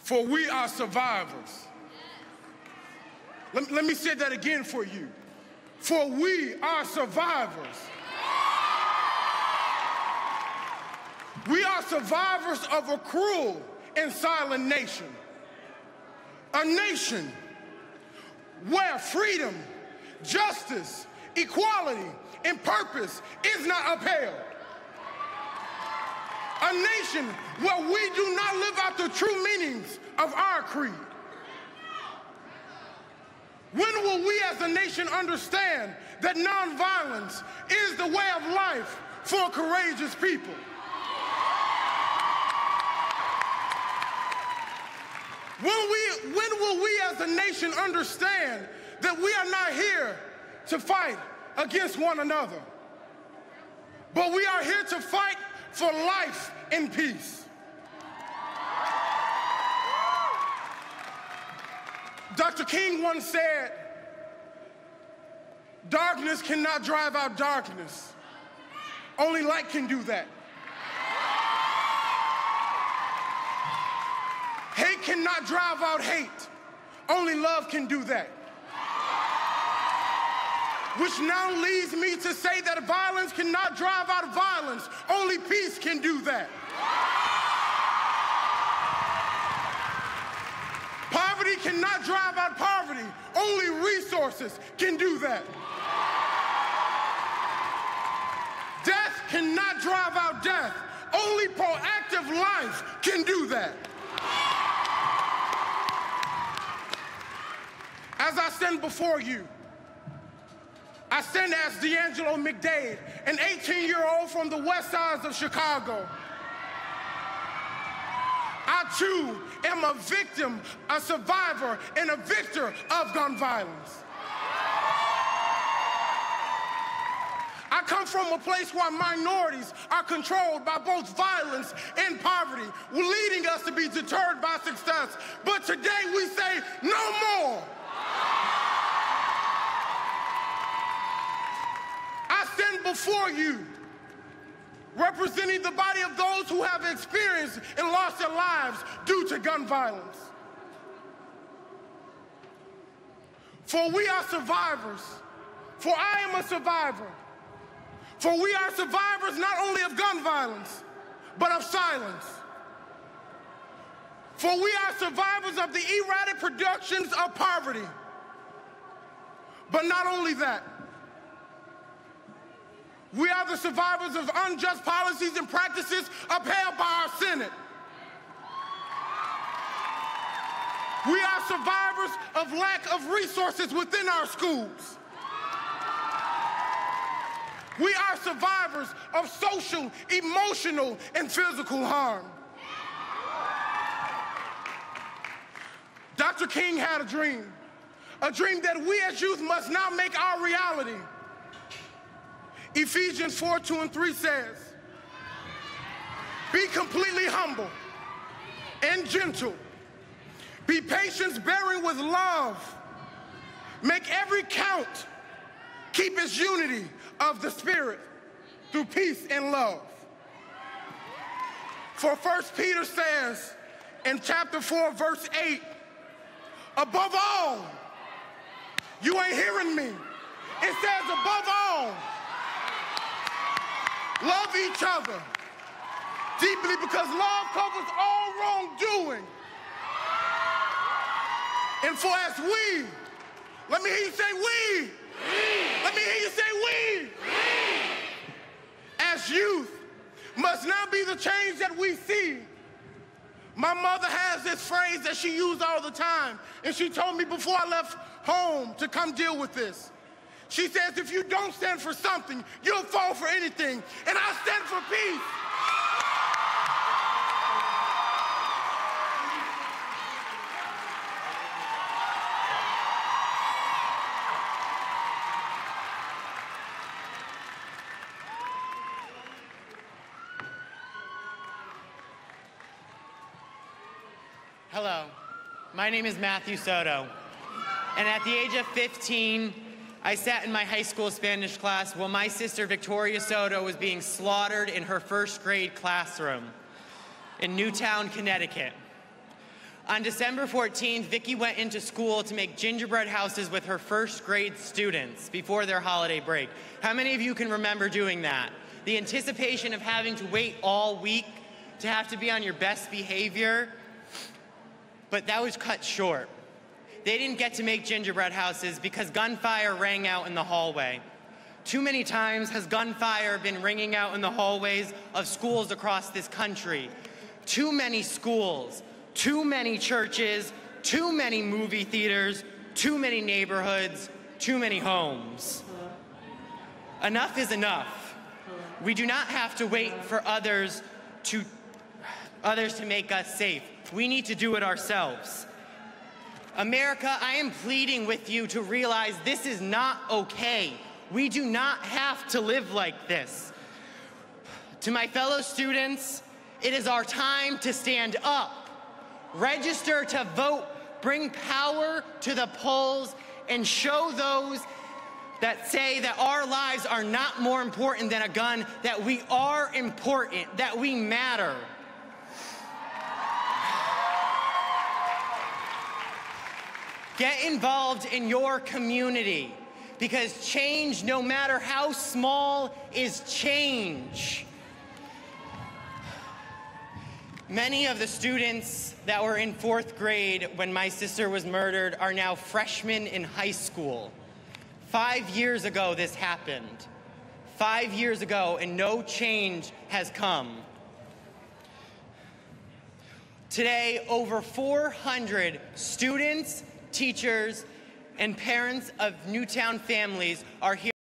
For we are survivors. Let me say that again for you. For we are survivors. We are survivors of a cruel and silent nation. A nation where freedom, justice, equality, and purpose is not upheld. A nation where we do not live out the true meanings of our creed. When will we as a nation understand that nonviolence is the way of life for courageous people? When will we as a nation understand that we are not here to fight against one another, but we are here to fight for life and peace? Dr. King once said, "Darkness cannot drive out darkness. Only light can do that. Hate cannot drive out hate. Only love can do that." Which now leads me to say that violence cannot drive out violence. Only peace can do that. Poverty cannot drive out poverty. Only resources can do that. Death cannot drive out death. Only proactive life can do that. As I stand before you, I stand as D'Angelo McDade, an 18-year-old from the west side of Chicago. I too am a victim, a survivor, and a victor of gun violence. I come from a place where minorities are controlled by both violence and poverty, leading us to be deterred by success. But today we say no more. I stand before you representing the body of those who have experienced and lost their lives due to gun violence. For we are survivors. For I am a survivor. For we are survivors not only of gun violence, but of silence. For we are survivors of the erratic productions of poverty. But not only that, we are the survivors of unjust policies and practices upheld by our Senate. We are survivors of lack of resources within our schools. We are survivors of social, emotional, and physical harm. Dr. King had a dream that we as youth must now make our reality. Ephesians 4:2-3 says, "Be completely humble and gentle. Be patient, bearing with love. Make every count. Keep its unity of the Spirit through peace and love." For 1 Peter says in chapter 4, verse 8, "Above all," you ain't hearing me. It says above all, love each other deeply because love covers all wrongdoing. And for as we, let me hear you say we. Let me hear you say we. As youth must now be the change that we see. My mother has this phrase that she used all the time, and she told me before I left home to come deal with this. She says, if you don't stand for something, you'll fall for anything. And I stand for peace. Hello, my name is Matthew Soto, and at the age of 15, I sat in my high school Spanish class while my sister Victoria Soto was being slaughtered in her first grade classroom in Newtown, Connecticut. On December 14th, Vicky went into school to make gingerbread houses with her first grade students before their holiday break. How many of you can remember doing that? The anticipation of having to wait all week to have to be on your best behavior, but that was cut short. They didn't get to make gingerbread houses because gunfire rang out in the hallway. Too many times has gunfire been ringing out in the hallways of schools across this country. Too many schools, too many churches, too many movie theaters, too many neighborhoods, too many homes. Enough is enough. We do not have to wait for others to make us safe. We need to do it ourselves. America, I am pleading with you to realize this is not okay. We do not have to live like this. To my fellow students, it is our time to stand up. Register to vote, bring power to the polls, and show those that say that our lives are not more important than a gun, that we are important, that we matter. Get involved in your community, because change, no matter how small, is change. Many of the students that were in 4th grade when my sister was murdered are now freshmen in high school. 5 years ago this happened. 5 years ago, and no change has come. Today, over 400 students, teachers, and parents of Newtown families are here